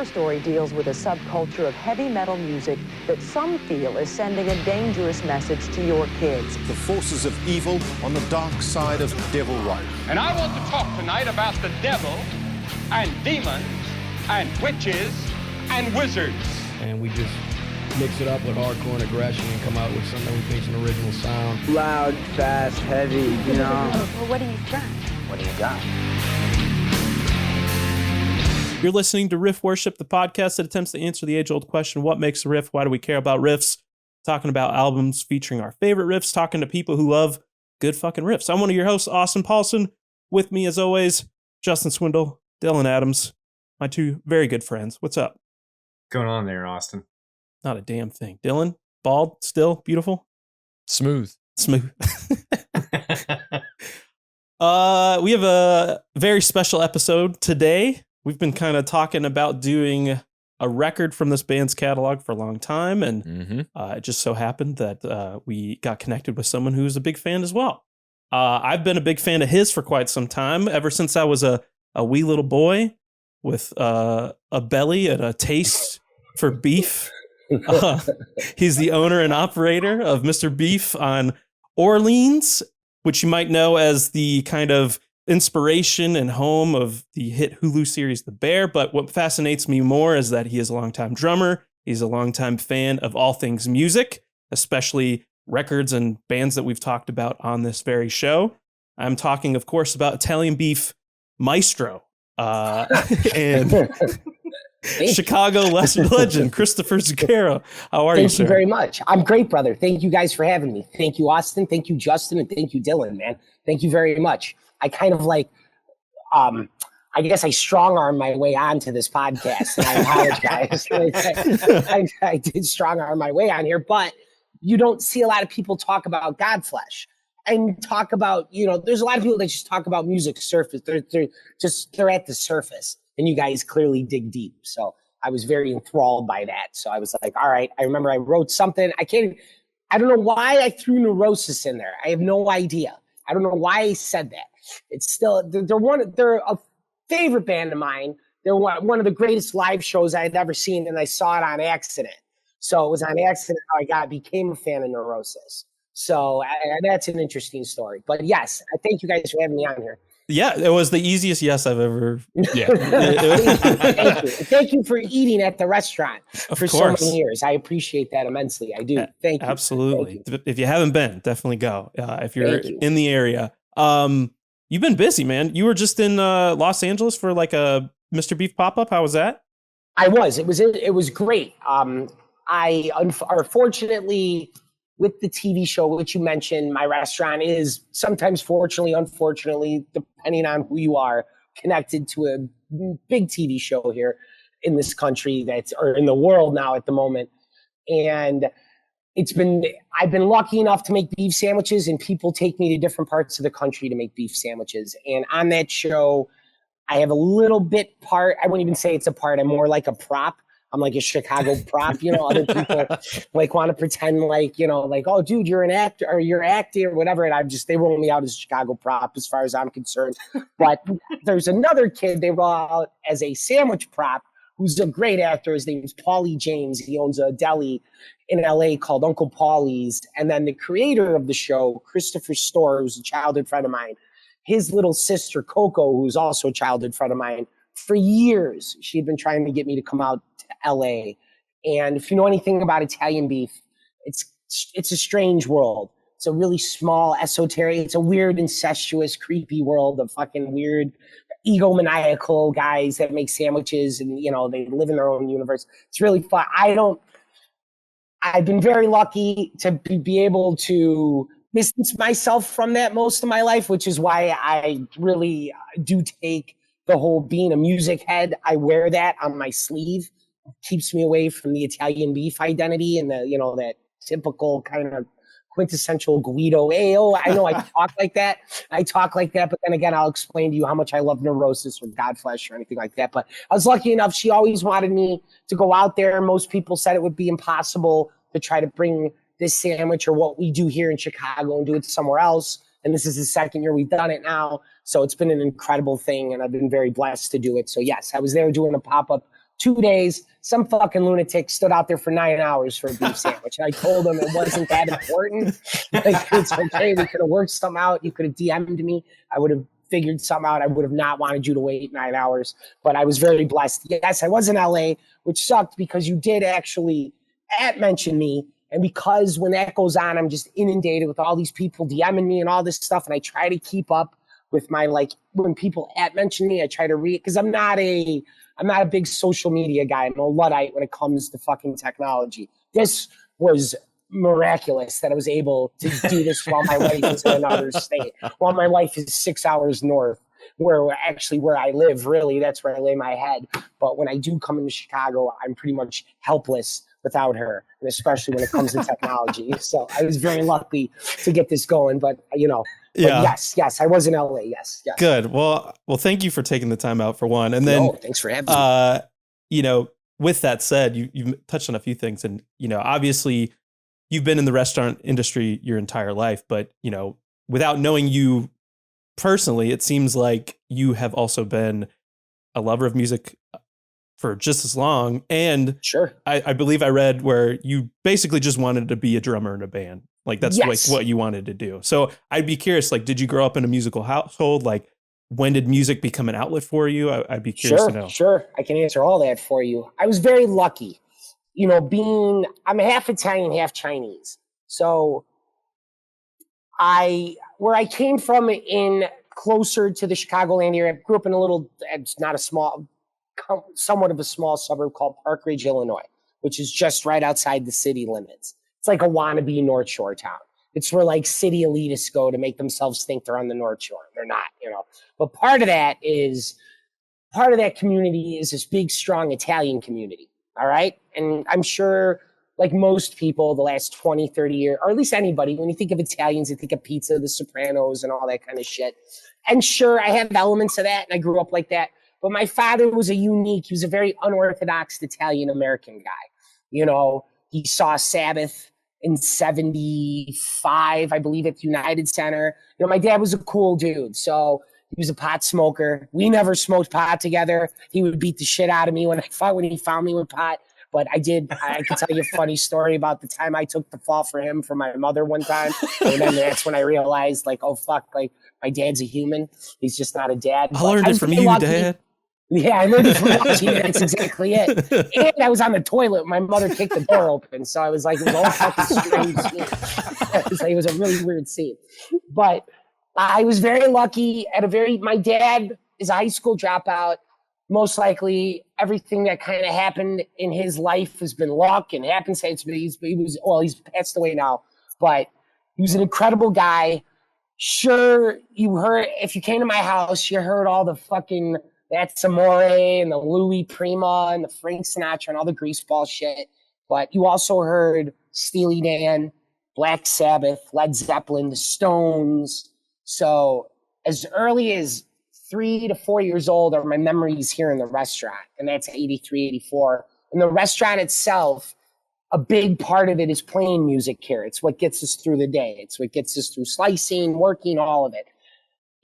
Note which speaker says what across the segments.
Speaker 1: Her story deals with a subculture of heavy metal music that some feel is sending a dangerous message to your kids.
Speaker 2: The forces of evil on the dark side of devil right.
Speaker 3: And I want to talk tonight about the devil and demons and witches and wizards.
Speaker 4: And we just mix it up with hardcore and aggression and come out with something we think's an original sound.
Speaker 5: Loud, fast, heavy, you know.
Speaker 6: Well, what do you got?
Speaker 5: What do you got?
Speaker 7: You're listening to Riff Worship, the podcast that attempts to answer the age-old question, what makes a riff? Why do we care about riffs? Talking about albums featuring our favorite riffs, talking to people who love good fucking riffs. I'm one of your hosts, Austin Paulson. With me, as always, Justin Swindle, Dylan Adams, my two very good friends. What's up?
Speaker 8: What's going on there, Austin?
Speaker 7: Not a damn thing. Dylan, bald, still, beautiful?
Speaker 9: Smooth.
Speaker 7: We have a very special episode today. We've been kind of talking about doing a record from this band's catalog for a long time, and it just so happened that we got connected with someone who's a big fan as well. I've been a big fan of his for quite some time, ever since I was a wee little boy with a belly and a taste for beef. He's the owner and operator of Mr. Beef on Orleans, which you might know as the kind of inspiration and home of the hit Hulu series The Bear. But what fascinates me more is that he is a longtime drummer. He's a longtime fan of all things music, especially records and bands that we've talked about on this very show. I'm talking, of course, about Italian Beef Maestro and Chicago legend Christopher Zucchero. How are you, sir?
Speaker 10: Thank you very much. I'm great, brother. Thank you guys for having me. Thank you, Austin. Thank you, Justin. And thank you, Dylan, man. Thank you very much. I kind of I guess I strong-arm my way onto this podcast, and I apologize. I did strong-arm my way on here, but you don't see a lot of people talk about Godflesh and talk about, there's a lot of people that just talk about music surface. They're at the surface, and you guys clearly dig deep. So I was very enthralled by that. So I was like, all right, I remember I wrote something. I don't know why I threw Neurosis in there. I have no idea. I don't know why I said that. It's still, they're a favorite band of mine. They're one of the greatest live shows I had ever seen, and I saw it on accident. So it was on accident how I became a fan of Neurosis. So that's an interesting story. But yes, I thank you guys for having me on here.
Speaker 7: Yeah, it was the easiest yes I've ever. Yeah.
Speaker 10: Thank you. Thank you for eating at the restaurant for so many years. I appreciate that immensely. I do. Thank you.
Speaker 7: Absolutely. Thank you. If you haven't been, definitely go. If you're in the area. You've been busy, man. You were just in Los Angeles for like a Mr. Beef pop-up. How was that?
Speaker 10: I was. It was great. I unfortunately, with the TV show, which you mentioned, my restaurant is sometimes fortunately, unfortunately, depending on who you are, connected to a big TV show here in this country or in the world now at the moment. And I've been lucky enough to make beef sandwiches, and people take me to different parts of the country to make beef sandwiches. And on that show, I have a little bit part. I wouldn't even say it's a part. I'm more like a prop. I'm like a Chicago prop. Other people want to pretend oh, dude, you're an actor or you're acting or whatever. And they roll me out as a Chicago prop as far as I'm concerned. But there's another kid they roll out as a sandwich prop who's a great actor. His name is Paulie James. He owns a deli in LA called Uncle Paulie's. And then the creator of the show, Christopher Zucchero, who's a childhood friend of mine, his little sister, Coco, who's also a childhood friend of mine, for years, she'd been trying to get me to come out to LA. And if you know anything about Italian beef, it's a strange world. It's a really small, esoteric, it's a weird, incestuous, creepy world of fucking weird, egomaniacal guys that make sandwiches and, they live in their own universe. It's really fun. I've been very lucky to be able to distance myself from that most of my life, which is why I really do take the whole being a music head. I wear that on my sleeve. It keeps me away from the Italian beef identity and that typical kind of quintessential Guido. Ayo, I know I talk like that. But then again, I'll explain to you how much I love Neurosis or Godflesh or anything like that. But I was lucky enough. She always wanted me to go out there. Most people said it would be impossible to try to bring this sandwich or what we do here in Chicago and do it somewhere else. And this is the second year we've done it now. So it's been an incredible thing, and I've been very blessed to do it. So yes, I was there doing a pop-up 2 days, some fucking lunatic stood out there for 9 hours for a beef sandwich. And I told him it wasn't that important. Like, it's okay. We could have worked something out. You could have DM'd me. I would have figured something out. I would have not wanted you to wait 9 hours. But I was very blessed. Yes, I was in LA, which sucked because you did actually mention me. And because when that goes on, I'm just inundated with all these people DMing me and all this stuff. And I try to keep up with my, like, when people mention me, I try to read, because I'm not a big social media guy. I'm a Luddite when it comes to fucking technology. This was miraculous that I was able to do this while my wife is in another state, while my wife is 6 hours north, where I live, really. That's where I lay my head. But when I do come into Chicago, I'm pretty much helpless without her, and especially when it comes to technology. So I was very lucky to get this going, but yes, I was in LA. Yes.
Speaker 7: Good. Well, thank you for taking the time out for one. And then,
Speaker 10: thanks for having me.
Speaker 7: With that said, you touched on a few things, and, obviously you've been in the restaurant industry your entire life, but, without knowing you personally, it seems like you have also been a lover of music for just as long. And
Speaker 10: sure,
Speaker 7: I believe I read where you basically just wanted to be a drummer in a band. Like, that's like what you wanted to do. So I'd be curious, like, did you grow up in a musical household? Like, when did music become an outlet for you? I'd be curious to know.
Speaker 10: Sure. I can answer all that for you. I was very lucky, I'm half Italian, half Chinese. So where I came from in closer to the Chicagoland area, I grew up in somewhat of a small suburb called Park Ridge, Illinois, which is just right outside the city limits. It's like a wannabe North Shore town. It's where, like, city elitists go to make themselves think they're on the North Shore. They're not, But part of that community is this big, strong Italian community. All right. And I'm sure, like most people, the last 20, 30 years, or at least anybody, when you think of Italians, you think of pizza, the Sopranos, and all that kind of shit. And sure, I have elements of that, and I grew up like that. But my father was he was a very unorthodox Italian-American guy. He saw Sabbath in 75, I believe, at the United Center. My dad was a cool dude. So he was a pot smoker. We never smoked pot together. He would beat the shit out of me when he found me with pot. But I could tell you a funny story about the time I took the fall for him from my mother one time. And then that's when I realized, like, oh, fuck, like, my dad's a human. He's just not a dad.
Speaker 7: I learned it from you, Dad.
Speaker 10: Yeah, I learned it from watching it. That's exactly it. And I was on the toilet. My mother kicked the door open. So I was like, it was all fucking strange scene. It was a really weird scene. But I was very lucky my dad is a high school dropout. Most likely everything that kind of happened in his life has been luck and happenstance. He's passed away now, but he was an incredible guy. Sure, if you came to my house, you heard all the fucking That's Amore and the Louis Prima and the Frank Sinatra and all the greaseball shit. But you also heard Steely Dan, Black Sabbath, Led Zeppelin, the Stones. So as early as 3 to 4 years old are my memories here in the restaurant. And that's 83, 84. And the restaurant itself, a big part of it is playing music here. It's what gets us through the day. It's what gets us through slicing, working, all of it.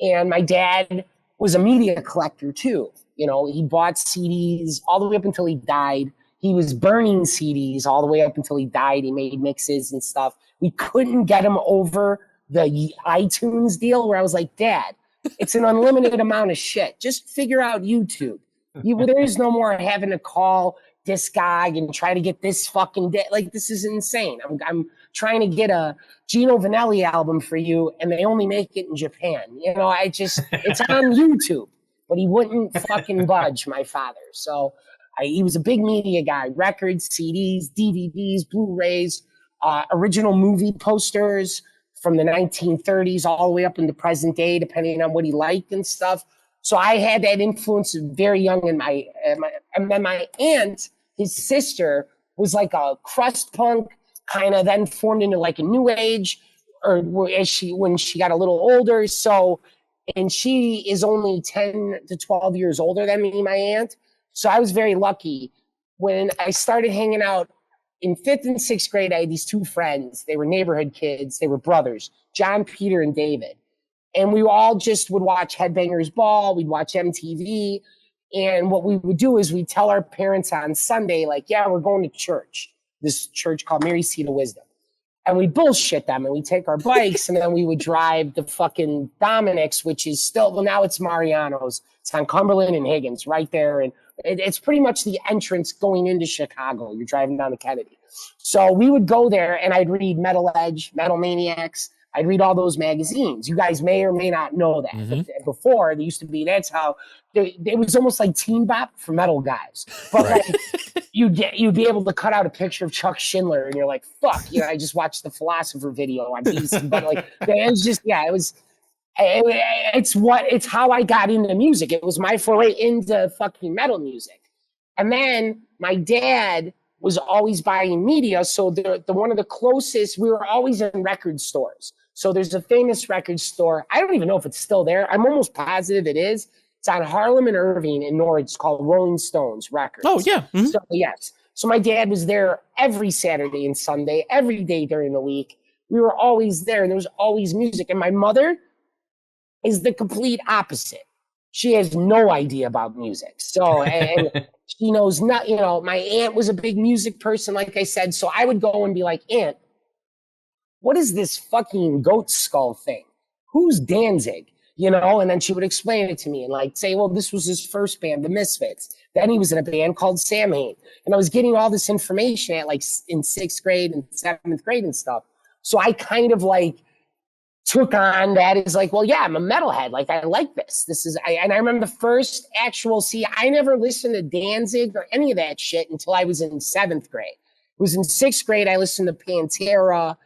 Speaker 10: And my dad was a media collector too. He bought CDs all the way up until he died. He was burning CDs all the way up until he died. He made mixes and stuff. We couldn't get him over the iTunes deal where I was like, Dad, it's an unlimited amount of shit. Just figure out YouTube. There is no more having to call this guy and try to get this fucking like, this is insane. I'm trying to get a Gino Vanelli album for you, and they only make it in Japan. It's on YouTube. But he wouldn't fucking budge, my father. So he was a big media guy. Records, CDs, DVDs, Blu-rays, original movie posters from the 1930s all the way up into present day, depending on what he liked and stuff. So I had that influence very young. And then my aunt, his sister, was like a crust punk, kind of then formed into like a new age, or when she got a little older. So, and she is only 10 to 12 years older than me, my aunt. So I was very lucky. When I started hanging out in 5th and 6th grade, I had these two friends. They were neighborhood kids. They were brothers, John, Peter, and David. And we all just would watch Headbangers Ball. We'd watch MTV. And what we would do is we'd tell our parents on Sunday, like, yeah, we're going to church, this church called Mary's Seat of Wisdom. And we bullshit them and we take our bikes and then we would drive the fucking Dominic's, which is still, well, now it's Mariano's. It's on Cumberland and Higgins right there. And it's pretty much the entrance going into Chicago. You're driving down the Kennedy. So we would go there and I'd read Metal Edge, Metal Maniacs. I'd read all those magazines. You guys may or may not know that.
Speaker 7: Mm-hmm.
Speaker 10: But before, they used to be, that's how, it was almost like Teen Bop for metal guys. But like, you'd be able to cut out a picture of Chuck Schindler and you're like, fuck, you know, I just watched the Philosopher video on BBC. But like, it was just, yeah, it's how I got into music. It was my foray into fucking metal music. And then my dad was always buying media. So the one of the closest, we were always in record stores. So there's a famous record store. I don't even know if it's still there. I'm almost positive it is. It's on Harlem and Irving in Norwich. It's called Rolling Stones Records.
Speaker 7: Oh, yeah. Mm-hmm.
Speaker 10: So, yes. So my dad was there every Saturday and Sunday, every day during the week. We were always there, and there was always music. And my mother is the complete opposite. She has no idea about music. So, and she knows not, you know, my aunt was a big music person, like I said. So I would go and be like, Aunt, what is this fucking goat skull thing? Who's Danzig? You know, and then she would explain it to me and like say, well, this was his first band, the Misfits. Then he was in a band called Samhain. And I was getting all this information at like in 6th grade and 7th grade and stuff. So I kind of like took on that as like, well, yeah, I'm a metalhead. Like, I like this. And I remember the first actual, I never listened to Danzig or any of that shit until I was in 7th grade. It was in 6th grade, I listened to Pantera.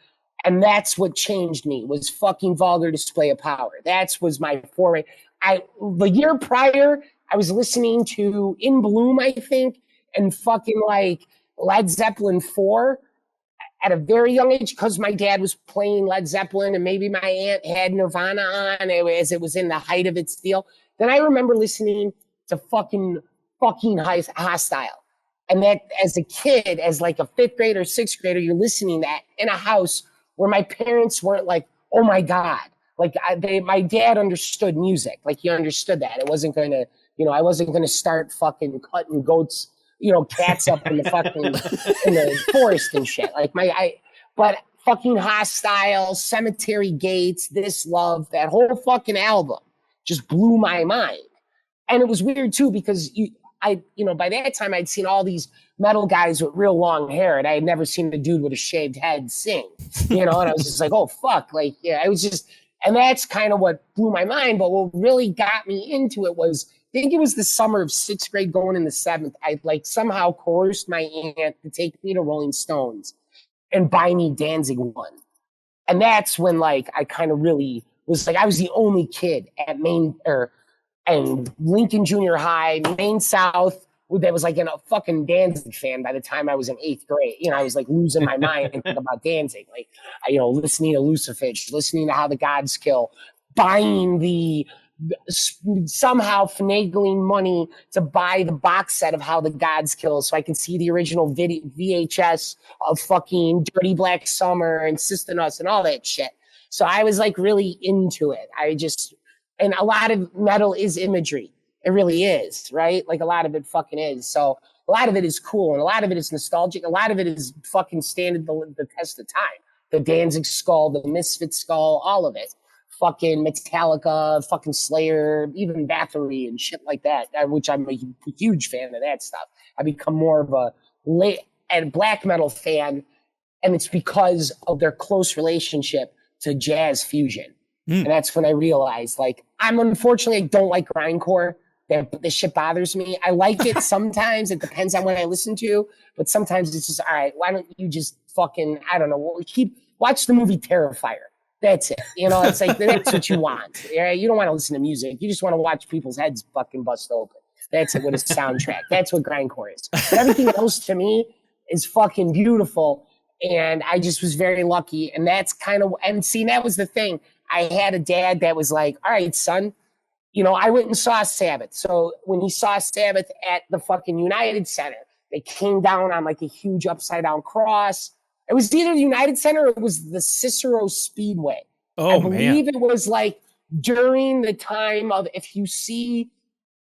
Speaker 10: And that's what changed me, was fucking Vulgar Display of Power. That was my foray. The year prior, I was listening to In Bloom, I think, and fucking like Led Zeppelin 4 at a very young age because my dad was playing Led Zeppelin and maybe my aunt had Nirvana on as it was in the height of its deal. Then I remember listening to fucking Hostile. And that as a kid, as like a 5th grader, 6th grader, you're listening to that in a house where my parents weren't like, oh my God. Like my dad understood music. Like he understood that. It wasn't going to, you know, I wasn't going to start fucking cutting goats, you know, cats up in the fucking, in the forest and shit. Like but fucking Hostile, Cemetery Gates, This Love, that whole fucking album just blew my mind. And it was weird too, because by that time I'd seen all these metal guys with real long hair, and I had never seen a dude with a shaved head sing, you know, and I was just like, oh, fuck. Like, yeah, I was just, and that's kind of what blew my mind. But what really got me into it was, I think it was the summer of 6th grade going into 7th. I like somehow coerced my aunt to take me to Rolling Stones and buy me Danzig 1. And that's when like, I kind of really was like, I was the only kid at and Lincoln Junior High, Maine South, that was like a fucking Danzig fan by the time I was in 8th grade. You know, I was like losing my mind thinking about Danzig. Like, you know, listening to Lucifer, listening to How the Gods Kill, buying somehow finagling money to buy the box set of How the Gods Kill so I can see the original VHS of fucking Dirty Black Summer and Sister Nuts and all that shit. So I was like really into it. And a lot of metal is imagery. It really is, right? Like a lot of it fucking is. So a lot of it is cool and a lot of it is nostalgic. A lot of it is fucking standing the test of time. The Danzig skull, the Misfit skull, all of it. Fucking Metallica, fucking Slayer, even Bathory and shit like that, which I'm a huge fan of that stuff. I become more of a black metal fan, and it's because of their close relationship to jazz fusion. And that's when I realized, like, unfortunately, I don't like grindcore. This shit bothers me. I like it sometimes. It depends on what I listen to. But sometimes it's just, all right, why don't you just fucking, I don't know, watch the movie Terrifier. That's it. You know, it's like, that's what you want. Yeah, you don't want to listen to music. You just want to watch people's heads fucking bust open. That's it with a soundtrack. That's what grindcore is. But everything else to me is fucking beautiful. And I just was very lucky. And that's kind of, and see, that was the thing. I had a dad that was like, all right, son, you know, I went and saw Sabbath. So when he saw Sabbath at the fucking United Center, they came down on like a huge upside down cross. It was either the United Center or it was the Cicero Speedway.
Speaker 7: Oh,
Speaker 10: I believe it was like during the time of, if you see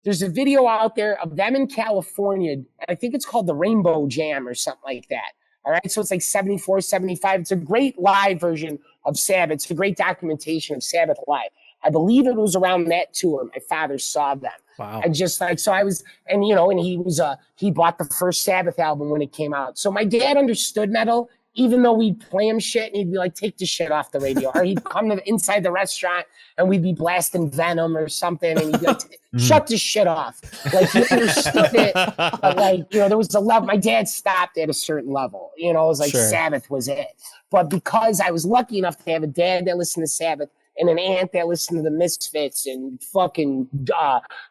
Speaker 10: There's a video out there of them in California. I think it's called the Rainbow Jam or something like that. All right. So it's like 74, 75. It's a great live version of Sabbath. It's a great documentation of Sabbath live. I believe it was around that tour. My father saw them.
Speaker 7: Wow.
Speaker 10: And just like, so I was, and he bought the first Sabbath album when it came out. So my dad understood metal, even though we'd play him shit and he'd be like, take this shit off the radio. Or he'd come to inside the restaurant and we'd be blasting Venom or something. And he'd be like, shut this shit off. Like, he understood it. But like, there was a level. My dad stopped at a certain level. It was like Sabbath was it. But because I was lucky enough to have a dad that listened to Sabbath and an aunt that listened to the Misfits and fucking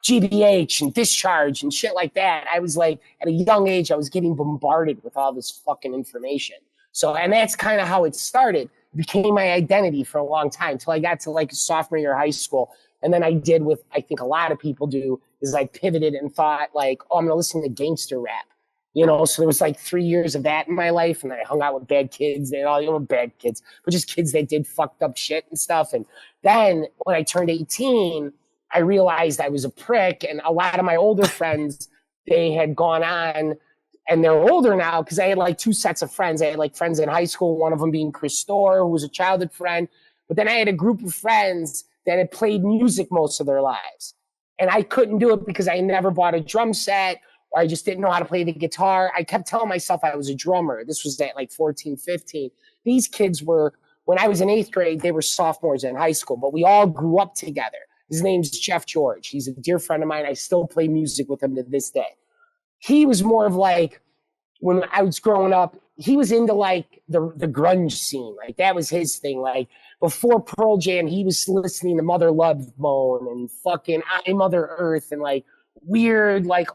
Speaker 10: GBH and Discharge and shit like that, I was like, at a young age, I was getting bombarded with all this fucking information. So, and that's kind of how it started. It became my identity for a long time until I got to like sophomore year of high school. And then I did what I think a lot of people do is I pivoted and thought like, oh, I'm going to listen to gangster rap. So there was like 3 years of that in my life. And I hung out with bad kids. They all, bad kids, but just kids that did fucked up shit and stuff. And then when I turned 18, I realized I was a prick. And a lot of my older friends, they had gone on and they're older now because I had like two sets of friends. I had like friends in high school, one of them being Chris Storr, who was a childhood friend. But then I had a group of friends that had played music most of their lives. And I couldn't do it because I never bought a drum set or I just didn't know how to play the guitar. I kept telling myself I was a drummer. This was at like 14, 15. These kids were, when I was in 8th grade, they were sophomores in high school, but we all grew up together. His name's Jeff George. He's a dear friend of mine. I still play music with him to this day. He was more of like, when I was growing up, he was into like the grunge scene. Like that was his thing. Like before Pearl Jam, he was listening to Mother Love Bone and fucking I Mother Earth and like weird, like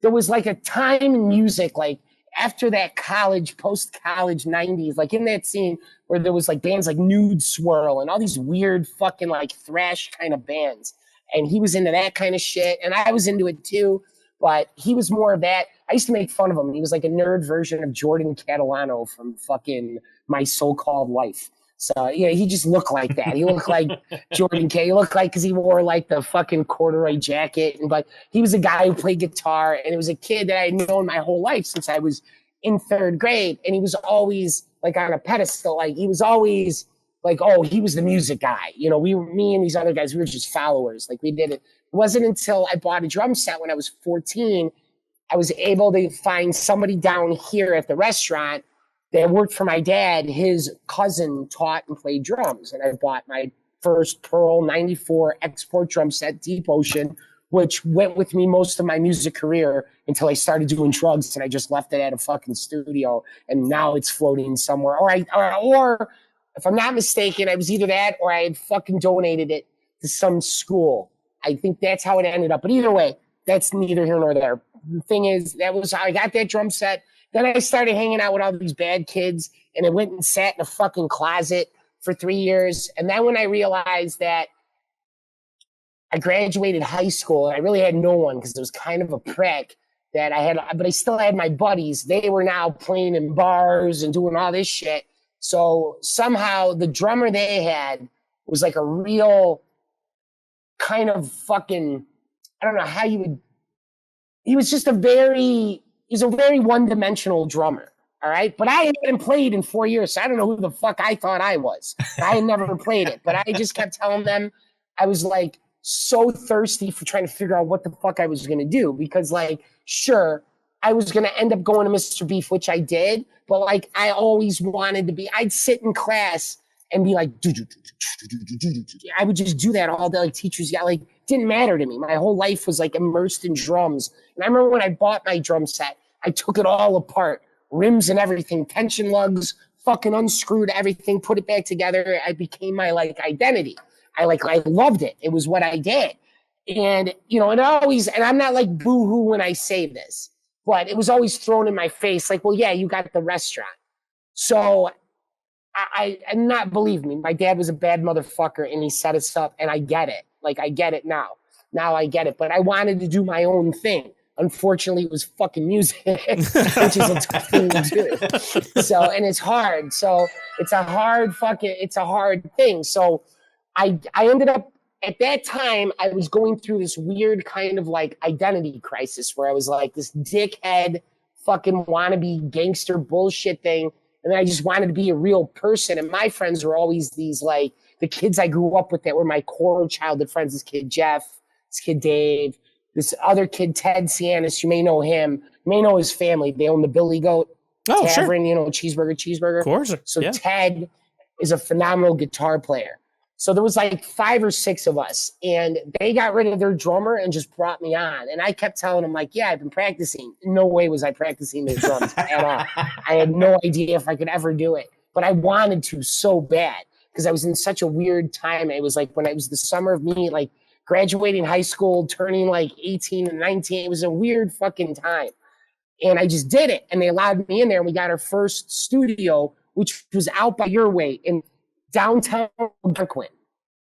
Speaker 10: there was like a time in music, like after that post-college 90s, like in that scene where there was like bands like Nude Swirl and all these weird fucking like thrash kind of bands. And he was into that kind of shit. And I was into it too. But he was more of that. I used to make fun of him. He was like a nerd version of Jordan Catalano from fucking My So-Called Life. So, yeah, he just looked like that. He looked like Jordan K. He looked like, because he wore like the fucking corduroy jacket. But he was a guy who played guitar. And it was a kid that I had known my whole life since I was in 3rd grade. And he was always like on a pedestal. Like he was always like, oh, he was the music guy. Me and these other guys, we were just followers. Like we did it. It wasn't until I bought a drum set when I was 14, I was able to find somebody down here at the restaurant that worked for my dad. His cousin taught and played drums. And I bought my first Pearl 94 export drum set, Deep Ocean, which went with me most of my music career until I started doing drugs. And I just left it at a fucking studio. And now it's floating somewhere. Or if I'm not mistaken, I was either that or I had fucking donated it to some school. I think that's how it ended up. But either way, that's neither here nor there. The thing is, that was how I got that drum set. Then I started hanging out with all these bad kids, and I went and sat in a fucking closet for 3 years. And then when I realized that I graduated high school, and I really had no one because it was kind of a prick that I had, but I still had my buddies. They were now playing in bars and doing all this shit. So somehow the drummer they had was like a real kind of fucking, I don't know how you would, he's a very one-dimensional drummer, all right? But I hadn't played in 4 years, so I don't know who the fuck I thought I was. I had never played it, but I just kept telling them I was like so thirsty for trying to figure out what the fuck I was going to do because like, sure, I was going to end up going to Mr. Beef, which I did, but like I always wanted to be, I'd sit in class and be like, I would just do that all day. Like teachers, like didn't matter to me. My whole life was like immersed in drums. And I remember when I bought my drum set, I took it all apart, rims and everything, tension lugs, fucking unscrewed everything, put it back together. I became my like identity. I loved it. It was what I did. And, and I'm not like boo-hoo when I say this, but it was always thrown in my face. Like, well, yeah, you got the restaurant. So and not believe me, my dad was a bad motherfucker and he set us up and I get it. Like I get it now. Now I get it. But I wanted to do my own thing. Unfortunately, it was fucking music, which is a tough thing to do. So, and it's hard. So it's a hard thing. So I ended up at that time, I was going through this weird kind of like identity crisis where I was like this dickhead, fucking wannabe gangster bullshit thing. And then I just wanted to be a real person. And my friends were always these like the kids I grew up with that were my core childhood friends. This kid, Jeff, this kid, Dave, this other kid, Ted Sianis. You may know him. You may know his family. They own the Billy Goat Tavern, you know, cheeseburger.
Speaker 7: Of course.
Speaker 10: So Ted is a phenomenal guitar player. So there was like 5 or 6 of us, and they got rid of their drummer and just brought me on. And I kept telling them, like, yeah, I've been practicing. No way was I practicing the drums at all. I had no idea if I could ever do it, but I wanted to so bad because I was in such a weird time. It was like when it was the summer of me, like graduating high school, turning like 18 and 19. It was a weird fucking time. And I just did it. And they allowed me in there, and we got our first studio, which was out by your way in downtown Algonquin,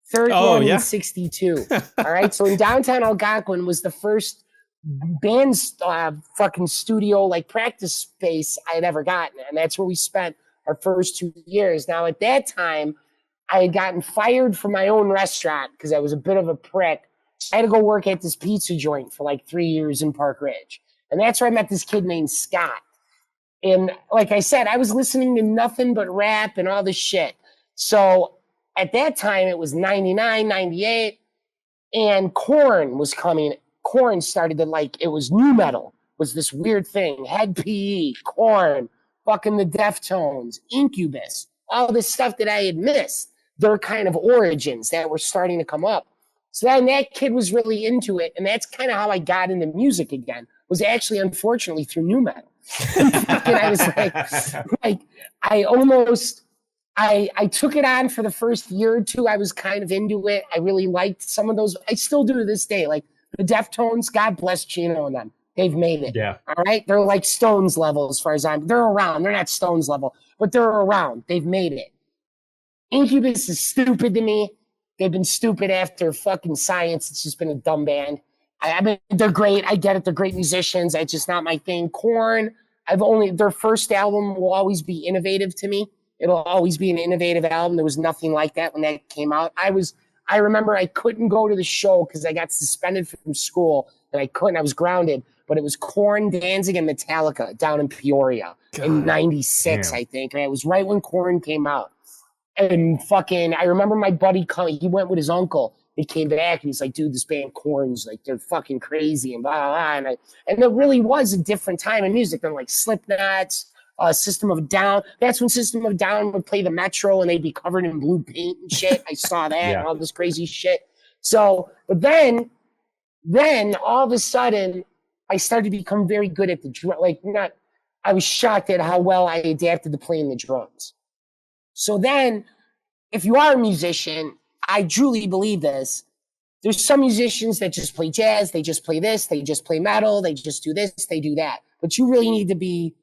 Speaker 10: 6162. All right. So in downtown Algonquin was the first band's fucking studio, like practice space I had ever gotten. And that's where we spent our first 2 years. Now, at that time, I had gotten fired from my own restaurant because I was a bit of a prick. I had to go work at this pizza joint for like 3 years in Park Ridge. And that's where I met this kid named Scott. And like I said, I was listening to nothing but rap and all this shit. So at that time, it was 99, 98, and Korn was coming. Korn started to it was nu metal, was this weird thing. Head PE, Korn, fucking the Deftones, Incubus, all this stuff that I had missed, their kind of origins that were starting to come up. So then that kid was really into it, and that's kind of how I got into music again, was actually, unfortunately, through nu metal. And I was I took it on for the first year or two. I was kind of into it. I really liked some of those. I still do to this day. Like the Deftones, God bless Chino and them. They've made it.
Speaker 8: Yeah.
Speaker 10: All right. They're like Stones level as far as they're around. They're not Stones level, but they're around. They've made it. Incubus is stupid to me. They've been stupid after fucking Science. It's just been a dumb band. I mean, they're great. I get it. They're great musicians. It's just not my thing. Korn, their first album will always be innovative to me. It'll always be an innovative album. There was nothing like that when that came out. I remember I couldn't go to the show because I got suspended from school and I was grounded, but it was Korn, Danzig, and Metallica down in Peoria in 96, I think. And it was right when Korn came out. And I remember my buddy he went with his uncle. He came back and he's like, dude, this band Korn's like, they're fucking crazy and blah, blah, blah. And there really was a different time in music than like Slipknot, System of a Down. That's when System of a Down would play the Metro and they'd be covered in blue paint and shit. I saw that and all this crazy shit. So, but then all of a sudden I started to become very good at the drum. I was shocked at how well I adapted to playing the drums. So then if you are a musician, I truly believe this. There's some musicians that just play jazz. They just play this. They just play metal. They just do this. They do that. But you really need to be,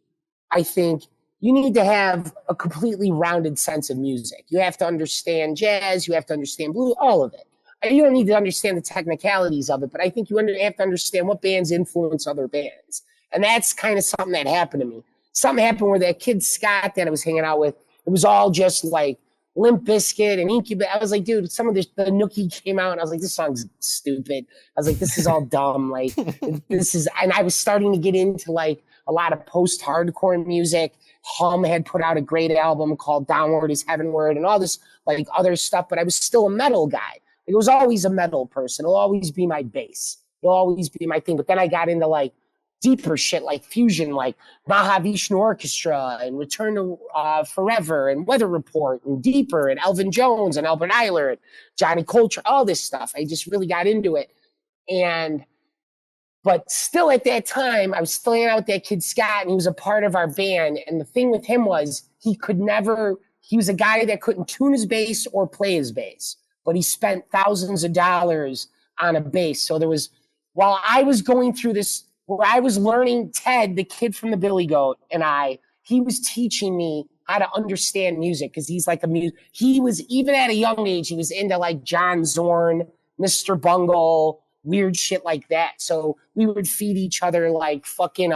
Speaker 10: I think, you need to have a completely rounded sense of music. You have to understand jazz. You have to understand blues, all of it. You don't need to understand the technicalities of it, but I think you have to understand what bands influence other bands. And that's kind of something that happened to me. Something happened where that kid Scott that I was hanging out with, it was all just like Limp Bizkit and Incubus. I was like, dude, some of the Nookie came out and I was like, this song's stupid. I was like, this is all dumb. And I was starting to get into like a lot of post-hardcore music. Hum had put out a great album called Downward is Heavenward and all this like other stuff, but I was still a metal guy. It was always a metal person. It'll always be my base. It'll always be my thing. But then I got into like deeper shit like fusion, like Mahavishnu Orchestra and Return to Forever and Weather Report and Deeper and Elvin Jones and Albert Eiler and Johnny Coltrane, all this stuff. I just really got into it. But still at that time, I was still hanging out with that kid Scott and he was a part of our band. And the thing with him was he was a guy that couldn't tune his bass or play his bass, but he spent thousands of dollars on a bass. So while I was going through this, where I was learning, Ted, the kid from the Billy Goat, and he was teaching me how to understand music because he's like he was, even at a young age, he was into like John Zorn, Mr. Bungle, weird shit like that. So we would feed each other like fucking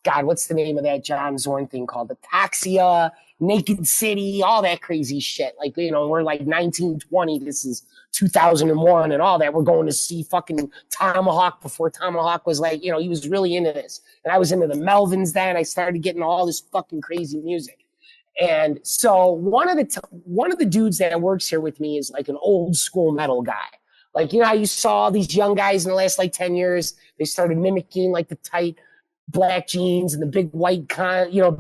Speaker 10: God, what's the name of that John Zorn thing called? Ataraxia, Naked City, all that crazy shit. Like, you know, we're like 1920. This is 2001 and all that. We're going to see fucking Tomahawk before Tomahawk was like, you know, he was really into this. And I was into the Melvins then. I started getting all this fucking crazy music. And so one of the dudes that works here with me is like an old school metal guy. Like, you know how you saw all these young guys in the last like 10 years, they started mimicking like the tight black jeans and the big white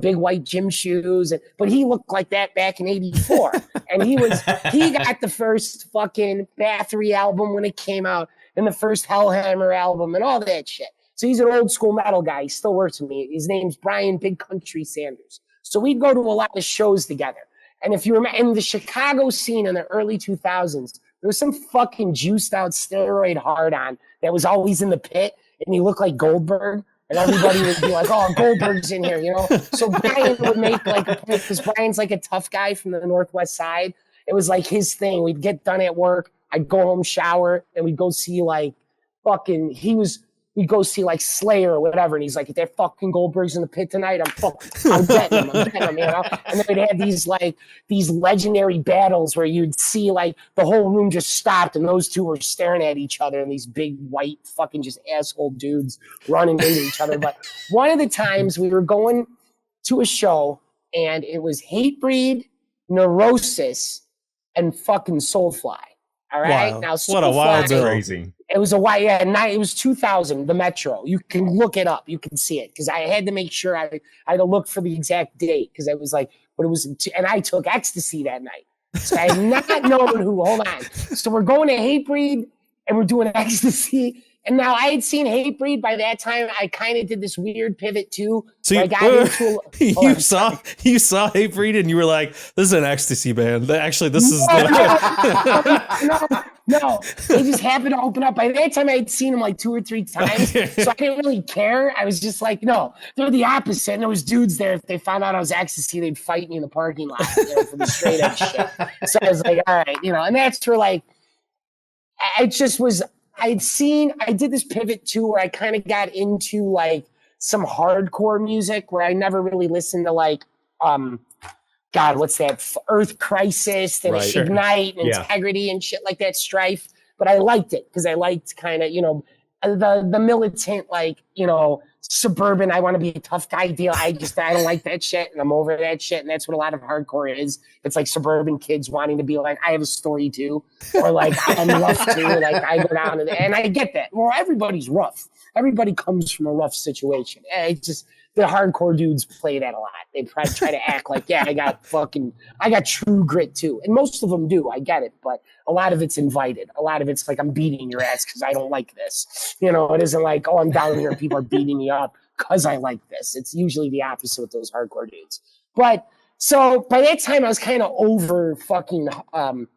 Speaker 10: big white gym shoes. But he looked like that back in 84. And he got the first fucking Bathory album when it came out and the first Hellhammer album and all that shit. So he's an old school metal guy. He still works with me. His name's Brian Big Country Sanders. So we'd go to a lot of shows together. And if you remember in the Chicago scene in the early 2000s, there was some fucking juiced out steroid hard on that was always in the pit and he looked like Goldberg. And everybody would be like, oh, Goldberg's in here, you know? So Brian would make like a pit because Brian's like a tough guy from the Northwest side. It was like his thing. We'd get done at work. I'd go home, shower, and we'd go see like we'd go see like Slayer or whatever. And he's like, if that fucking Goldberg's in the pit tonight, I'm betting him, you know? And then we'd have these legendary battles where you'd see like the whole room just stopped and those two were staring at each other and these big white fucking just asshole dudes running into each other. But one of the times we were going to a show and it was Hatebreed, Neurosis, and fucking Soulfly. All right.
Speaker 7: Wow.
Speaker 10: Now,
Speaker 7: what a wild bill.
Speaker 8: Crazy.
Speaker 10: It was it was 2000, the Metro. You can look it up. You can see it. Because I had to make sure I had to look for the exact date. Because I was like, but it was, and I took ecstasy that night. So I had not known hold on. So we're going to Hatebreed and we're doing ecstasy. And now I had seen Hatebreed by that time. I kind of did this weird pivot too.
Speaker 7: So
Speaker 10: you
Speaker 7: saw Hatebreed and you were like, this is an ecstasy band. Actually, this is
Speaker 10: No. They just happened to open up. By that time, I had seen them like 2 or 3 times. So I didn't really care. I was just like, no, they're the opposite. And there was dudes there. If they found out I was ecstasy, they'd fight me in the parking lot, you know, for the straight edge shit. So I was like, all right, you know, and that's for like, I did this pivot too, where I kind of got into like some hardcore music where I never really listened to like, God, what's that? Earth Crisis and
Speaker 7: Right.
Speaker 10: Ignite and Integrity and shit like that, Strife. But I liked it because I liked kind of, you know, the militant, like, you know, suburban, I want to be a tough guy deal. I don't like that shit and I'm over that shit. And that's what a lot of hardcore is. It's like suburban kids wanting to be like, I have a story too. Or like, I'm rough too. Like I go down and I get that. Well, everybody's rough. Everybody comes from a rough situation. It's just, the hardcore dudes play that a lot. They try to act like, yeah, I got true grit too. And most of them do. I get it. But a lot of it's invited. A lot of it's like, I'm beating your ass because I don't like this. You know, it isn't like, oh, I'm down here and people are beating me up because I like this. It's usually the opposite with those hardcore dudes. But so by that time, I was kind of over fucking, it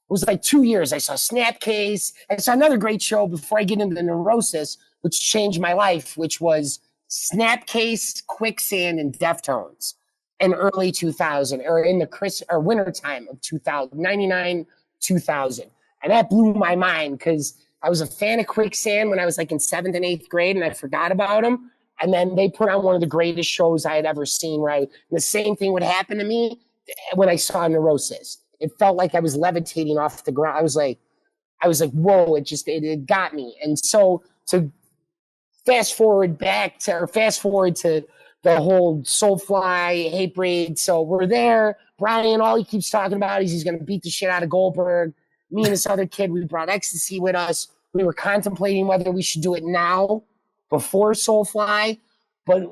Speaker 10: was like 2 years. I saw Snapcase. I saw another great show before I get into the Neurosis, which changed my life, which was Snapcase, Quicksand, and Deftones in early 2000, or in the winter time of 2000, 99, 2000. And that blew my mind because I was a fan of Quicksand when I was like in 7th and 8th grade and I forgot about them. And then they put on one of the greatest shows I had ever seen, right? And the same thing would happen to me when I saw Neurosis. It felt like I was levitating off the ground. I was like, whoa, it got me. And so to fast forward to the whole Soulfly, Hatebreed. So we're there. Brian, all he keeps talking about is he's going to beat the shit out of Goldberg. Me and this other kid, we brought ecstasy with us. We were contemplating whether we should do it now, before Soulfly. But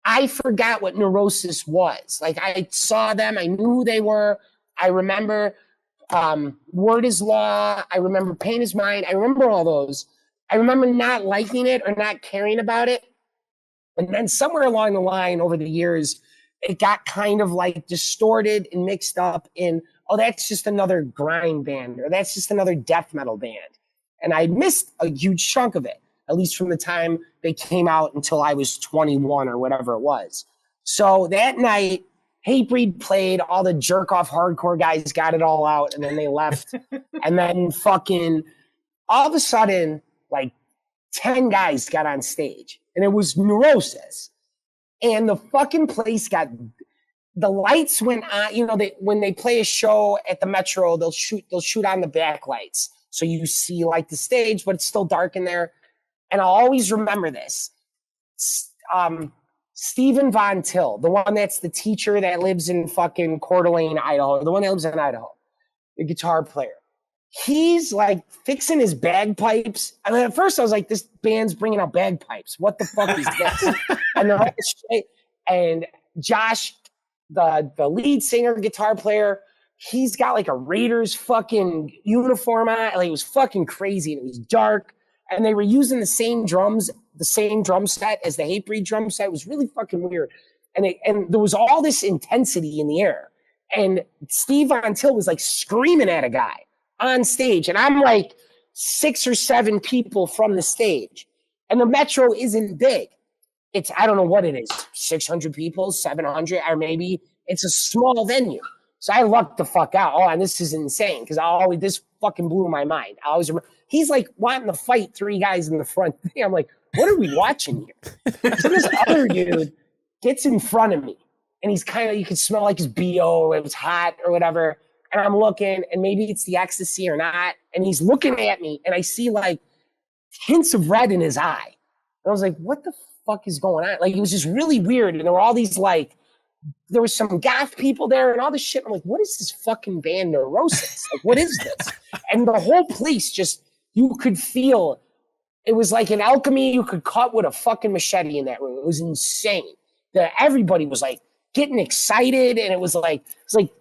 Speaker 10: I forgot what Neurosis was. Like, I saw them. I knew who they were. I remember Word is Law. I remember Pain is Mine. I remember all those. I remember not liking it or not caring about it. And then somewhere along the line over the years, it got kind of like distorted and mixed up in, oh, that's just another grind band, or that's just another death metal band. And I missed a huge chunk of it, at least from the time they came out until I was 21 or whatever it was. So that night, Hatebreed played, all the jerk-off hardcore guys got it all out, and then they left. And then fucking all of a sudden, like 10 guys got on stage, and it was Neurosis. and the fucking place the lights went on. You know, when they play a show at the Metro, they'll shoot on the back lights. So you see like the stage, but it's still dark in there. And I'll always remember this. Stephen Von Till, the one that's the teacher that lives in fucking Coeur d'Alene, Idaho, the one that lives in Idaho, the guitar player. He's like fixing his bagpipes. I mean, at first I was like, this band's bringing out bagpipes. What the fuck is this? And they're all straight. And Josh, the lead singer, guitar player, he's got like a Raiders fucking uniform on. Like, it was fucking crazy, and it was dark. And they were using the same drum set as the Hatebreed drum set. It was really fucking weird. And there was all this intensity in the air. And Steve Von Till was like screaming at a guy on stage. And I'm like 6 or 7 people from the stage. And the Metro isn't big. It's, I don't know what it is, 600 people, 700, or maybe it's a small venue. So I lucked the fuck out. Oh, and this is insane, because this fucking blew my mind. I always remember, he's like wanting to fight 3 guys in the front. I'm like, what are we watching here? So this other dude gets in front of me, and he's kind of, you can smell like his BO, it was hot or whatever. And I'm looking, and maybe it's the ecstasy or not. And he's looking at me, and I see like hints of red in his eye. And I was like, what the fuck is going on? Like, it was just really weird. And there were all these like, there was some goth people there and all this shit. I'm like, what is this fucking band Neurosis? Like, what is this? And the whole place just, you could feel, it was like an alchemy you could cut with a fucking machete in that room. It was insane. Everybody was like getting excited, and it was like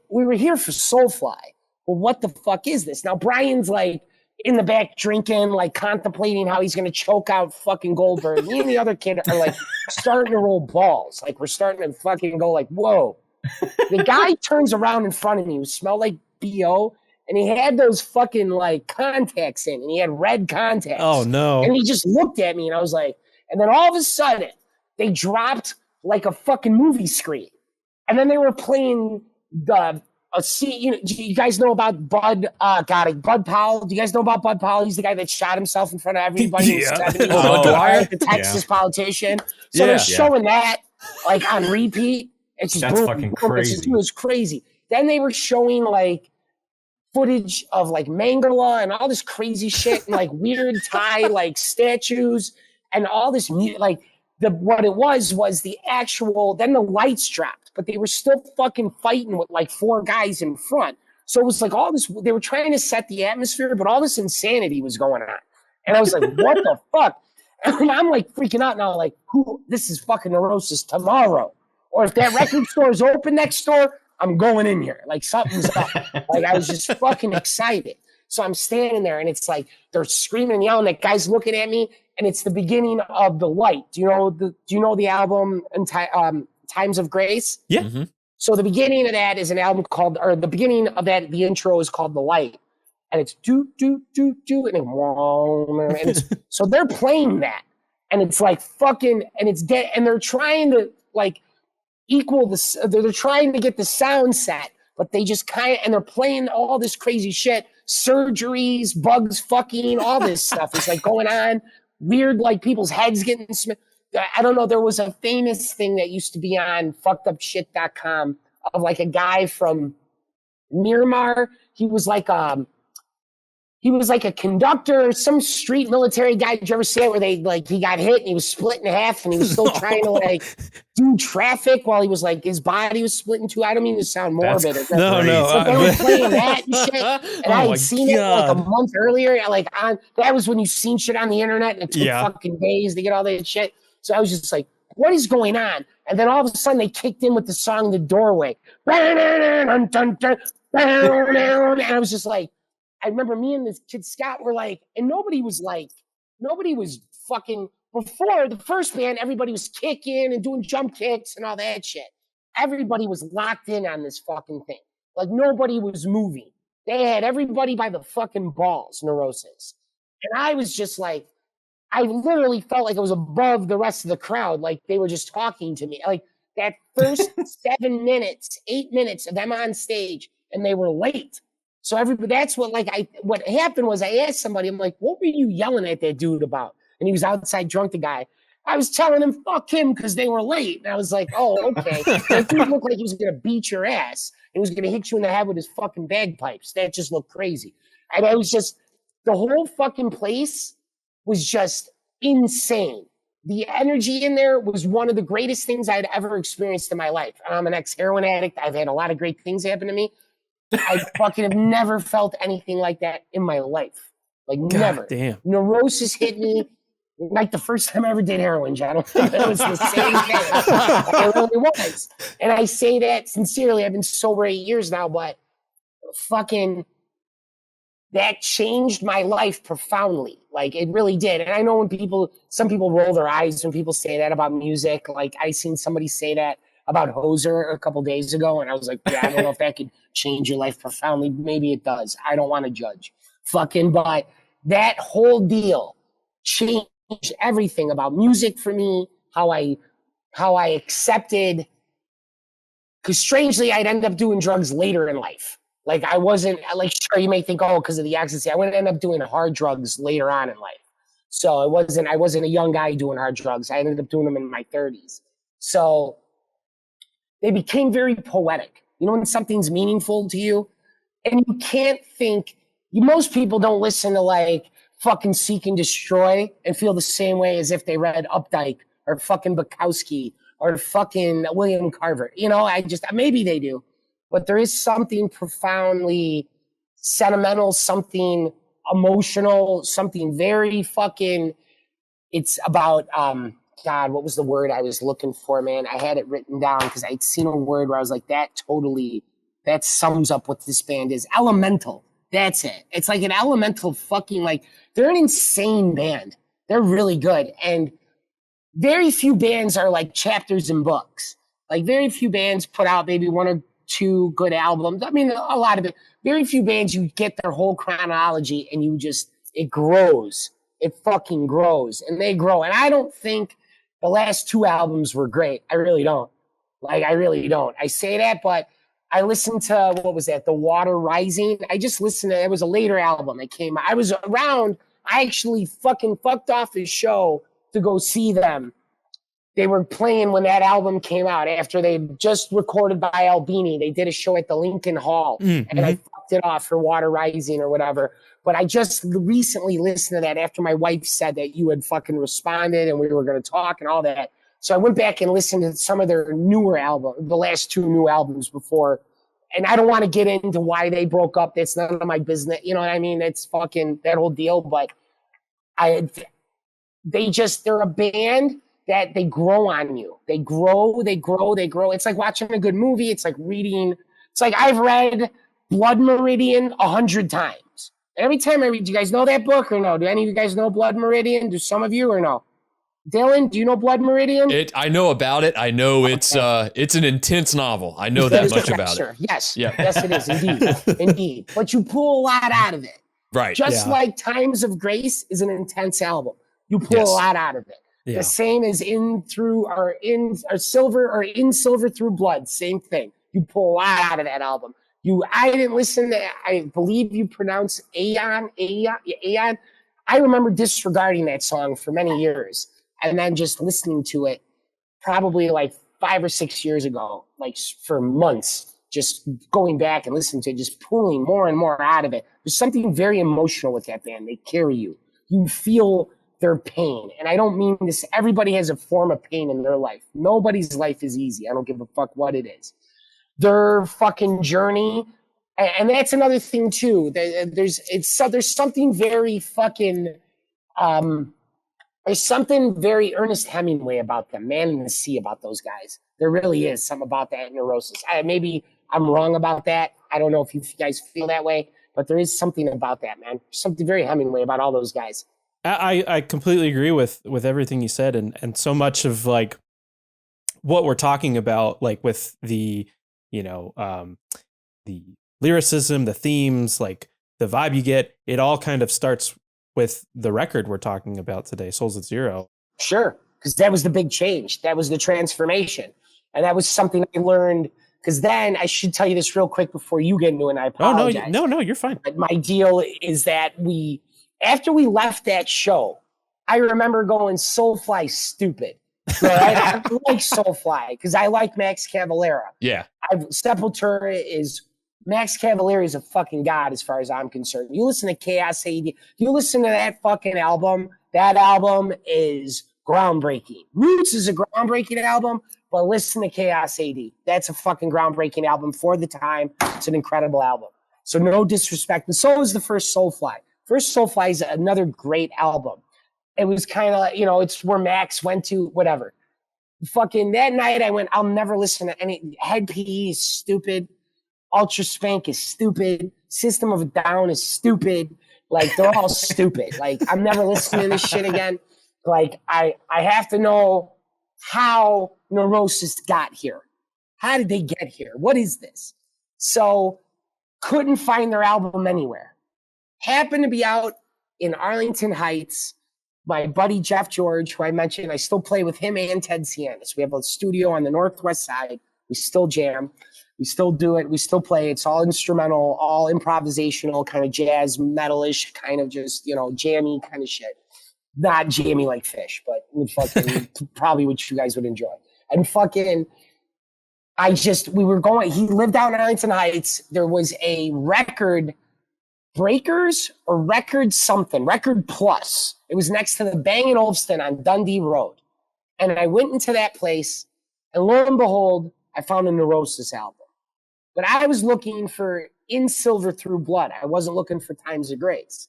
Speaker 10: we were here for Soulfly. Well, what the fuck is this? Now Brian's like in the back drinking, like contemplating how he's gonna choke out fucking Goldberg. Me and the other kid are like starting to roll balls. Like, we're starting to fucking go like, whoa. The guy turns around in front of me who smelled like BO, and he had those fucking like contacts in, and he had red contacts.
Speaker 7: Oh no.
Speaker 10: And he just looked at me, and I was like, and then all of a sudden they dropped like a fucking movie screen. And then they were playing you guys know about Bud Powell? Do you guys know about Bud Powell? He's the guy that shot himself in front of everybody.
Speaker 7: Yeah.
Speaker 10: The Texas politician. So they're showing that like on repeat. It's just
Speaker 8: That's fucking crazy.
Speaker 10: It was crazy. Then they were showing like footage of like Mangala and all this crazy shit, and like weird Thai like statues and all this like what it was the actual. Then the lights dropped, but they were still fucking fighting with like 4 guys in front. So it was like all this. They were trying to set the atmosphere, but all this insanity was going on, and I was like, "What the fuck?" And I'm like freaking out now, like, "Who? This is fucking Neurosis tomorrow." Or if that record store is open next door, I'm going in here. Like, something's up. Like, I was just fucking excited. So I'm standing there, and it's like they're screaming and yelling. That guy's looking at me, and it's the beginning of The Light. Do you know the album Times of Grace?
Speaker 7: Yeah.
Speaker 4: Mm-hmm.
Speaker 10: So the beginning of that is an album called, or the beginning of that, the intro is called The Light, and it's do do do do, and it's so they're playing that, and it's like fucking, and it's dead, and they're trying to like equal this. They're trying to get the sound set, but they just kind of, and they're playing all this crazy shit, surgeries, bugs fucking, all this stuff is like going on. Weird, like people's heads getting I don't know. There was a famous thing that used to be on fuckedupshit.com of like a guy from Myanmar. He was like a conductor, some street military guy. Did you ever see it where they like he got hit and he was split in half and he was still trying to like do traffic while he was like his body was split in 2? I don't mean to sound morbid.
Speaker 7: No.
Speaker 10: So they were playing that and shit, and I had seen it like a month earlier. That was when you seen shit on the internet, and it took fucking days to get all that shit. So I was just like, what is going on? And then all of a sudden they kicked in with the song The Doorway. And I was just like, I remember me and this kid Scott were like, and nobody was fucking, before the first band, everybody was kicking and doing jump kicks and all that shit. Everybody was locked in on this fucking thing. Like, nobody was moving. They had everybody by the fucking balls, Neurosis. And I was just like, I literally felt like I was above the rest of the crowd. Like, they were just talking to me. Like, that first 7 minutes, 8 minutes of them on stage, and they were late. So that's what what happened was I asked somebody, I'm like, what were you yelling at that dude about? And he was outside drunk, the guy. I was telling them, fuck him, because they were late. And I was like, oh, okay. That dude looked like he was going to beat your ass. He was going to hit you in the head with his fucking bagpipes. That just looked crazy. And I was just, the whole fucking place was just insane. The energy in there was one of the greatest things I'd ever experienced in my life. And I'm an ex-heroin addict. I've had a lot of great things happen to me. I fucking have never felt anything like that in my life. Like,
Speaker 7: God
Speaker 10: never.
Speaker 7: damn.
Speaker 10: Neurosis hit me like the first time I ever did heroin, John. I don't think it was the same thing. It really was. And I say that sincerely. I've been sober 8 years now, but fucking that changed my life profoundly. Like, it really did. And I know when some people roll their eyes when people say that about music. Like, I seen somebody say that about Hoser a couple days ago, and I was like, yeah, I don't know if that could change your life profoundly. Maybe it does. I don't want to judge. But that whole deal changed everything about music for me, how I accepted, because strangely, I'd end up doing drugs later in life. Like, I wasn't, like, sure, you may think, oh, because of the ecstasy. I would end up doing hard drugs later on in life. So I wasn't a young guy doing hard drugs. I ended up doing them in my 30s. So they became very poetic. You know, when something's meaningful to you, and you can't think, most people don't listen to like fucking Seek and Destroy and feel the same way as if they read Updike or fucking Bukowski or fucking William Carver. You know, maybe they do, but there is something profoundly sentimental, something emotional, something very fucking, it's about, God, what was the word I was looking for, man? I had it written down because I'd seen a word where I was like, that sums up what this band is. Elemental. That's it. It's like an elemental fucking, like, they're an insane band. They're really good. And very few bands are like chapters in books. Like, very few bands put out maybe one or two good albums. I mean, a lot of it. Very few bands, you get their whole chronology and it grows. It fucking grows. And they grow. And I don't think the last two albums were great. I really don't. Like, I really don't. I say that, but I listened to, what was that? The Water Rising. I just listened to, it was a later album. It came, I was around. I actually fucking fucked off his show to go see them. They were playing when that album came out after they just recorded by Albini. They did a show at the Lincoln Hall and I fucked it off for Water Rising or whatever. But I just recently listened to that after my wife said that you had fucking responded and we were going to talk and all that. So I went back and listened to some of their newer albums, the last two new albums before. And I don't want to get into why they broke up. That's none of my business. You know what I mean? It's fucking that whole deal. But they're a band that they grow on you. They grow. It's like watching a good movie. It's like reading. It's like I've read Blood Meridian 100 times. Every time I read, do you guys know that book or no? Do any of you guys know Blood Meridian? Do some of you or no? Dylan, do you know Blood Meridian?
Speaker 6: I know about it. I know it's an intense novel. I know that much about it.
Speaker 10: Yes.
Speaker 6: Yeah.
Speaker 10: Yes, it is indeed. Indeed. But you pull a lot out of it.
Speaker 6: Right.
Speaker 10: Just like Times of Grace is an intense album. You pull a lot out of it. Yeah. The same as In Silver Through Blood. Same thing. You pull a lot out of that album. I didn't listen to, I believe you pronounce Aeon. I remember disregarding that song for many years and then just listening to it probably like 5 or 6 years ago, like for months, just going back and listening to it, just pulling more and more out of it. There's something very emotional with that band. They carry you. You feel their pain. And I don't mean this. Everybody has a form of pain in their life. Nobody's life is easy. I don't give a fuck what it is. Their fucking journey. And that's another thing too. There's something very fucking, there's something very Ernest Hemingway about them, Man in the Sea about those guys. There really is something about that Neurosis. Maybe I'm wrong about that. I don't know if you guys feel that way, but there is something about that, man. Something very Hemingway about all those guys.
Speaker 7: I completely agree with everything you said. And so much of like what we're talking about, like with the, the lyricism, the themes, like the vibe you get, it all kind of starts with the record we're talking about today, Souls at Zero.
Speaker 10: Sure, because that was the big change. That was the transformation. And that was something I learned, because then I should tell you this real quick before you get into it, and I apologize.
Speaker 7: No, you're fine.
Speaker 10: But my deal is that after we left that show, I remember going Soulfly stupid. Right? I like Soulfly because I like Max Cavalera.
Speaker 6: Yeah.
Speaker 10: Sepultura is Max Cavalera is a fucking god as far as I'm concerned. You listen to Chaos AD, you listen to that fucking album. That album is groundbreaking. Roots is a groundbreaking album, but listen to Chaos AD. That's a fucking groundbreaking album for the time. It's an incredible album. So no disrespect. And so was the first Soulfly. First Soulfly is another great album. It was kind of, it's where Max went to, whatever. Fucking that night I went, I'll never listen to any. Head PE is stupid. Ultra Spank is stupid. System of a Down is stupid. Like, they're all stupid. Like, I'm never listening to this shit again. Like, I have to know how Neurosis got here. How did they get here? What is this? So, couldn't find their album anywhere. Happened to be out in Arlington Heights. My buddy Jeff George, who I mentioned, I still play with him and Ted Sianis. We have a studio on the Northwest side. We still jam. We still do it. We still play. It's all instrumental, all improvisational, kind of jazz, metalish, kind of just, jammy kind of shit. Not jammy like Fish, but probably what you guys would enjoy. And we were going, he lived out in Arlington Heights. There was a Record Breakers or Record something, Record Plus. It was next to the Bang & Olufsen on Dundee Road. And I went into that place, and lo and behold, I found a Neurosis album. But I was looking for In Silver Through Blood. I wasn't looking for Times of Grace.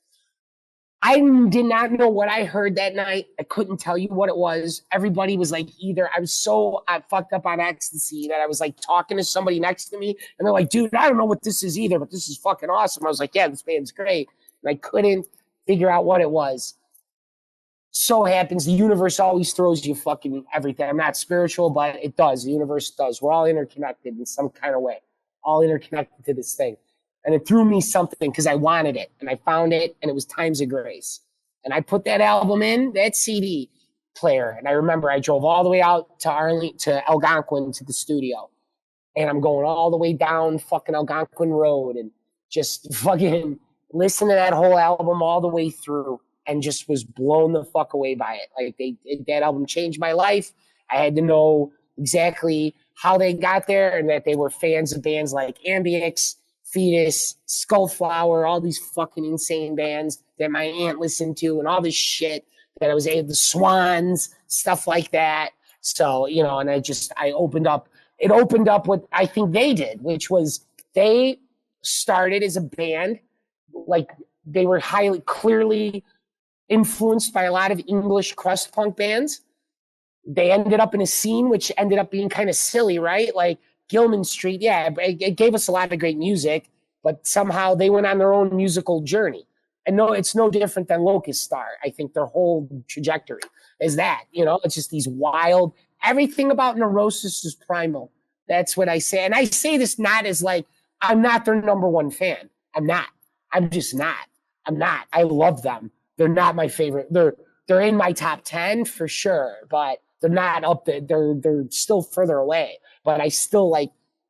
Speaker 10: I did not know what I heard that night. I couldn't tell you what it was. Everybody was like I was so fucked up on ecstasy that I was like talking to somebody next to me. And they're like, dude, I don't know what this is either, but this is fucking awesome. I was like, yeah, this band's great. And I couldn't figure out what it was. So happens the universe always throws you fucking everything. I'm not spiritual, but it does. The universe does. We're all interconnected in some kind of way. All interconnected to this thing. And it threw me something because I wanted it. And I found it, and it was Times of Grace. And I put that album in, that CD player. And I remember I drove all the way out to Algonquin to the studio. And I'm going all the way down fucking Algonquin Road and just fucking listen to that whole album all the way through and just was blown the fuck away by it. Like, that album changed my life. I had to know exactly how they got there and that they were fans of bands like Ambient, Fetus, Skullflower, all these fucking insane bands that my aunt listened to and all this shit that I was able, the Swans, stuff like that. So, and I opened up, it opened up what I think they did, which was they started as a band, like they were clearly influenced by a lot of English crust punk bands. They ended up in a scene which ended up being kind of silly, right? Like Gilman Street, yeah, it gave us a lot of great music, but somehow they went on their own musical journey. And no, it's no different than Locust Star. I think their whole trajectory is that, it's just these wild, everything about Neurosis is primal. That's what I say. And I say this not as like, I'm not their number one fan. I'm not. I'm just not. I'm not. I love them. They're not my favorite. They're in my top 10 for sure, but they're not up there. They're still further away, but I still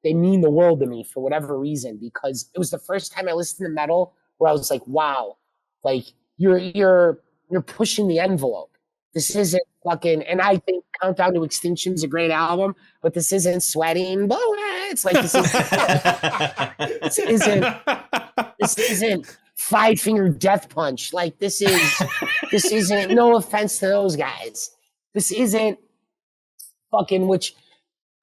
Speaker 10: they mean the world to me for whatever reason, because it was the first time I listened to metal where I was like, wow, like you're pushing the envelope. This isn't fucking, and I think Countdown to Extinction is a great album, but this isn't Sweating Bullets. Like this isn't Five Finger Death Punch. Like this isn't, no offense to those guys. This isn't fucking, which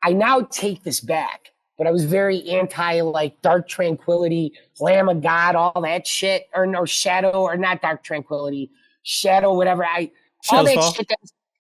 Speaker 10: I now take this back, but I was very anti Dark Tranquility, Lamb of God, all that shit, or Shadow, or not Dark Tranquility, Shadow, whatever. All that shit.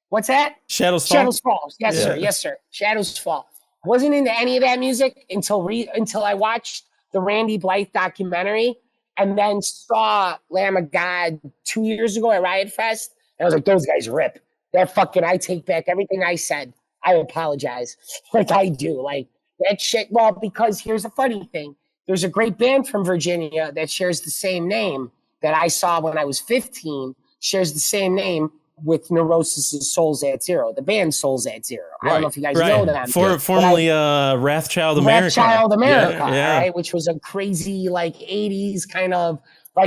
Speaker 10: What's that?
Speaker 7: Shadows Fall.
Speaker 10: Shadows Fall. Yes, sir. Yes, sir. Shadows Fall. Wasn't into any of that music until I watched the Randy Blythe documentary, and then saw Lamb of God 2 years ago at Riot Fest. And I was like, those guys rip. That fucking, I take back everything I said. I apologize. Like I do. Like that shit. Well, because here's a funny thing. There's a great band from Virginia that shares the same name that I saw when I was 15, shares the same name with Neurosis' Souls at Zero, the band Souls at Zero. I don't know if you guys know them.
Speaker 7: Formerly Wrathchild America.
Speaker 10: Wrathchild America,
Speaker 7: yeah.
Speaker 10: right? Which was a crazy 80s kind of,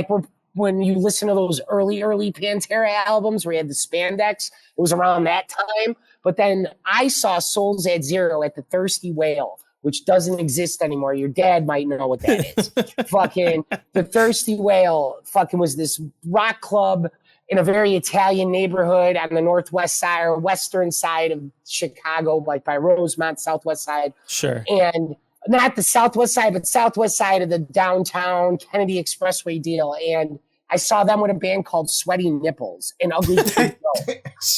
Speaker 10: we're when you listen to those early Pantera albums where you had the spandex, it was around that time. But then I saw Souls at Zero at the Thirsty Whale, which doesn't exist anymore. Your dad might know what that is. Fucking the Thirsty Whale fucking was this rock club in a very Italian neighborhood on the northwest side or western side of Chicago, like by Rosemont, southwest side.
Speaker 7: Sure.
Speaker 10: And not the southwest side, but southwest side of the downtown Kennedy Expressway deal. And I saw them with a band called Sweaty Nipples and Ugly Kid Joe.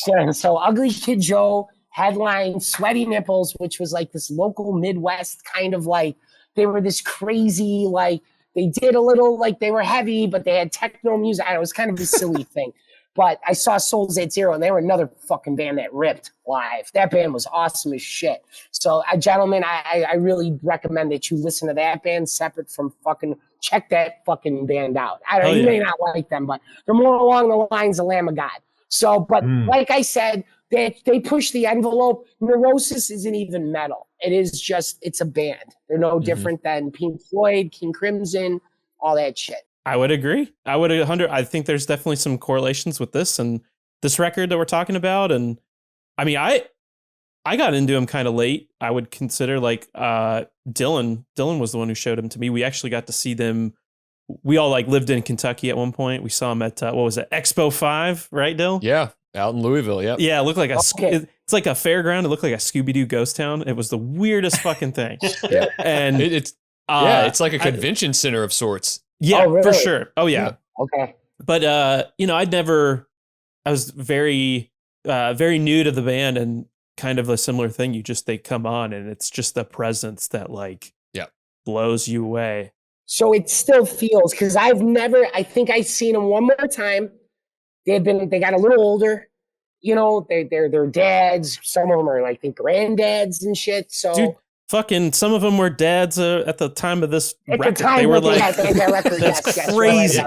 Speaker 10: Yeah, so Ugly Kid Joe headlined Sweaty Nipples, which was like this local Midwest kind of like, they were this crazy, like they did a little, like they were heavy, but they had techno music. It was kind of a silly thing. But I saw Souls at Zero, and they were another fucking band that ripped live. That band was awesome as shit. So, gentlemen, I really recommend that you listen to that band separate from fucking, check that fucking band out. I don't know, you may not like them, but they're more along the lines of Lamb of God. So, but like I said, they push the envelope. Neurosis isn't even metal. It is just, it's a band. They're no different than Pink Floyd, King Crimson, all that shit.
Speaker 7: I would agree. I think there's definitely some correlations with this and this record that we're talking about. And I mean, I got into him kind of late. I would consider like Dylan was the one who showed him to me. We actually got to see them. We all like lived in Kentucky at one point. We saw him at what was it, Expo 5, right, Dill?
Speaker 6: Yeah, out in Louisville. Yeah,
Speaker 7: yeah. It looked like it's like a fairground. It looked like a Scooby-Doo ghost town. It was the weirdest fucking thing.
Speaker 6: Yeah,
Speaker 7: and
Speaker 6: it's like a convention center of sorts.
Speaker 7: Yeah,
Speaker 10: really?
Speaker 7: For sure. Oh yeah.
Speaker 10: Okay.
Speaker 7: But I was very new to the band, and kind of a similar thing. They come on and it's just the presence that like blows you away.
Speaker 10: So it still feels, because I think I've seen them one more time. They got a little older, they're dads. Some of them are like, think grandads and shit. So
Speaker 7: dude, fucking some of them were dads at the time of this record.
Speaker 10: They were like, that record,
Speaker 7: that's crazy.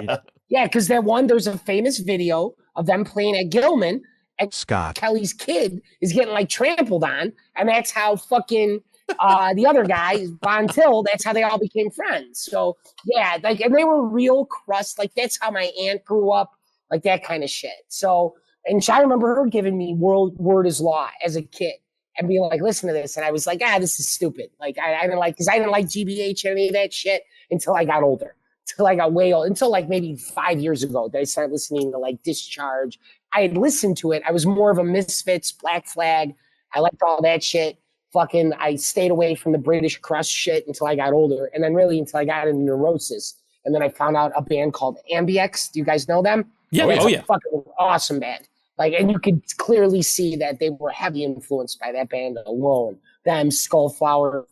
Speaker 10: Yeah, because there's a famous video of them playing at Gilman, and Scott Kelly's kid is getting like trampled on, and that's how fucking the other guy, Von Till, that's how they all became friends. So yeah, like, and they were real crust. Like that's how my aunt grew up, like that kind of shit. So, and I remember her giving me Word is Law as a kid and being like, listen to this. And I was like, this is stupid. Like I didn't like GBH and any of that shit until I got older. Until I got way old, until like maybe 5 years ago, that I started listening to like Discharge. I had listened to it. I was more of a Misfits, Black Flag. I liked all that shit. Fucking, I stayed away from the British crust shit until I got older. And then really until I got into Neurosis. And then I found out a band called Ambiex. Do you guys know them?
Speaker 7: Yeah.
Speaker 10: It's a fucking awesome band. Like, and you could clearly see that they were heavily influenced by that band alone. Them, Skullflower,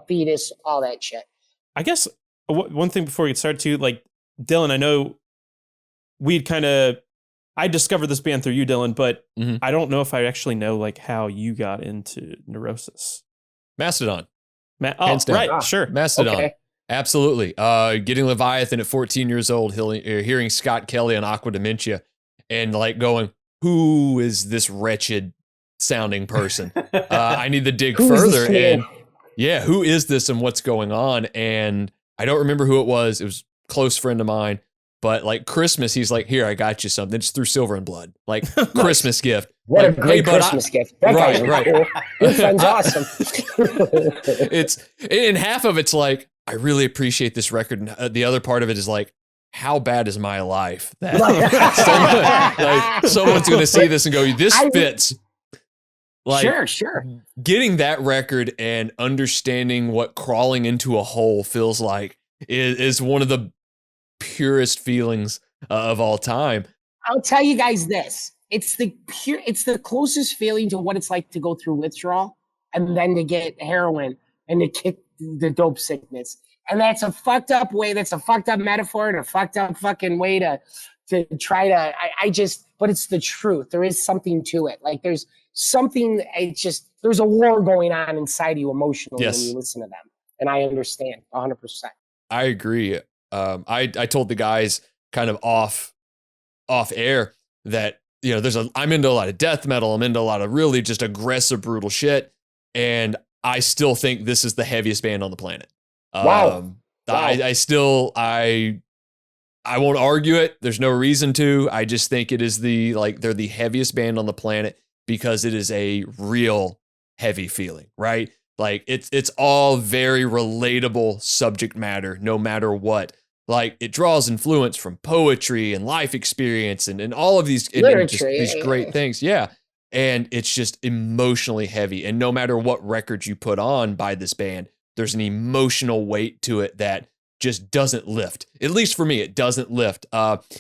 Speaker 10: Fetus, all that shit.
Speaker 7: I guess one thing before we get started too, like Dylan, I know I discovered this band through you, Dylan, but I don't know if I actually know like how you got into Neurosis.
Speaker 6: Mastodon.
Speaker 7: Hands down. Right, sure.
Speaker 6: Mastodon.
Speaker 10: Okay.
Speaker 6: Absolutely. Getting Leviathan at 14 years old, hearing Scott Kelly on Aqua Dementia, and like going, who is this wretched sounding person? I need to dig further. And yeah, who is this and what's going on? And I don't remember who it was. It was a close friend of mine. But like Christmas, he's like, here, I got you something. It's through Silver and Blood. Like Christmas gift.
Speaker 10: What
Speaker 6: like,
Speaker 10: a great Christmas gift. That guy's cool. Your friend's awesome.
Speaker 6: It's in half of it's like, I really appreciate this record. And the other part of it is like, how bad is my life that someone's going to see this and go, this fits. Like,
Speaker 10: sure.
Speaker 6: Getting that record and understanding what crawling into a hole feels like is one of the purest feelings of all time.
Speaker 10: I'll tell you guys this. It's the closest feeling to what it's like to go through withdrawal and then to get heroin and to kick the dope sickness. And that's a fucked up way. That's a fucked up metaphor and a fucked up fucking way to try to, but it's the truth. There is something to it. Like there's something, there's a war going on inside you emotionally when you listen to them. And I understand 100%.
Speaker 6: I agree. I told the guys kind of off air that, I'm into a lot of death metal. I'm into a lot of really just aggressive, brutal shit. And I still think this is the heaviest band on the planet.
Speaker 10: Wow.
Speaker 6: I I won't argue it. There's no reason to. I just think it is they're the heaviest band on the planet because it is a real heavy feeling, right? Like it's all very relatable subject matter, no matter what. Like it draws influence from poetry and life experience and all of these, these great things. Yeah. And it's just emotionally heavy. And no matter what record you put on by this band, there's an emotional weight to it that just doesn't lift. At least for me, it doesn't lift.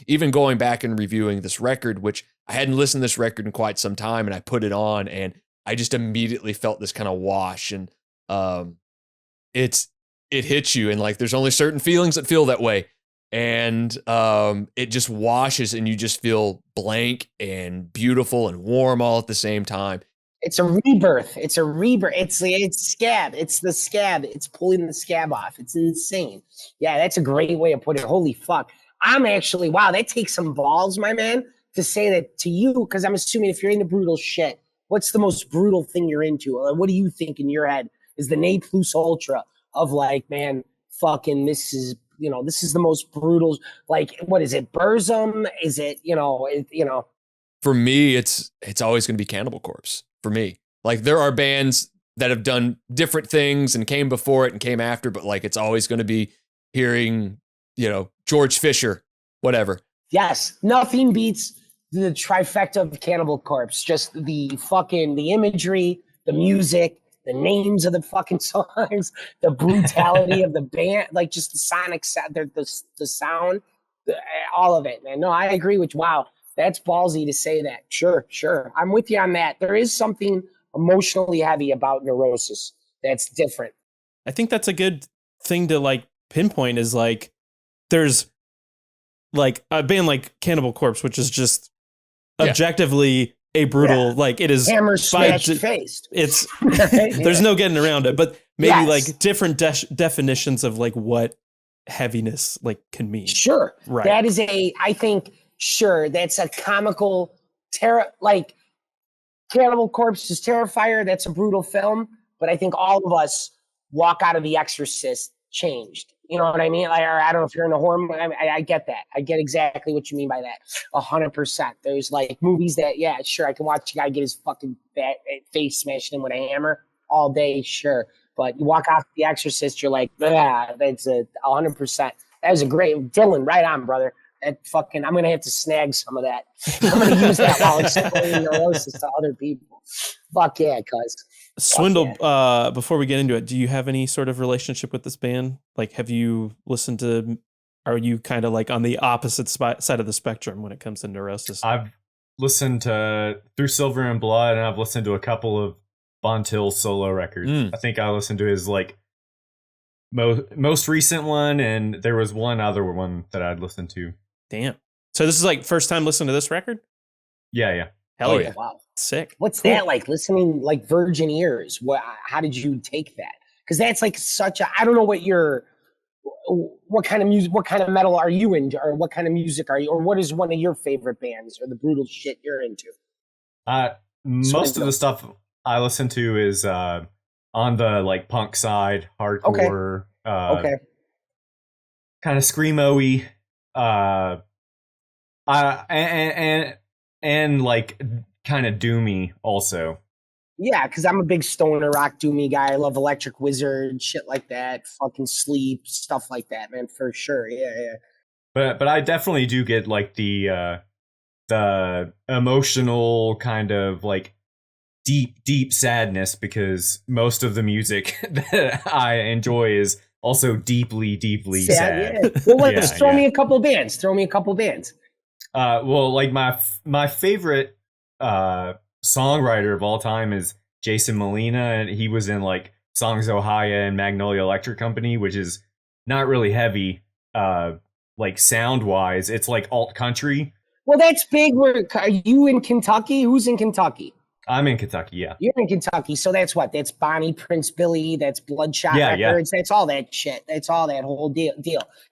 Speaker 6: Even going back and reviewing this record, which I hadn't listened to this record in quite some time, and I put it on and I just immediately felt this kind of wash, and it hits you, and like there's only certain feelings that feel that way, and it just washes, and you just feel blank and beautiful and warm all at the same time.
Speaker 10: It's a rebirth. It's a rebirth. It's scab. It's the scab. It's pulling the scab off. It's insane. Yeah, that's a great way of putting it. Holy fuck. I'm actually, wow, that takes some balls, my man, to say that to you, because I'm assuming if you're into brutal shit, what's the most brutal thing you're into? What do you think in your head is the ne plus ultra of like, man, fucking this is the most brutal, like, what is it? Burzum? Is it,
Speaker 6: For me, it's always going to be Cannibal Corpse. For me, like there are bands that have done different things and came before it and came after, but like it's always going to be hearing, George Fisher, whatever.
Speaker 10: Yes, nothing beats the trifecta of Cannibal Corpse. Just the imagery, the music, the names of the fucking songs, the brutality of the band, like just the sonic sound, the sound, all of it, man. No, I agree with you. Wow. That's ballsy to say that. Sure. I'm with you on that. There is something emotionally heavy about Neurosis that's different.
Speaker 7: I think that's a good thing to like pinpoint is like there's like a band like Cannibal Corpse, which is just objectively a brutal, like it is
Speaker 10: hammer smash faced.
Speaker 7: It's there's no getting around it, but maybe like different definitions of like what heaviness like can mean.
Speaker 10: Sure.
Speaker 7: Right.
Speaker 10: That is I think, sure, that's a comical like Cannibal Corpse is Terrifier. That's a brutal film, but I think all of us walk out of The Exorcist changed. You know what I mean? Like, I don't know if you're in a horror. I get that. I get exactly what you mean by that. 100%. There's like movies that, yeah, sure, I can watch a guy get his fucking face smashed in with a hammer all day, sure. But you walk off The Exorcist, you're like, that's 100%. That was a great Dylan. Right on, brother. That fucking, I'm gonna have to snag some of that. I'm gonna use that while explaining Neurosis to other people. Fuck yeah, cuz.
Speaker 7: Swindle, before we get into it, do you have any sort of relationship with this band? Like, have you listened to, are you kind of like on the opposite side of the spectrum when it comes to Neurosis?
Speaker 8: I've listened to Through Silver and Blood, and I've listened to a couple of Bon Till's solo records. I think I listened to his like most recent one, and there was one other one that I'd listened to.
Speaker 7: Damn. So this is like first time listening to this record?
Speaker 8: Yeah.
Speaker 7: Hell yeah.
Speaker 10: Wow.
Speaker 7: Sick.
Speaker 10: What's that like, listening like virgin ears? How did you take that? Because that's like such a, I don't know what kind of music, what kind of metal are you into, or what kind of music are you, or what is one of your favorite bands or the brutal shit you're into?
Speaker 8: Most of the stuff I listen to is on the like punk side, hardcore, kind of screamo-y, and like kind of doomy also.
Speaker 10: Yeah, because I'm a big stoner rock doomy guy. I love Electric Wizard, shit like that, fucking Sleep, stuff like that, man, for sure. Yeah.
Speaker 8: But I definitely do get like the emotional kind of like deep sadness, because most of the music that I enjoy is also deeply sad.
Speaker 10: Yeah. Well, let's throw me a couple bands.
Speaker 8: Well, like my favorite songwriter of all time is Jason Molina, and he was in like Songs Ohia and Magnolia Electric Company, which is not really heavy like sound wise. It's like alt country.
Speaker 10: Well, that's big. Are you in Kentucky? Who's in Kentucky?
Speaker 8: I'm in Kentucky, yeah.
Speaker 10: You're in Kentucky, so that's what? That's Bonnie Prince Billy, that's Bloodshot Records, that's all that shit. That's all that whole deal.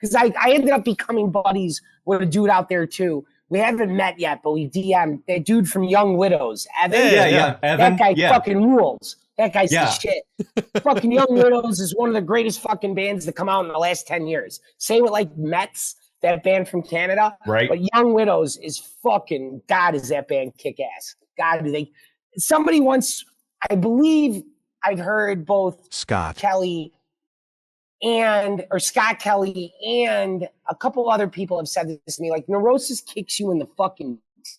Speaker 10: Because I ended up becoming buddies with a dude out there too. We haven't met yet, but we DM'd that dude from Young Widows, Evan.
Speaker 8: Yeah, Evan.
Speaker 10: That guy fucking rules. That guy's the shit. Fucking Young Widows is one of the greatest fucking bands to come out in the last 10 years. Same with like Mets. that band from Canada.
Speaker 8: Right.
Speaker 10: But Young Widows is fucking, God, is that band kick ass. God, do they. Somebody once, I believe I've heard both
Speaker 2: Scott
Speaker 10: Kelly Scott Kelly and a couple other people have said this to me, like Neurosis kicks you in the fucking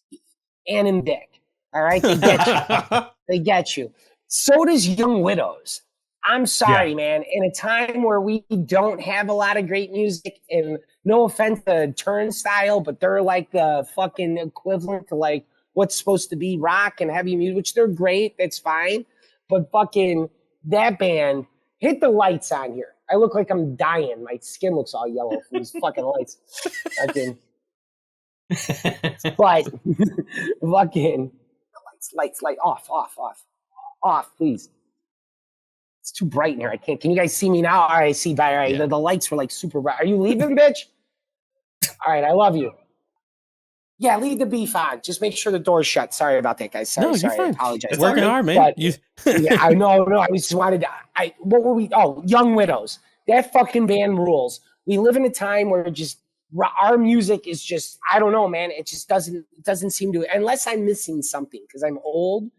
Speaker 10: teeth and in the dick. All right. They get you. They get you. So does Young Widows. I'm sorry, man. In a time where we don't have a lot of great music, and no offense to Turnstile, but they're like the fucking equivalent to like what's supposed to be rock and heavy music, which they're great. That's fine. But fucking that band, hit the lights on here. I look like I'm dying. My skin looks all yellow from these fucking lights. Fucking, but fucking lights, off, please. It's too bright in here. I can't. Can you guys see me now? All right, I see. All right, the lights were like super bright. Are you leaving, bitch? All right, I love you. Yeah, leave the beef on. Just make sure the door's shut. Sorry about that, guys. Sorry,
Speaker 7: You're fine.
Speaker 10: I apologize.
Speaker 7: It's working hard, man.
Speaker 10: But, yeah, I know. No, I just wanted to. What were we? Oh, Young Widows. That fucking band rules. We live in a time where just our music is just, I don't know, man. It just doesn't seem to, unless I'm missing something because I'm old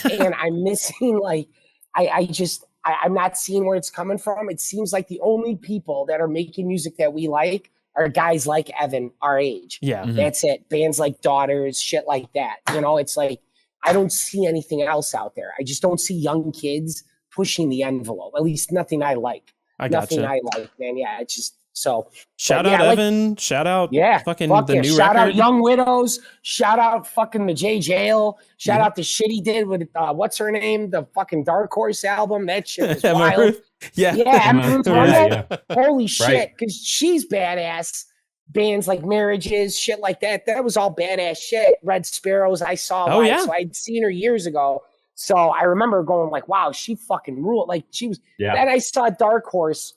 Speaker 10: and I'm missing like, I'm not seeing where it's coming from. It seems like the only people that are making music that we like are guys like Evan, our age.
Speaker 7: Yeah.
Speaker 10: That's it. Bands like Daughters, shit like that. You know, it's like, I don't see anything else out there. I just don't see young kids pushing the envelope. At least nothing I like. Nothing I like, man. Yeah, it's just so.
Speaker 7: Shout out Evan. Shout out fucking the new
Speaker 10: shout
Speaker 7: record.
Speaker 10: out Young Widows. Shout out fucking the J Jail. Shout out the shit he did with what's her name? The fucking Dark Horse album. That shit was
Speaker 7: Emma
Speaker 10: wild.
Speaker 7: Ruth. Yeah.
Speaker 10: Emma Ruth.
Speaker 8: Yeah.
Speaker 10: Holy shit, because she's badass. Bands like Marriages, shit like that. That was all badass shit. Red Sparrows, I saw live. So I'd seen her years ago. So I remember going like, wow, she fucking ruled. Like she was. Then I saw Dark Horse,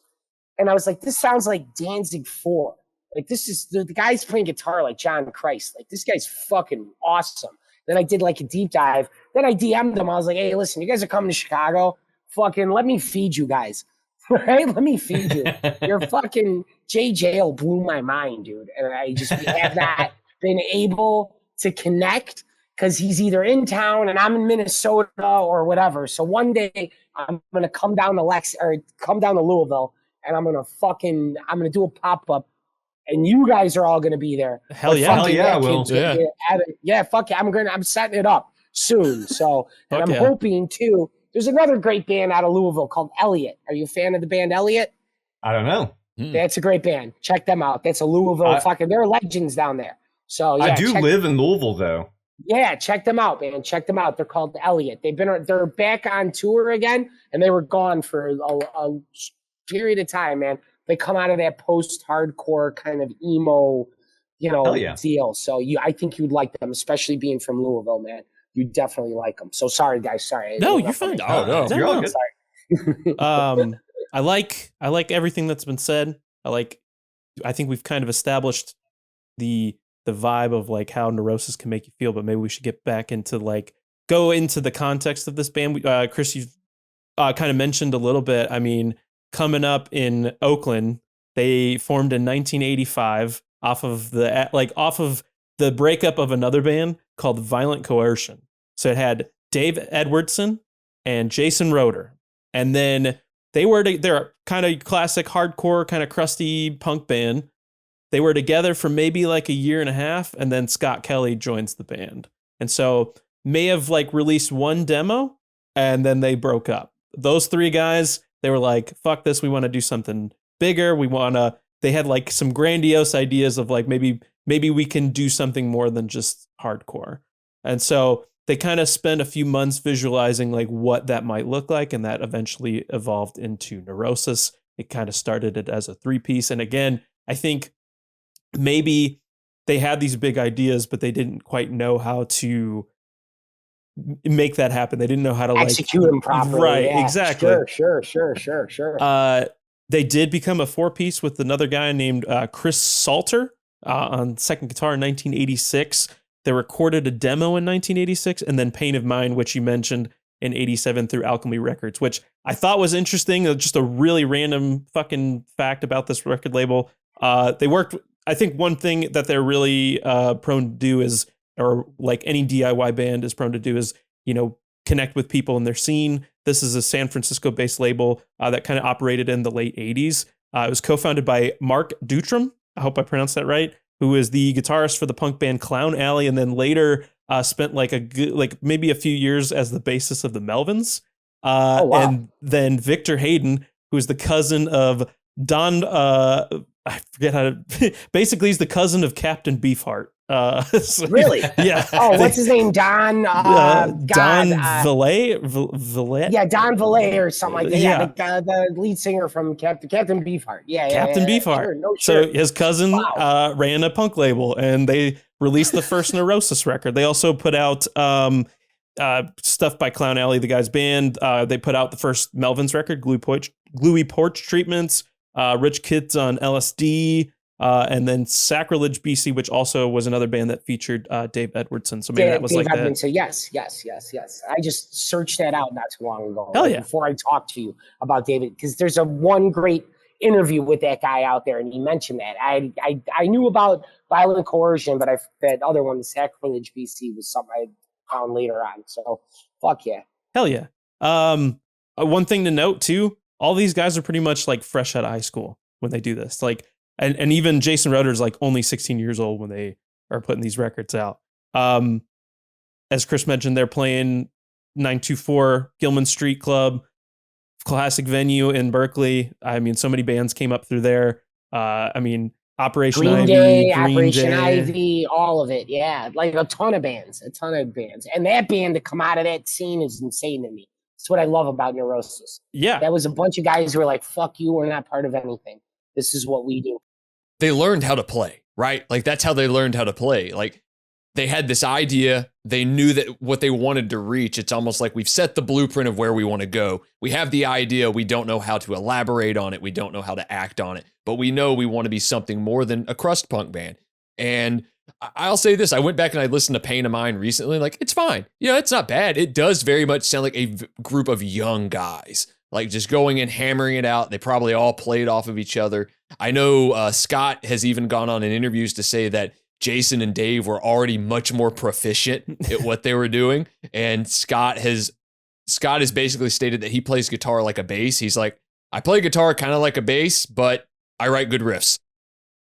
Speaker 10: and I was like, this sounds like Danzig 4. Like this is the guy's playing guitar like John Christ. Like this guy's fucking awesome. Then I did like a deep dive. Then I DM'd them. I was like, hey, listen, you guys are coming to Chicago. Fucking let me feed you guys. Right? Let me feed you. Your fucking JJL blew my mind, dude. And I just have not been able to connect because he's either in town and I'm in Minnesota or whatever. So one day I'm gonna come down to Louisville and I'm gonna do a pop-up and you guys are all gonna be there.
Speaker 7: Hell yeah,
Speaker 8: Will.
Speaker 10: Yeah, fuck yeah. I'm setting it up soon. So and I'm hoping too. There's another great band out of Louisville called Elliot. Are you a fan of the band Elliot?
Speaker 8: I don't know.
Speaker 10: That's a great band. Check them out. That's a Louisville they're legends down there. So yeah,
Speaker 8: I do live in Louisville though.
Speaker 10: Yeah, check them out, man. Check them out. They're called Elliot. They're back on tour again, and they were gone for a period of time, man. They come out of that post-hardcore kind of emo, deal. So I think you'd like them, especially being from Louisville, man. You definitely like them. So sorry, guys. Sorry.
Speaker 7: No, you're fine.
Speaker 6: Oh no,
Speaker 8: you're all good.
Speaker 10: Sorry.
Speaker 7: I like everything that's been said. I think we've kind of established the vibe of like how Neurosis can make you feel, but maybe we should get back into go into the context of this band. Chris, you've kind of mentioned a little bit. I mean, coming up in Oakland, they formed in 1985 off of the breakup of another band called Violent Coercion. So it had Dave Edwardson and Jason Roeder. And then they're kind of classic hardcore, kind of crusty punk band. They were together for maybe like a year and a half, and then Scott Kelly joins the band. And so may have released one demo, and then they broke up. Those three guys, they were like, fuck this, we want to do something bigger. They had some grandiose ideas of maybe we can do something more than just hardcore. And so they kind of spent a few months visualizing what that might look like. And that eventually evolved into Neurosis. It kind of started it as a 3-piece. And again, I think maybe they had these big ideas, but they didn't quite know how to make that happen. They didn't know how to
Speaker 10: execute them properly.
Speaker 7: Right.
Speaker 10: Yeah,
Speaker 7: Exactly.
Speaker 10: Sure.
Speaker 7: They did become a 4-piece with another guy named Chris Salter on second guitar in 1986. They recorded a demo in 1986, and then Pain of Mind, which you mentioned, in 87 through Alchemy Records, which I thought was interesting. Just a really random fucking fact about this record label. They worked I think one thing that they're really prone to do is, or like any DIY band is prone to do, is, you know, connect with people in their scene. This is a San Francisco-based label that kind of operated in the late 80s. It was co-founded by Mark Dutram, I hope I pronounced that right, who is the guitarist for the punk band Clown Alley, and then later spent maybe a few years as the bassist of the Melvins.
Speaker 10: Oh, wow.
Speaker 7: And then Victor Hayden, who is the cousin of Don, I forget how to, basically he's the cousin of Captain Beefheart. So,
Speaker 10: Really?
Speaker 7: Yeah.
Speaker 10: Oh, what's his name? Don.
Speaker 7: Don Valet.
Speaker 10: Yeah, Don Valet or something like that.
Speaker 7: Yeah.
Speaker 10: The lead singer from Captain Beefheart. Yeah,
Speaker 7: Captain Beefheart.
Speaker 10: Sure, no,
Speaker 7: So
Speaker 10: sure.
Speaker 7: his cousin ran a punk label, and they released the first Neurosis record. They also put out stuff by Clown Alley, the guy's band. They put out the first Melvins record, Gluey Porch Treatments, Rich Kids on LSD, and then Sacrilege BC, which also was another band that featured Dave Edwardson. So maybe that was
Speaker 10: Dave
Speaker 7: like that.
Speaker 10: Edwardson. Yes. I just searched that out not too long ago.
Speaker 7: Hell yeah.
Speaker 10: Before I talked to you about David, because there's one great interview with that guy out there, and he mentioned that. I knew about Violent Coercion, but that other one, the Sacrilege BC, was something I found later on. So fuck yeah.
Speaker 7: Hell yeah. One thing to note too, all these guys are pretty much like fresh out of high school when they do this. Like, and even Jason Roeder's like only 16 years old when they are putting these records out. As Chris mentioned, they're playing 924 Gilman Street Club, classic venue in Berkeley. I mean, so many bands came up through there. I mean, Operation Ivy,
Speaker 10: Operation Ivy, all of it. Yeah, like a ton of bands. And that band to come out of that scene is insane to me. That's what I love about Neurosis.
Speaker 7: Yeah.
Speaker 10: That was a bunch of guys who were like, fuck you, we're not part of anything. This is what we do.
Speaker 6: They learned how to play, right? Like, that's how they learned how to play. Like, they had this idea. They knew that what they wanted to reach, it's almost like we've set the blueprint of where we want to go. We have the idea. We don't know how to elaborate on it. We don't know how to act on it, but we know we want to be something more than a crust punk band. And I'll say this. I went back and I listened to Pain of Mind recently. Like, it's fine. Yeah, it's not bad. It does very much sound like a group of young guys, like just going and hammering it out. They probably all played off of each other. I know Scott has even gone on in interviews to say that Jason and Dave were already much more proficient at what they were doing. And Scott has basically stated that he plays guitar like a bass. He's like, I play guitar kind of like a bass, but I write good riffs.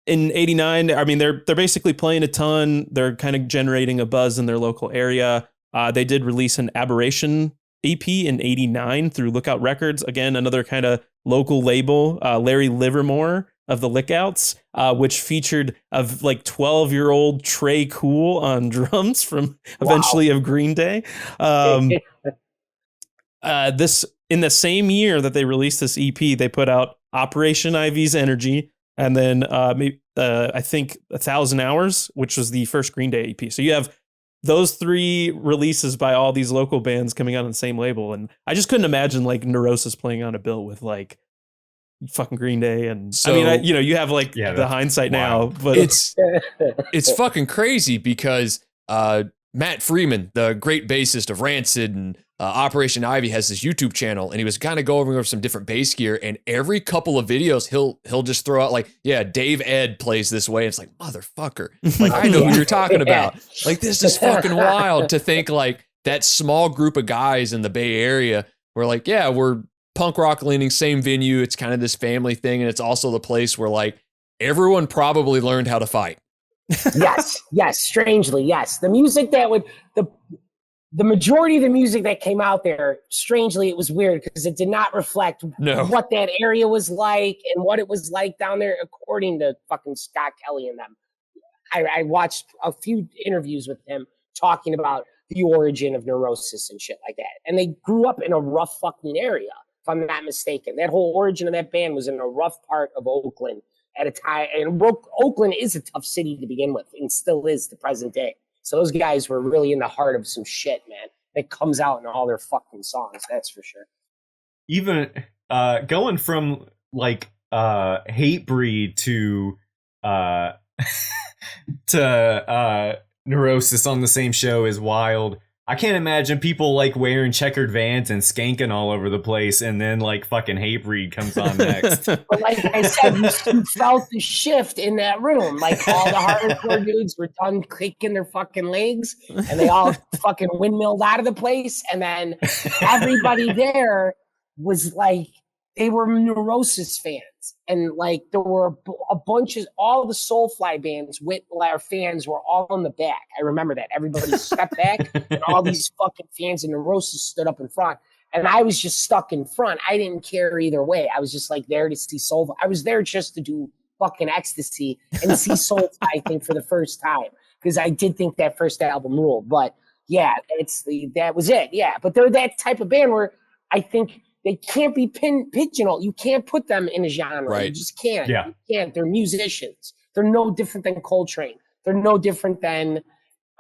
Speaker 7: In 89, I mean, they're basically playing a ton. They're kind of generating a buzz in their local area. They did release an Aberration EP in 89 through Lookout Records. Again, another kind of local label, Larry Livermore of the Lickouts, which featured a like 12-year-old Trey Cool on drums from eventually of Green Day. This in the same year that they released this EP, they put out Operation Ivy's Energy, and then I think 1,000 Hours, which was the first Green Day EP. So you have those three releases by all these local bands coming out on the same label, and I just couldn't imagine like Neurosis playing on a bill with like fucking Green Day. And so, I mean, you have like the hindsight now, but
Speaker 6: it's fucking crazy because Matt Freeman, the great bassist of Rancid and Operation Ivy, has this YouTube channel, and he was kind of going over some different bass gear, and every couple of videos he'll just throw out like, yeah, Dave Ed plays this way. It's like, motherfucker, like I know who you're talking about. Like, this is fucking wild to think like that small group of guys in the Bay Area were like, yeah, we're punk rock leaning, same venue. It's kind of this family thing, and it's also the place where like everyone probably learned how to fight.
Speaker 10: yes, strangely, yes. The music that would the majority of the music that came out there, strangely, it was weird because it did not reflect what that area was like and what it was like down there, according to fucking Scott Kelly and them. I watched a few interviews with him talking about the origin of Neurosis and shit like that. And they grew up in a rough fucking area, if I'm not mistaken. That whole origin of that band was in a rough part of Oakland at a time. And Oakland is a tough city to begin with and still is to present day. So those guys were really in the heart of some shit, man. That comes out in all their fucking songs, that's for sure.
Speaker 8: Even going from like Hatebreed to Neurosis on the same show is wild. I can't imagine people like wearing checkered Vans and skanking all over the place, and then like fucking Hatebreed comes on next.
Speaker 10: But like I said, you felt the shift in that room. Like all the hardcore dudes were done kicking their fucking legs, and they all fucking windmilled out of the place. And then everybody there was like, they were Neurosis fans. And like there were a bunch of all the Soulfly bands with our fans were all in the back. I remember that. Everybody stepped back and all these fucking fans of Neurosis stood up in front. And I was just stuck in front. I didn't care either way. I was just like there to see Soulfly. I was there just to do fucking Ecstasy and see Soulfly, I think, for the first time. Because I did think that first album ruled. But yeah, that was it. Yeah. But they're that type of band where I think they can't be pigeonholed. You can't put them in a genre.
Speaker 6: Right.
Speaker 10: You just can't.
Speaker 8: Yeah.
Speaker 10: You can't. They're musicians. They're no different than Coltrane. They're no different than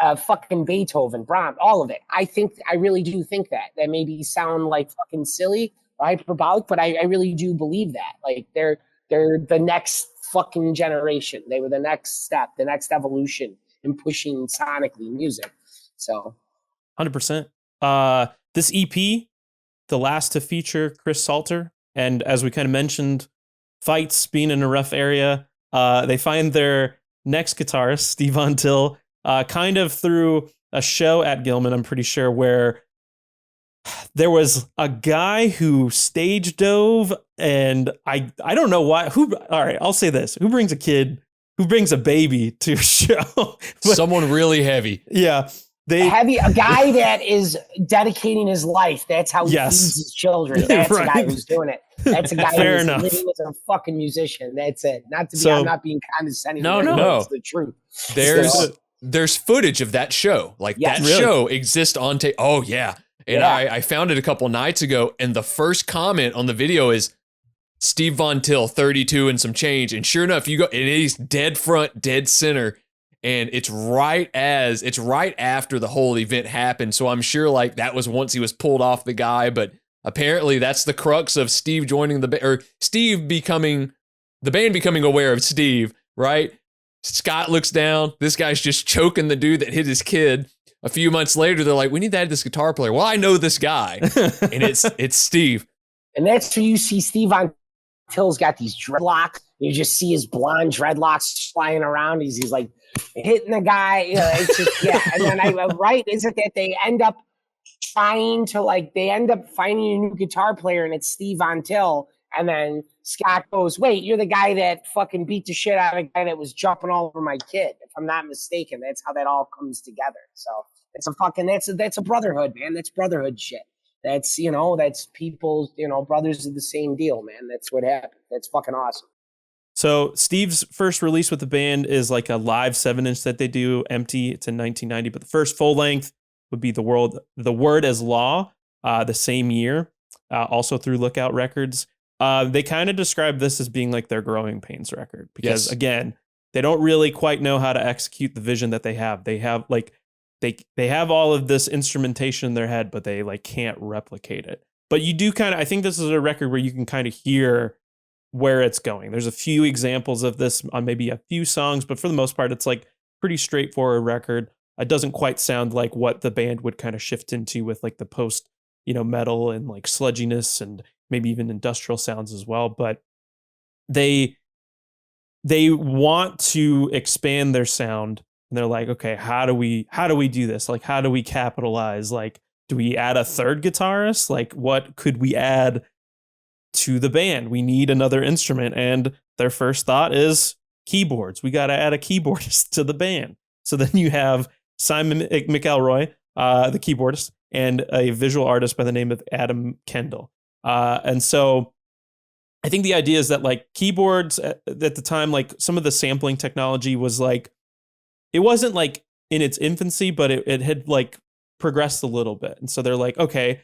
Speaker 10: fucking Beethoven, Brahms, all of it. I really do think that. That maybe sound like fucking silly or hyperbolic, but I really do believe that. Like they're the next fucking generation. They were the next step, the next evolution in pushing sonically music. So
Speaker 7: 100%. This EP, the last to feature Chris Salter, and as we kind of mentioned, fights being in a rough area, they find their next guitarist, Steve Von Till, kind of through a show at Gilman, I'm pretty sure, where there was a guy who stage dove, and I don't know why. All right, I'll say this: who brings a baby to a show?
Speaker 6: Someone really heavy.
Speaker 7: Yeah.
Speaker 10: A guy that is dedicating his life. That's how he feeds his children. That's
Speaker 7: Right.
Speaker 10: a guy who's doing it. That's a guy
Speaker 7: Fair
Speaker 10: who's
Speaker 7: enough.
Speaker 10: living as a fucking musician. That's it.
Speaker 7: So-
Speaker 10: I'm not being condescending.
Speaker 6: No.
Speaker 10: It's the truth.
Speaker 6: There's footage of that show. Like
Speaker 10: Yes.
Speaker 6: that
Speaker 7: Really?
Speaker 6: show exists on tape. Oh yeah. And
Speaker 10: Yeah.
Speaker 6: I found it a couple nights ago, and the first comment on the video is Steve Von Till, 32 and some change. And sure enough, you go, and he's dead front, dead center. And it's right after the whole event happened. So I'm sure like that was once he was pulled off the guy, but apparently that's the crux of Steve joining the band, or Steve becoming the band becoming aware of Steve, right? Scott looks down. This guy's just choking the dude that hit his kid. A few months later, they're like, we need to add this guitar player. Well, I know this guy. And it's Steve.
Speaker 10: And that's where you see Steve Von Till's got these dreadlocks. You just see his blonde dreadlocks flying around. He's like hitting the guy. You know, it's just, yeah. And then right, is it that they end up finding a new guitar player, and it's Steve Von Till. And then Scott goes, wait, you're the guy that fucking beat the shit out of a guy that was jumping all over my kid. If I'm not mistaken, that's how that all comes together. So that's a brotherhood, man. That's brotherhood shit. That's people, brothers of the same deal, man. That's what happened. That's fucking awesome.
Speaker 7: So Steve's first release with the band is like a live 7-inch that they do, Empty. It's in 1990, but the first full length would be The Word as Law, the same year, also through Lookout Records. They kind of describe this as being like their Growing Pains record because, again, they don't really quite know how to execute the vision that they have. They have like they have all of this instrumentation in their head, but they like can't replicate it. But you do I think this is a record where you can kind of hear where it's going. There's a few examples of this on maybe a few songs, but for the most part, it's like pretty straightforward record. It doesn't quite sound like what the band would kind of shift into with like the post, metal and like sludginess and maybe even industrial sounds as well. But they want to expand their sound, and they're like, okay, how do we do this? Like, how do we capitalize? Like, do we add a third guitarist? Like, what could we add to the band? We need another instrument. And their first thought is keyboards. We got to add a keyboardist to the band. So then you have Simon McElroy, the keyboardist, and a visual artist by the name of Adam Kendall. And so I think the idea is that like keyboards at the time, like some of the sampling technology was like, it wasn't like in its infancy, but it had like progressed a little bit. And so they're like, okay,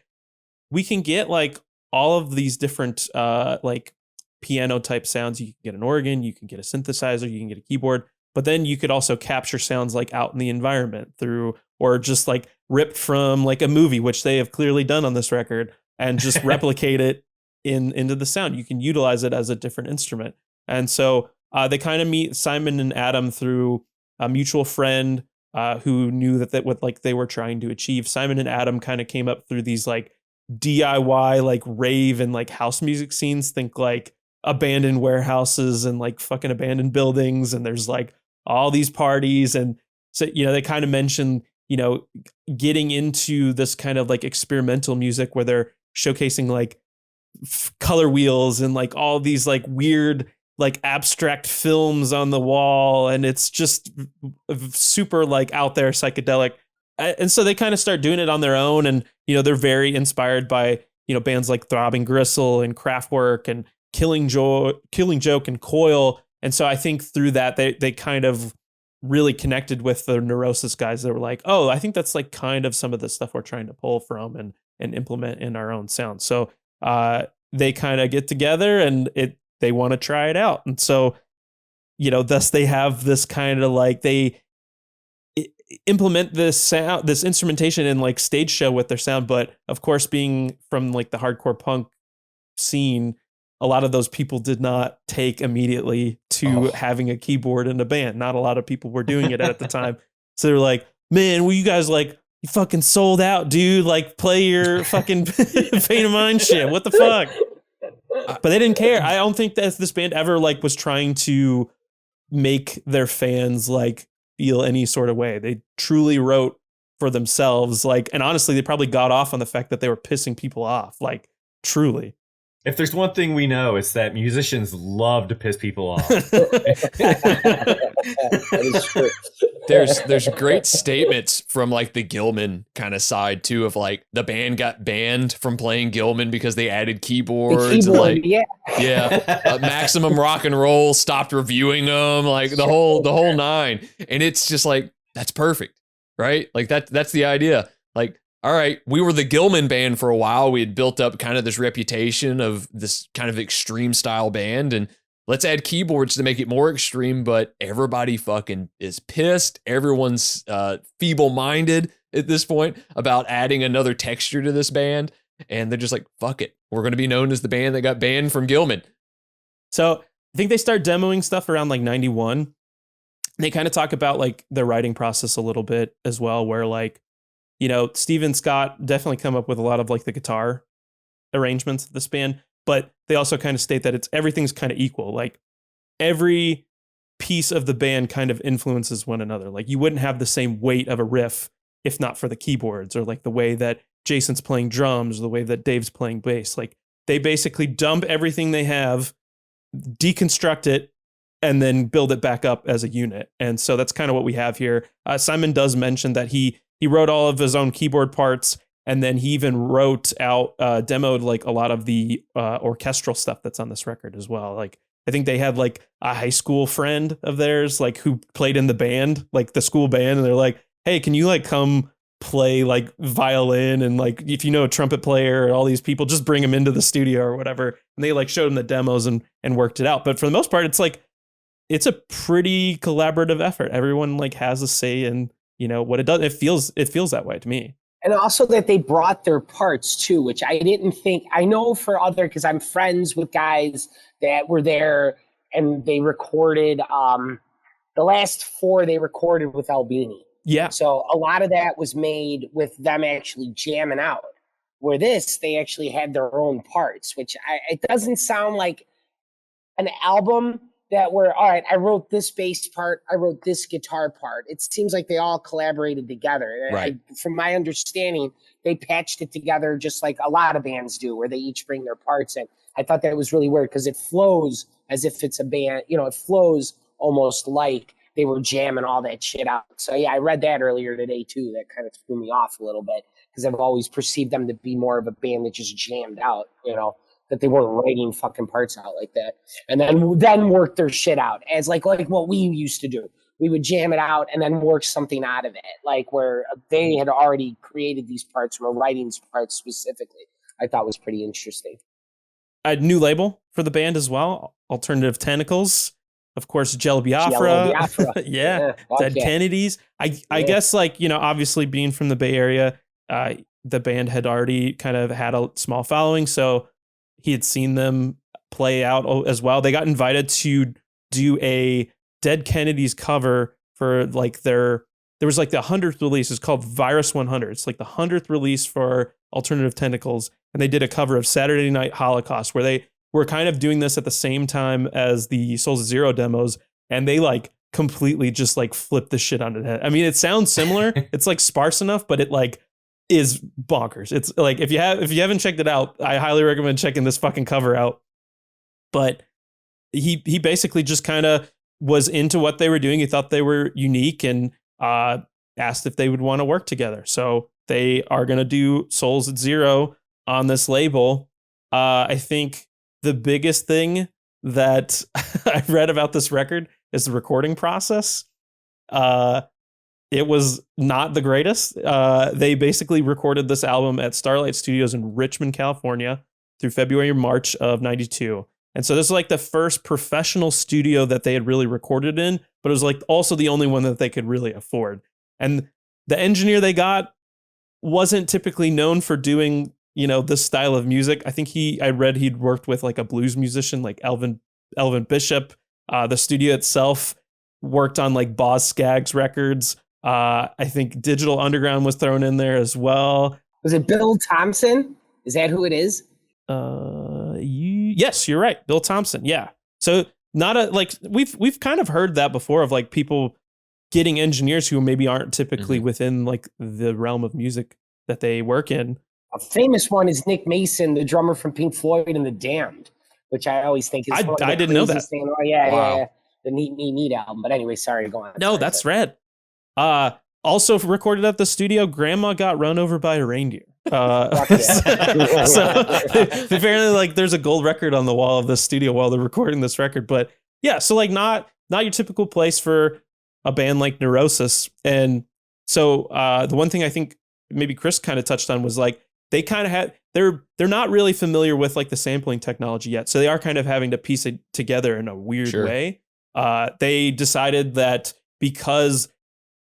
Speaker 7: we can get like all of these different like piano type sounds. You can get an organ, you can get a synthesizer, you can get a keyboard, but then you could also capture sounds like out in the environment through, or just like ripped from like a movie, which they have clearly done on this record, and just replicate it into the sound. You can utilize it as a different instrument. And so they kind of meet Simon and Adam through a mutual friend who knew that what like they were trying to achieve. Simon and Adam kind of came up through these like DIY like rave and like house music scenes. Think like abandoned warehouses and like fucking abandoned buildings, and there's like all these parties. And so, you know, they kind of mentioned, you know, getting into this kind of like experimental music where they're showcasing like color wheels and like all these like weird like abstract films on the wall, and it's just super like out there psychedelic. And so they kind of start doing it on their own, and you know, they're very inspired by, you know, bands like Throbbing Gristle and Kraftwerk and Killing Joke and Coil. And so I think through that they kind of really connected with the Neurosis guys that were like, oh, I think that's like kind of some of the stuff we're trying to pull from and implement in our own sound. So they kind of get together and they want to try it out. And so, you know, thus they have this kind of like, they implement this sound, this instrumentation in like stage show with their sound. But of course, being from like the hardcore punk scene, a lot of those people did not take immediately to having a keyboard in a band. Not a lot of people were doing it at the time. So they're like, man, well, you guys like, you fucking sold out, dude. Like, play your fucking Pain of Mind shit. What the fuck? But they didn't care. I don't think that this band ever like was trying to make their fans like feel any sort of way. They truly wrote for themselves. Like, and honestly, they probably got off on the fact that they were pissing people off. Like, truly.
Speaker 8: If there's one thing we know, it's that musicians love to piss people off.
Speaker 10: That is true.
Speaker 6: There's great statements from like the Gilman kind of side too, of like the band got banned from playing Gilman because they added keyboards. And like, Maximum Rock and Roll stopped reviewing them, like the whole nine. And it's just like, that's perfect, right? Like that's the idea. Like, all right, we were the Gilman band for a while. We had built up kind of this reputation of this kind of extreme style band, and let's add keyboards to make it more extreme, but everybody fucking is pissed. Everyone's feeble-minded at this point about adding another texture to this band, and they're just like, fuck it. We're going to be known as the band that got banned from Gilman.
Speaker 7: So I think they start demoing stuff around like 91. They kind of talk about like their writing process a little bit as well, where like, you know, Steve and Scott definitely come up with a lot of like the guitar arrangements of this band, but they also kind of state that everything's kind of equal. Like every piece of the band kind of influences one another. Like you wouldn't have the same weight of a riff if not for the keyboards, or like the way that Jason's playing drums, or the way that Dave's playing bass. Like they basically dump everything they have, deconstruct it, and then build it back up as a unit. And so that's kind of what we have here. Simon does mention that he wrote all of his own keyboard parts, and then he even wrote out, demoed like a lot of the orchestral stuff that's on this record as well. Like I think they had like a high school friend of theirs, like who played in the band, like the school band, and they're like, hey, can you like come play like violin, and like if you know a trumpet player or all these people, just bring them into the studio or whatever. And they like showed them the demos and worked it out. But for the most part, it's like it's a pretty collaborative effort. Everyone like has a say in, you know, what it does. It feels that way to me.
Speaker 10: And also that they brought their parts too, which I didn't think. I know for other, because I'm friends with guys that were there and they recorded the last 4 they recorded with Albini.
Speaker 7: Yeah.
Speaker 10: So a lot of that was made with them actually jamming out. Where this, they actually had their own parts, which it doesn't sound like an album that were, all right, I wrote this bass part, I wrote this guitar part. It seems like they all collaborated together.
Speaker 6: Right.
Speaker 10: From my understanding, they patched it together just like a lot of bands do, where they each bring their parts in. I thought that was really weird because it flows as if it's a band, you know, it flows almost like they were jamming all that shit out. So yeah, I read that earlier today too. That kind of threw me off a little bit because I've always perceived them to be more of a band that just jammed out, you know, that they weren't writing fucking parts out like that. And then work their shit out as like what we used to do. We would jam it out and then work something out of it. Like where they had already created these parts, were writing these parts specifically. I thought was pretty interesting.
Speaker 7: A new label for the band as well. Alternative Tentacles. Of course, Jello Biafra. Yeah. Dead Kennedys. I guess like, you know, obviously being from the Bay Area, the band had already kind of had a small following. So he had seen them play out as well. They got invited to do a Dead Kennedys cover for like their there was like the 100th release. It's called Virus 100. It's like the 100th release for Alternative Tentacles. And they did a cover of Saturday Night Holocaust where they were kind of doing this at the same time as the Souls of Zero demos. And they like completely just like flipped the shit on the head. I mean, it sounds similar. It's like sparse enough, but it like is bonkers. It's like, if you haven't checked it out, I highly recommend checking this fucking cover out. But he basically just kind of was into what they were doing. He thought they were unique and asked if they would want to work together. So they are going to do Souls at Zero on this label. I think the biggest thing that I read about this record is the recording process. It was not the greatest. They basically recorded this album at Starlight Studios in Richmond, California through February and March of 92. And so this is like the first professional studio that they had really recorded in, but it was like also the only one that they could really afford. And the engineer they got wasn't typically known for doing, this style of music. I think I read he'd worked with like a blues musician like Elvin Bishop. The studio itself worked on like Boz Scaggs records. I think Digital Underground was thrown in there as well.
Speaker 10: Was it Bill Thompson? Is that who it is?
Speaker 7: Yes, you're right. Bill Thompson. Yeah. So we've kind of heard that before of like people getting engineers who maybe aren't typically within like the realm of music that they work in.
Speaker 10: A famous one is Nick Mason, the drummer from Pink Floyd and The Damned, which I always think is one of the
Speaker 7: I didn't know that.
Speaker 10: Thing. Oh, yeah, wow. Yeah. The Neat album. But anyway, sorry, go on.
Speaker 7: No, that's rad. Also recorded at the studio, Grandma Got Run Over by a Reindeer. So apparently like there's a gold record on the wall of the studio while they're recording this record. But yeah, so like not your typical place for a band like Neurosis. And so the one thing I think maybe Chris kind of touched on was like they kind of they're not really familiar with like the sampling technology yet. So they are kind of having to piece it together in a weird way. They decided that because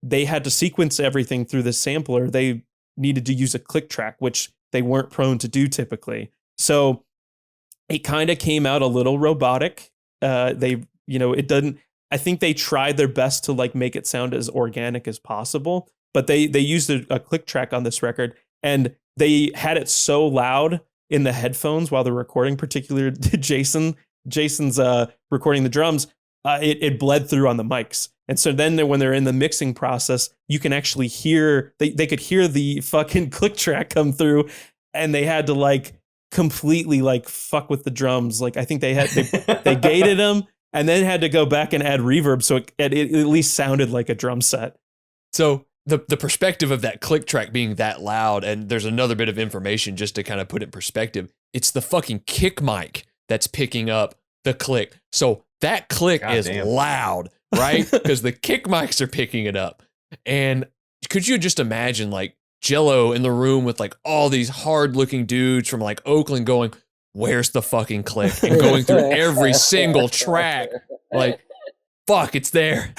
Speaker 7: they had to sequence everything through the sampler, they needed to use a click track, which they weren't prone to do typically. So it kind of came out a little robotic. It doesn't, I think they tried their best to like make it sound as organic as possible, but they used a click track on this record and they had it so loud in the headphones while they're recording, particularly Jason's recording the drums, it bled through on the mics. And so then when they're in the mixing process, you can actually hear, they could hear the fucking click track come through and they had to like completely like fuck with the drums. Like I think they gated them and then had to go back and add reverb. So it at least sounded like a drum set.
Speaker 6: So the perspective of that click track being that loud, and there's another bit of information just to kind of put it in perspective. It's the fucking kick mic that's picking up the click. So that click is loud, right? Because the kick mics are picking it up. And could you just imagine like Jello in the room with like all these hard looking dudes from like Oakland going, where's the fucking click? And going through every single track. Like, fuck, it's there.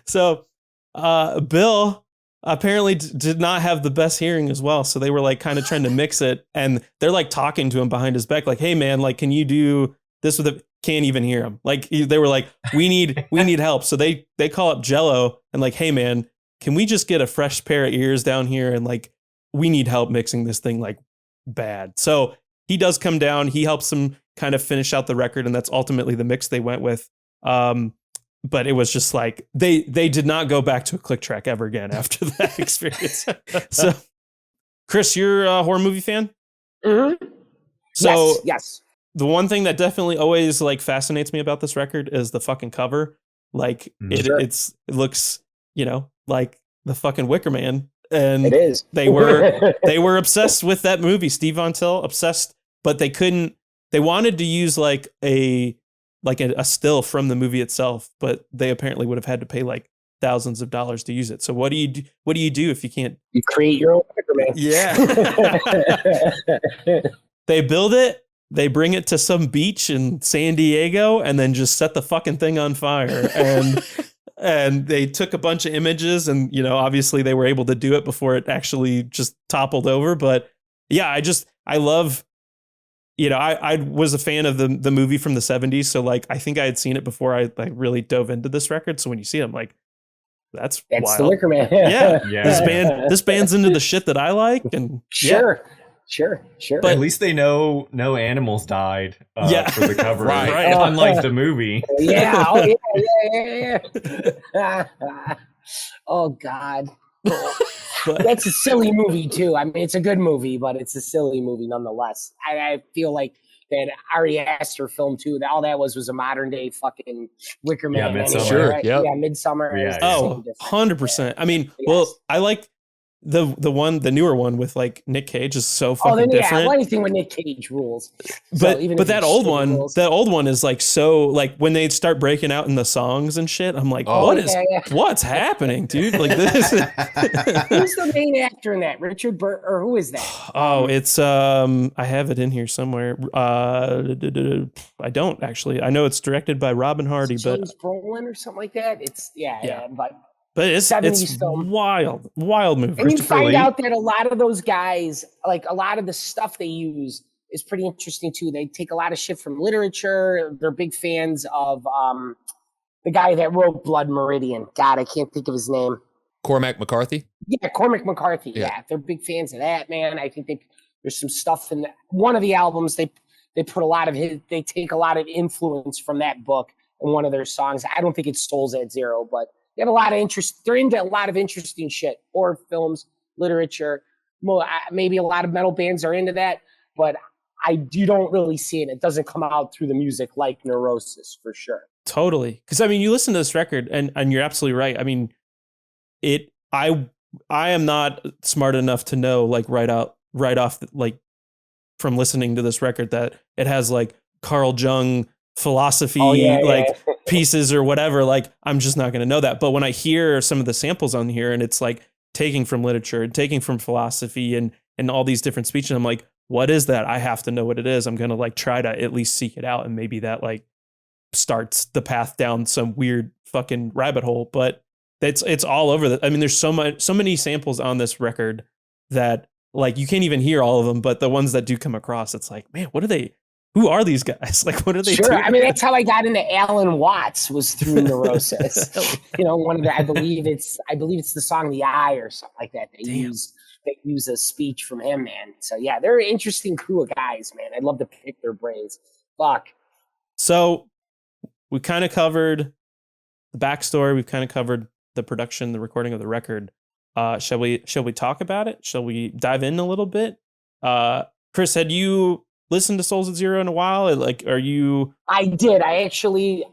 Speaker 7: So Bill apparently did not have the best hearing as well. So they were like kind of trying to mix it. And they're like talking to him behind his back, like, hey man, like, can you do this with can't even hear him. Like they were like, we need help. So they call up Jello and like, hey man, can we just get a fresh pair of ears down here? And like, we need help mixing this thing like bad. So he does come down, he helps them kind of finish out the record. And that's ultimately the mix they went with. But it was just like, they did not go back to a click track ever again after that experience. So Chris, you're a horror movie fan?
Speaker 10: Mm-hmm.
Speaker 7: So
Speaker 10: yes.
Speaker 7: The one thing that definitely always like fascinates me about this record is the fucking cover. Like it looks, like the fucking Wicker Man. And
Speaker 10: it is.
Speaker 7: They were obsessed with that movie, Steve Von Till, obsessed, but they wanted to use like a still from the movie itself, but they apparently would have had to pay like thousands of dollars to use it. So what do you do if you can't?
Speaker 10: You create your own Wicker Man.
Speaker 7: Yeah. They build it. They bring it to some beach in San Diego and then just set the fucking thing on fire. And they took a bunch of images and, obviously they were able to do it before it actually just toppled over. But yeah, I love, I was a fan of the movie from the 70s. So like, I think I had seen it before I like really dove into this record. So when you see it, I'm like, That's
Speaker 10: the
Speaker 7: wild.
Speaker 10: Wicker Man.
Speaker 7: Yeah.
Speaker 8: Yeah.
Speaker 7: This band's into the shit that I like, and
Speaker 10: Sure.
Speaker 7: But
Speaker 8: at least they know no animals died
Speaker 7: Yeah.
Speaker 8: for the cover,
Speaker 7: Right.
Speaker 8: unlike the movie.
Speaker 10: Yeah. Oh, yeah. Oh, God.
Speaker 7: but
Speaker 10: That's a silly movie, too. I mean, it's a good movie, but it's a silly movie nonetheless. I feel like that Ari Aster film, too, all that was a modern day fucking Wicker Man.
Speaker 8: Yeah, Midsummer.
Speaker 6: Sure,
Speaker 10: right?
Speaker 6: yep.
Speaker 10: Yeah, Midsummer.
Speaker 8: Yeah,
Speaker 10: is
Speaker 8: yeah.
Speaker 10: the same
Speaker 7: oh,
Speaker 10: difference.
Speaker 7: 100%. I mean,
Speaker 10: Yes.
Speaker 7: well, I like the newer one with like Nick Cage is so
Speaker 10: Oh,
Speaker 7: fucking
Speaker 10: then, yeah,
Speaker 7: different.
Speaker 10: well, anything with Nick Cage rules.
Speaker 7: But
Speaker 10: even
Speaker 7: but
Speaker 10: if
Speaker 7: that
Speaker 10: it's
Speaker 7: old
Speaker 10: shitty
Speaker 7: one,
Speaker 10: rules.
Speaker 7: that old one is like so like when they start breaking out in the songs and shit, I'm like,
Speaker 6: Oh,
Speaker 7: what is
Speaker 10: yeah.
Speaker 7: what's happening, dude? Like this.
Speaker 10: Who's the main actor in that? Richard Burr, or who is that?
Speaker 7: Oh, it's I have it in here somewhere. I don't actually. I know it's directed by Robin Hardy, but
Speaker 10: James Brolin or something like that. It's yeah.
Speaker 7: but it's
Speaker 10: 70s film.
Speaker 7: wild movie.
Speaker 10: And you
Speaker 8: Christopher
Speaker 10: find
Speaker 8: Lee.
Speaker 10: out that a lot of those guys, like a lot of the stuff they use, is pretty interesting too. They take a lot of shit from literature. They're big fans of the guy that wrote Blood Meridian. God, I can't think of his name.
Speaker 6: Cormac McCarthy.
Speaker 10: Yeah, Cormac McCarthy.
Speaker 6: Yeah.
Speaker 10: Yeah, they're big fans of that, man. I think there's some stuff in one of the albums. They put they take a lot of influence from that book in one of their songs. I don't think it's Souls at Zero, but they have a lot of interest. They're into a lot of interesting shit, horror films, literature. Maybe a lot of metal bands are into that, but you don't really see it. It doesn't come out through the music like Neurosis for sure.
Speaker 7: Totally, because I mean, you listen to this record, and you're absolutely right. I mean, I am not smart enough to know like right off like from listening to this record that it has like Carl Jung philosophy pieces or whatever. Like I'm just not going to know that. But when I hear some of the samples on here and it's like taking from literature and taking from philosophy and all these different speeches, I'm like, what is that? I have to know what it is. I'm going to like try to at least seek it out. And maybe that like starts the path down some weird fucking rabbit hole, but it's all over I mean, there's so many samples on this record that like you can't even hear all of them, but the ones that do come across, it's like, man, who are these guys? Like, what are they doing?
Speaker 10: I mean, that's how I got into Alan Watts was through Neurosis. One of the, I believe it's the song "The Eye" or something like that. They use a speech from him, man. So yeah, they're an interesting crew of guys, man. I'd love to pick their brains. Fuck.
Speaker 7: So we kind of covered the backstory. We've kind of covered the production, the recording of the record. Shall we talk about it? Shall we dive in a little bit? Chris, had you listened to Souls at Zero in a while? Like, are you?
Speaker 10: I did. I actually,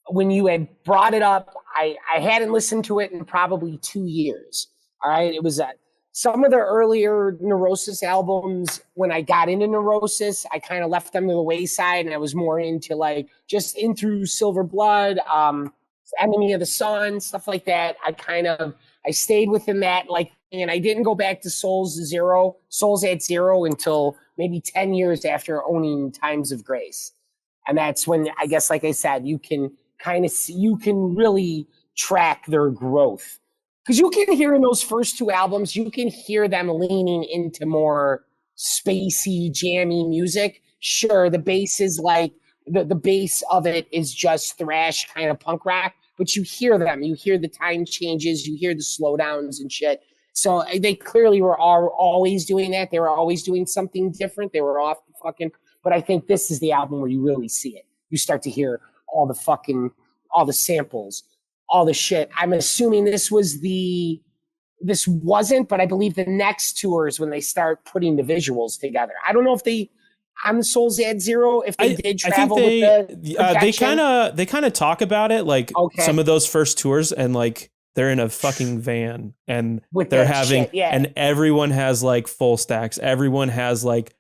Speaker 10: when you had brought it up, I hadn't listened to it in probably 2 years. All right. It was some of the earlier Neurosis albums. When I got into Neurosis, I kind of left them to the wayside and I was more into like just In Through Silver Blood, Enemy of the Sun, stuff like that. I stayed within that, like, and I didn't go back to Souls at Zero until maybe 10 years after owning Times of Grace. And that's when, I guess, like I said, you can kind of see, you can really track their growth. Because you can hear in those first two albums, you can hear them leaning into more spacey, jammy music. Sure, the bass is like, the bass of it is just thrash kind of punk rock, but you hear them. You hear the time changes, you hear the slowdowns and shit. So they clearly are always doing that. They were always doing something different. They were off the fucking, but I think this is the album where you really see it. You start to hear all the samples, all the shit. I'm assuming this wasn't, but I believe the next tour is when they start putting the visuals together. I don't know if they, on the Souls at Zero, if they did travel with the
Speaker 7: they kind of talk about it, like some of those first tours, and like they're in a fucking van and they're having, and everyone has like full stacks. Everyone has like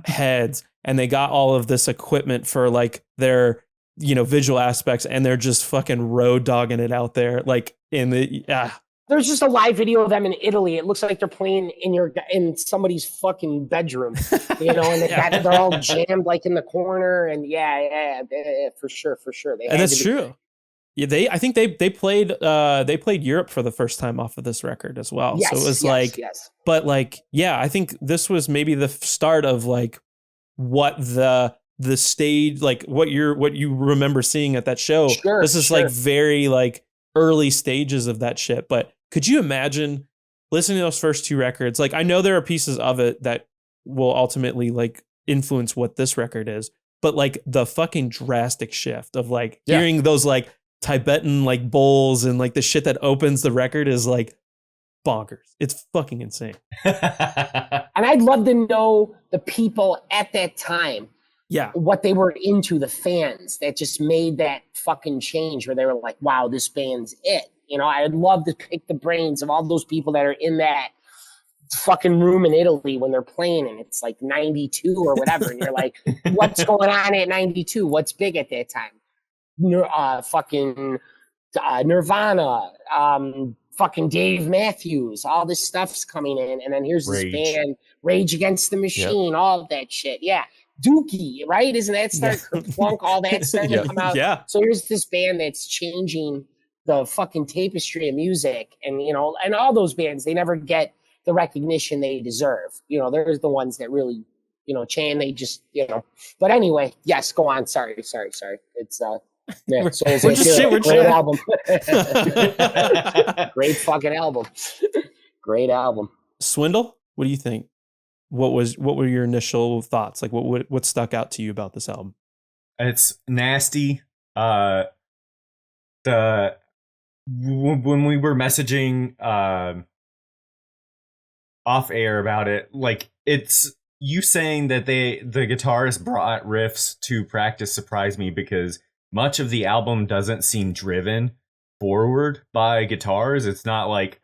Speaker 7: heads, and they got all of this equipment for like their, visual aspects, and they're just fucking road dogging it out there. Like
Speaker 10: There's just a live video of them in Italy. It looks like they're playing in somebody's fucking bedroom, and they're all jammed like in the corner. And yeah, for sure.
Speaker 7: And that's true. Yeah, I think they played Europe for the first time off of this record as well.
Speaker 10: Yes,
Speaker 7: so it was
Speaker 10: yes.
Speaker 7: But like, yeah, I think this was maybe the start of like what the stage, like what you remember seeing at that show.
Speaker 10: Sure,
Speaker 7: this is like very like early stages of that shit. But could you imagine listening to those first two records? Like, I know there are pieces of it that will ultimately like influence what this record is, but like the fucking drastic shift of like hearing those like Tibetan like bowls and like the shit that opens the record is like bonkers. It's fucking insane.
Speaker 10: And I'd love to know the people at that time.
Speaker 7: Yeah.
Speaker 10: What they were into, the fans that just made that fucking change where they were like, wow, this band's it. You know, I'd love to pick the brains of all those people that are in that fucking room in Italy when they're playing and it's like 92 or whatever. And you're like, what's going on at 92? What's big at that time? Nirvana, fucking Dave Matthews, all this stuff's coming in. And then here's this band, Rage Against the Machine, all of that shit. Yeah. Dookie, right? Isn't that Funk, all that starting to come out?
Speaker 7: Yeah.
Speaker 10: So here's this band that's changing the fucking tapestry of music. And, you know, and all those bands, they never get the recognition they deserve. You know, there's the ones that really, you know, they just, you know. But anyway, yes, go on. Sorry. It's, yeah, great album. Great fucking album. Great album.
Speaker 7: Swindle, what do you think? What were your initial thoughts? Like what stuck out to you about this album?
Speaker 8: It's nasty. When we were messaging off air about it, like it's you saying that the guitarist brought riffs to practice surprised me because much of the album doesn't seem driven forward by guitars. It's not like,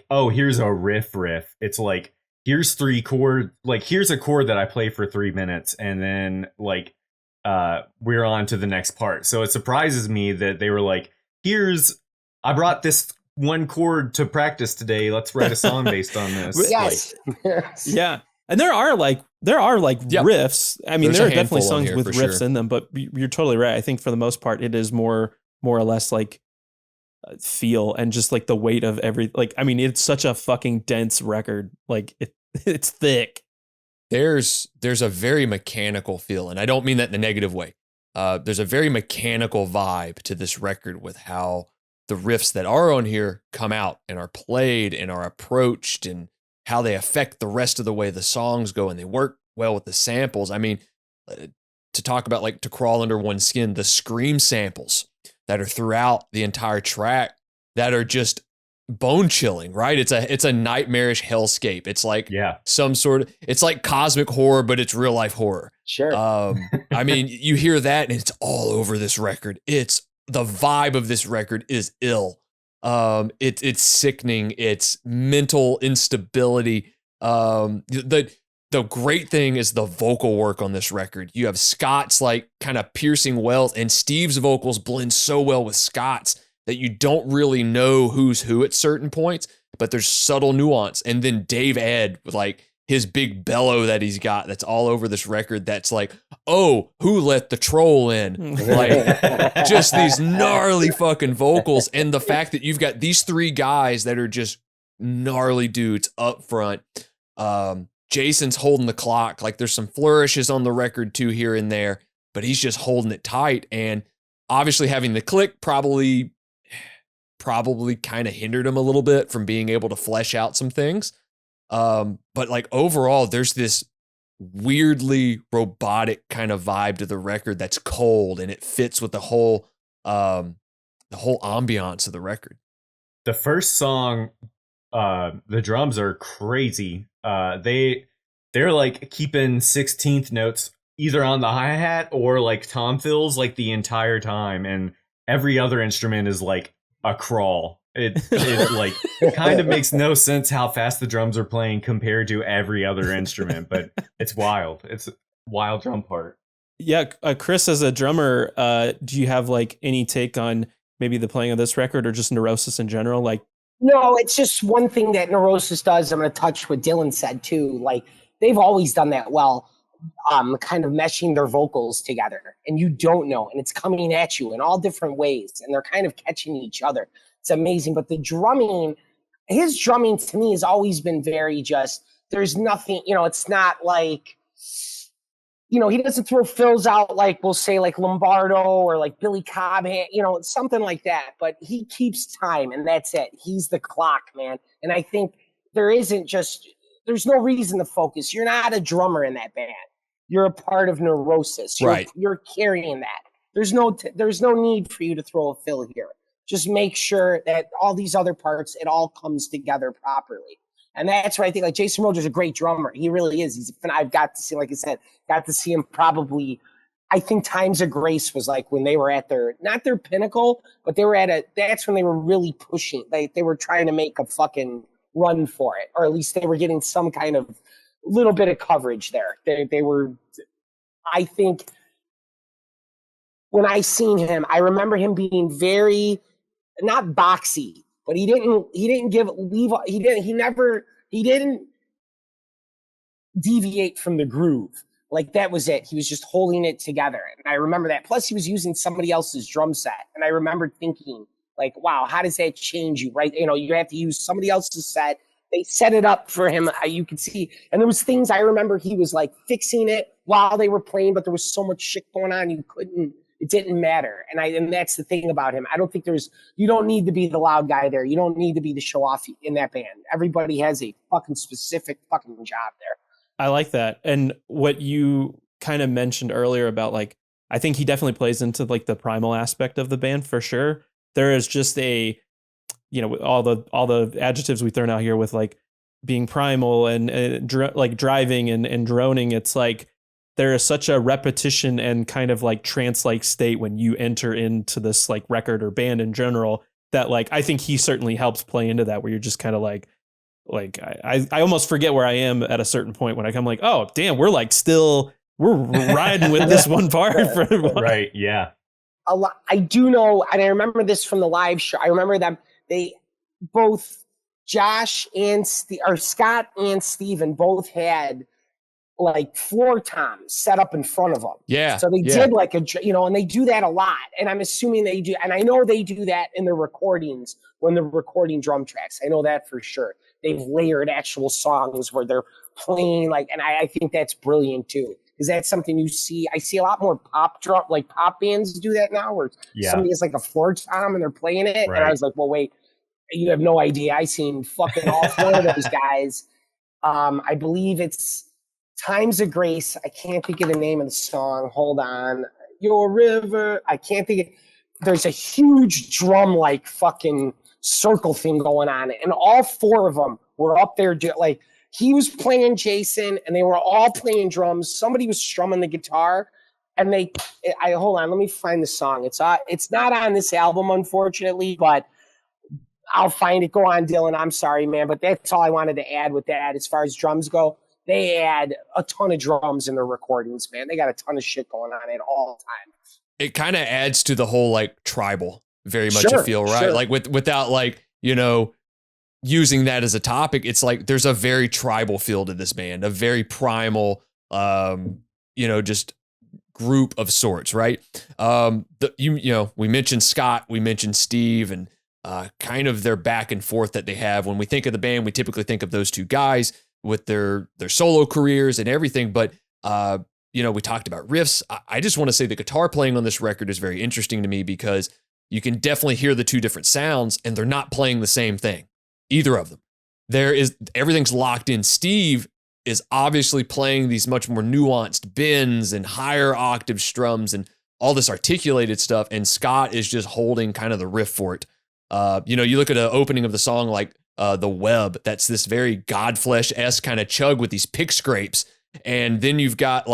Speaker 8: oh, here's a riff. It's like, here's three chords, like here's a chord that I play for 3 minutes and then like we're on to the next part. So it surprises me that they were like, I brought this one chord to practice today. Let's write a song based on this.
Speaker 10: Yes.
Speaker 7: Yeah. And there are riffs. I mean, there are definitely songs with riffs in them, but you're totally right. I think for the most part, it is more or less like feel and just like the weight of like, I mean, it's such a fucking dense record. Like it's thick.
Speaker 6: There's a very mechanical feel, and I don't mean that in a negative way. There's a very mechanical vibe to this record with how the riffs that are on here come out and are played and are approached and how they affect the rest of the way the songs go, and they work well with the samples. I mean, to talk about like To Crawl Under One's Skin, the scream samples that are throughout the entire track that are just bone chilling, right? It's a nightmarish hellscape. It's like it's like cosmic horror, but it's real life horror.
Speaker 10: Sure.
Speaker 6: I mean, you hear that and it's all over this record. It's the vibe of this record is ill. It's sickening. It's mental instability. The great thing is the vocal work on this record. You have Scott's like kind of piercing wells, and Steve's vocals blend so well with Scott's that you don't really know who's who at certain points, but there's subtle nuance. And then Dave Ed with like his big bellow that he's got that's all over this record. That's like, oh, who let the troll in? Like just these gnarly fucking vocals. And the fact that you've got these three guys that are just gnarly dudes up front. Jason's holding the clock. Like there's some flourishes on the record too here and there, but he's just holding it tight. And obviously having the click probably kind of hindered him a little bit from being able to flesh out some things. But like overall, there's this weirdly robotic kind of vibe to the record that's cold, and it fits with the whole ambiance of the record.
Speaker 8: The first song, the drums are crazy. They're like keeping 16th notes either on the hi-hat or like tom fills like the entire time, and every other instrument is like a crawl. It like kind of makes no sense how fast the drums are playing compared to every other instrument, but it's wild. It's a wild drum part.
Speaker 7: Yeah, Chris, as a drummer, do you have like any take on maybe the playing of this record or just Neurosis in general? Like,
Speaker 10: no, it's just one thing that Neurosis does. I'm going to touch what Dylan said too. Like they've always done that well, kind of meshing their vocals together, and you don't know, and it's coming at you in all different ways, and they're kind of catching each other. It's amazing. But the drumming, his drumming to me has always been very just, there's nothing, it's not like, you know, he doesn't throw fills out like we'll say like Lombardo or like Billy Cobb, you know, something like that. But he keeps time, and that's it. He's the clock, man. And I think there's no reason to focus. You're not a drummer in that band. You're a part of Neurosis. You're carrying that. There's no need for you to throw a fill here. Just make sure that all these other parts, it all comes together properly. And that's what I think. Like Jason Roger's a great drummer. He really is. I've got to see, like I said, him probably. I think Times of Grace was like when they were at not their pinnacle, but they were that's when they were really pushing. Like they were trying to make a fucking run for it, or at least they were getting some kind of little bit of coverage there. They were. I think when I seen him, I remember him being very. Not boxy, but he didn't deviate from the groove. Like that was it. He was just holding it together. And I remember that. Plus he was using somebody else's drum set. And I remember thinking like, wow, how does that change you? Right. You know, you have to use somebody else's set. They set it up for him. You could see. And there was things I remember he was like fixing it while they were playing, but there was so much shit going on. It didn't matter. And that's the thing about him. I don't think you don't need to be the loud guy there. You don't need to be the show off in that band. Everybody has a fucking specific fucking job there.
Speaker 7: I like that. And what you kind of mentioned earlier about like, I think he definitely plays into like the primal aspect of the band for sure. There is just all the adjectives we thrown out here with like being primal and like driving and droning. It's like, there is such a repetition and kind of like trance-like state when you enter into this like record or band in general that like, I think he certainly helps play into that where you're just kind of like I almost forget where I am at a certain point when I come like, oh damn, we're riding with this one part.
Speaker 8: Right. Yeah.
Speaker 10: A lot. I do know. And I remember this from the live show. I remember them. They both Josh and Scott and Steven both had like floor toms set up in front of them.
Speaker 6: Yeah.
Speaker 10: So they did like and they do that a lot. And I'm assuming they do. And I know they do that in their recordings when they're recording drum tracks. I know that for sure. They've layered actual songs where they're playing and I think that's brilliant too. Because that's something you see. I see a lot more pop bands do that now where somebody has like a floor tom and they're playing it. Right. And I was like, well, wait, you have no idea. I seen fucking all four of those guys. I believe it's Times of Grace. I can't think of the name of the song. Hold on. Your River. I can't think of. There's a huge drum fucking circle thing going on. And all four of them were up there. He was playing Jason and they were all playing drums. Somebody was strumming the guitar. And hold on. Let me find the song. It's not on this album, unfortunately, but I'll find it. Go on, Dylan. I'm sorry, man. But that's all I wanted to add with that as far as drums go. They add a ton of drums in their recordings, man. They got a ton of shit going on at all times.
Speaker 6: It kind of adds to the whole tribal, very much a feel, right? Sure. Without using that as a topic, it's there's a very tribal feel to this band, a very primal, just group of sorts, right? We mentioned Scott, we mentioned Steve, and kind of their back and forth that they have. When we think of the band, we typically think of those two guys with their solo careers and everything. But, we talked about riffs. I just want to say the guitar playing on this record is very interesting to me because you can definitely hear the two different sounds and they're not playing the same thing, either of them. Everything's locked in. Steve is obviously playing these much more nuanced bends and higher octave strums and all this articulated stuff. And Scott is just holding kind of the riff for it. You look at an opening of the song The Web, that's this very Godflesh-esque kind of chug with these pick scrapes. And then you've got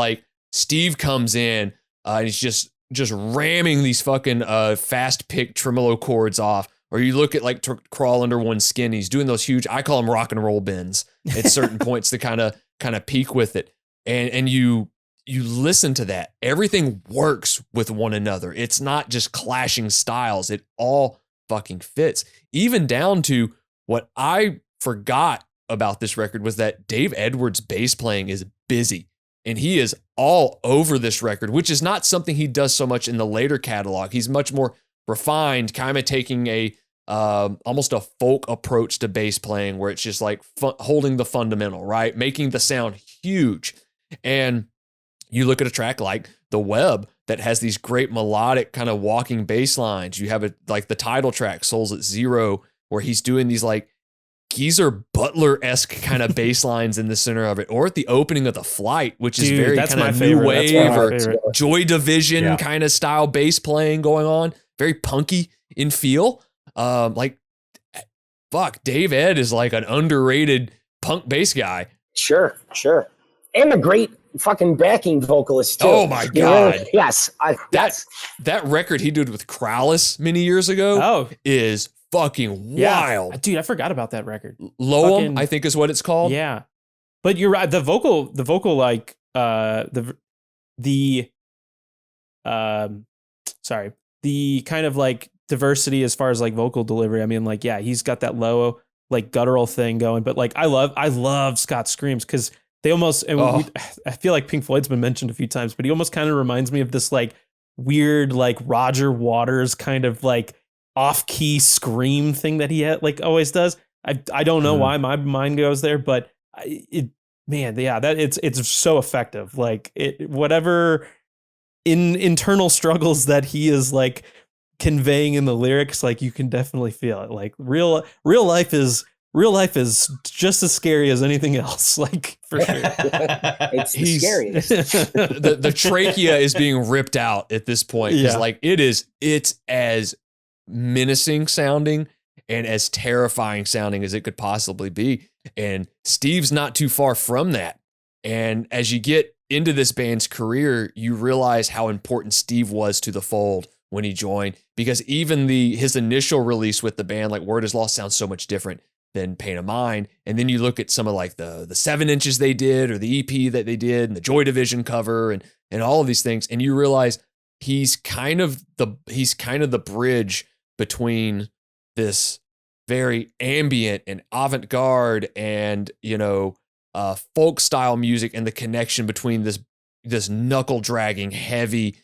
Speaker 6: Steve comes in and he's just ramming these fucking fast pick tremolo chords off. Or you look at Crawl Under One Skin, he's doing those huge, I call them rock and roll bends at certain points to kind of peak with it. And you listen to that. Everything works with one another. It's not just clashing styles. It all fucking fits. Even down to what I forgot about this record was that Dave Edwards' bass playing is busy and he is all over this record, which is not something he does so much in the later catalog. He's much more refined, kind of taking a almost a folk approach to bass playing where it's just holding the fundamental, right? Making the sound huge. And You look at a track like The Web that has these great melodic kind of walking bass lines. You have like the title track, Souls at Zero, where he's doing these like Geezer Butler-esque kind of bass lines in the center of it, or at the opening of The Flight, which is very kind of new wave or Joy Division kind of style bass playing going on, very punky in feel. Like, fuck, Dave Ed is like an underrated punk bass guy.
Speaker 10: Sure. And a great fucking backing vocalist too.
Speaker 6: Oh my God.
Speaker 10: Yes.
Speaker 6: That record he did with Crowless many years ago is fucking wild.
Speaker 7: Dude, I forgot about that record.
Speaker 6: Loam, I think is what it's called.
Speaker 7: Yeah. But you're right. The vocal like the kind of like diversity as far as like vocal delivery. I mean, like, yeah, he's got that low, like guttural thing going, but like I love Scott Screams because they almost, I feel like Pink Floyd's been mentioned a few times, but he almost kind of reminds me of this like weird, like Roger Waters kind of like off-key scream thing that he always does. I don't know why my mind goes there, but it's so effective. Like whatever internal struggles that he is like conveying in the lyrics, like you can definitely feel it. Like real life is just as scary as anything else. Like for sure,
Speaker 10: it's the scariest.
Speaker 6: the trachea is being ripped out at this point. Yeah. Like it's as menacing sounding and as terrifying sounding as it could possibly be. And Steve's not too far from that. And as you get into this band's career, you realize how important Steve was to the fold when he joined, because even his initial release with the band, like Word Is Lost, sounds so much different than Pain of Mind. And then you look at some of like the 7 inches they did, or the EP that they did, and the Joy Division cover, and all of these things, and you realize he's kind of the bridge between this very ambient and avant-garde and folk style music, and the connection between this knuckle dragging heavy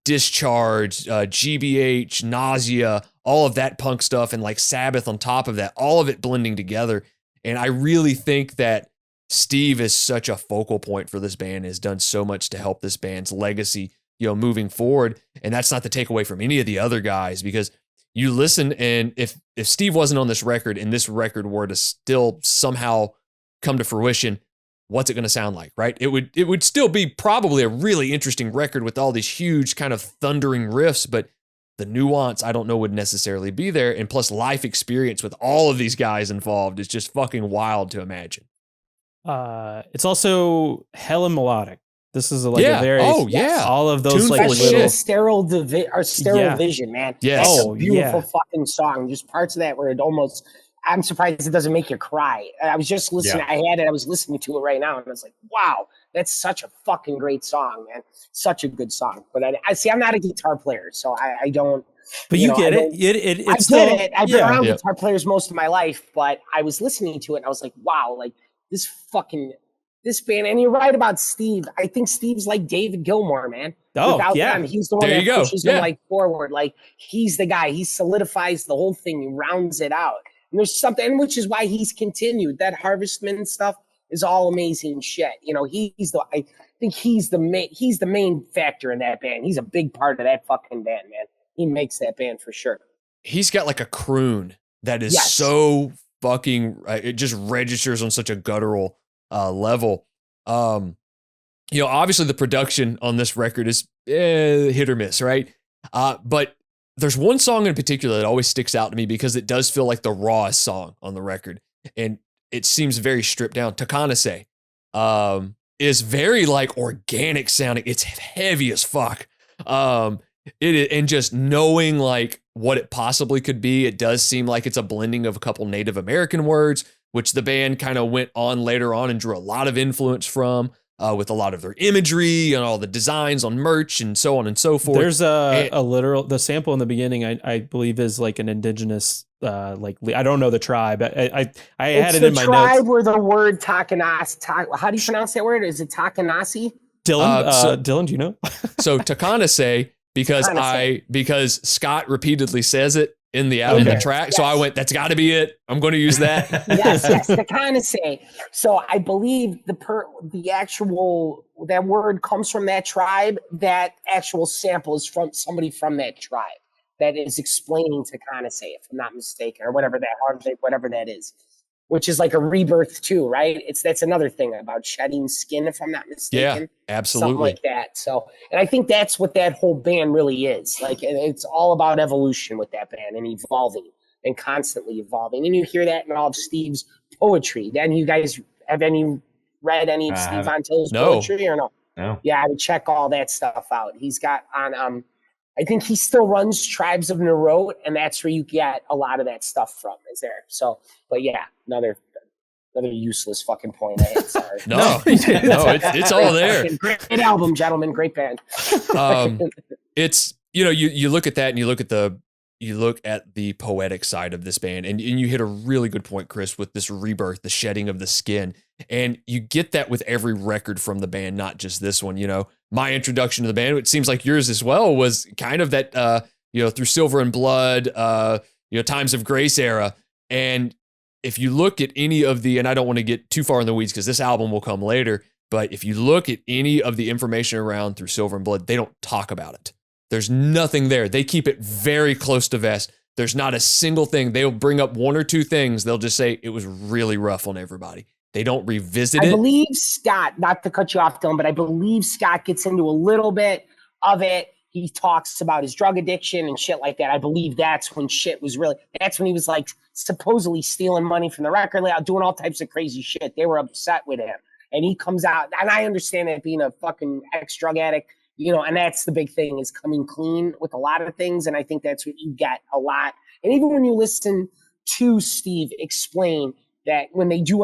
Speaker 6: Discharge, GBH, Nausea, all of that punk stuff, and like Sabbath on top of that, all of it blending together. And I really think that Steve is such a focal point for this band, has done so much to help this band's legacy, moving forward. And that's not the takeaway from any of the other guys, because you listen, and if Steve wasn't on this record and this record were to still somehow come to fruition, what's it going to sound like, right? It would still be probably a really interesting record with all these huge kind of thundering riffs, but the nuance I don't know would necessarily be there. And plus life experience with all of these guys involved is just fucking wild to imagine.
Speaker 7: It's also hella melodic. This is a very all of those like
Speaker 10: little sterile vision, man.
Speaker 6: Yes.
Speaker 10: That's a beautiful fucking song. Just parts of that where it almost, I'm surprised it doesn't make you cry. I was just listening. Yeah. I was listening to it right now, and I was like, wow, that's such a fucking great song, man. Such a good song. But I see, I'm not a guitar player, so I don't.
Speaker 7: But you get it. It's still,
Speaker 10: get it. I've been around guitar players most of my life, but I was listening to it, and I was like, wow, like this band. And you're right about Steve. I think Steve's like David Gilmour, man. Without them, he's the one that pushes them like forward. Like he's the guy. He solidifies the whole thing. He rounds it out. And there's something, which is why he's continued. That Harvestman stuff is all amazing shit. I think he's the main factor in that band. He's a big part of that fucking band, man. He makes that band for sure.
Speaker 6: He's got like a croon that is so fucking, it just registers on such a guttural level. Obviously the production on this record is hit or miss, right? But there's one song in particular that always sticks out to me because it does feel like the rawest song on the record, and it seems very stripped down. Takanase is very like organic sounding. It's heavy as fuck. And just knowing like what it possibly could be, it does seem like it's a blending of a couple Native American words, which the band kind of went on later on and drew a lot of influence from. With a lot of their imagery and all the designs on merch and so on and so forth.
Speaker 7: There's the sample in the beginning, I believe is like an indigenous, I don't know the tribe. I had it in my notes.
Speaker 10: The tribe where the word Takanasi, how do you pronounce that word? Is it Takanasi?
Speaker 7: Dylan, do you know?
Speaker 6: So Takanase, because Scott repeatedly says it, in the album
Speaker 10: Okay.
Speaker 6: track. So I went, that's got to be it. I'm going to use that.
Speaker 10: Yes, the kind of say. So I believe the actual that word comes from that tribe. That actual sample is from somebody from that tribe that is explaining to kind of say, if I'm not mistaken, or whatever that is, which is like a rebirth too, right? That's another thing about shedding skin, if I'm not mistaken.
Speaker 6: Yeah, absolutely.
Speaker 10: Something like that. So, and I think that's what that whole band really is. Like, it's all about evolution with that band and evolving and constantly evolving. And you hear that in all of Steve's poetry. Then you guys, have any read any of Steve Von Till's poetry or no?
Speaker 8: No.
Speaker 10: Yeah, I would check all that stuff out. He's got on, I think he still runs Tribes of Neurosis, and that's where you get a lot of that stuff from, is there. So, but yeah, another useless fucking point. Sorry.
Speaker 6: No, it's all there.
Speaker 10: Great album, gentlemen. Great band.
Speaker 6: It's, you look at that and you look at the poetic side of this band, and you hit a really good point, Chris, with this rebirth, the shedding of the skin. And you get that with every record from the band, not just this one. My introduction to the band, it seems like yours as well, was kind of that, through Silver and Blood, Times of Grace era. And if you look at any of and I don't want to get too far in the weeds because this album will come later, but if you look at any of the information around Through Silver and Blood, they don't talk about it. There's nothing there. They keep it very close to vest. There's not a single thing. They'll bring up one or two things. They'll just say it was really rough on everybody. They don't revisit it.
Speaker 10: I believe Scott, not to cut you off, Dylan, but I believe Scott gets into a little bit of it. He talks about his drug addiction and shit like that. I believe that's when that's when he was like supposedly stealing money from the record label, doing all types of crazy shit. They were upset with him. And he comes out, and I understand that being a fucking ex-drug addict, and that's the big thing, is coming clean with a lot of things. And I think that's what you get a lot. And even when you listen to Steve explain that when they do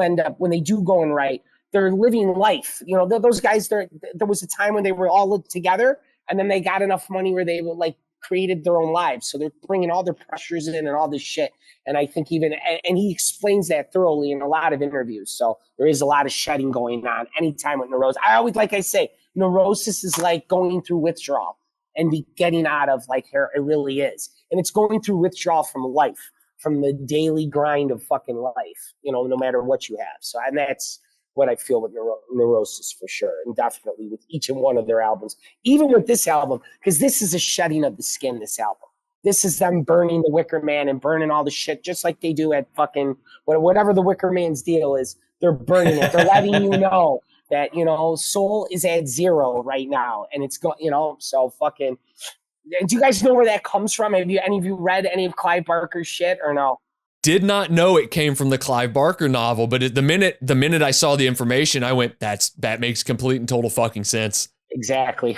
Speaker 10: go and write, they're living life. Those guys, there was a time when they were all together, and then they got enough money where they were created their own lives. So they're bringing all their pressures in and all this shit. And I think and he explains that thoroughly in a lot of interviews. So there is a lot of shedding going on anytime with Neurosis. I always, like I say, Neurosis is like going through withdrawal and getting out of here. It really is. And it's going through withdrawal from life, from the daily grind of fucking life, no matter what you have. So, and that's what I feel with Neurosis for sure. And definitely with each and one of their albums, even with this album, because this is a shedding of the skin, this album. This is them burning the Wicker Man and burning all the shit, just like they do at fucking whatever the Wicker Man's deal is. They're burning it. They're letting you know that, soul is at zero right now. And it's going, so fucking, do you guys know where that comes from? Have any of you read any of Clive Barker's shit or no?
Speaker 6: Did not know it came from the Clive Barker novel, but the minute I saw the information, I went, that makes complete and total fucking sense.
Speaker 10: Exactly.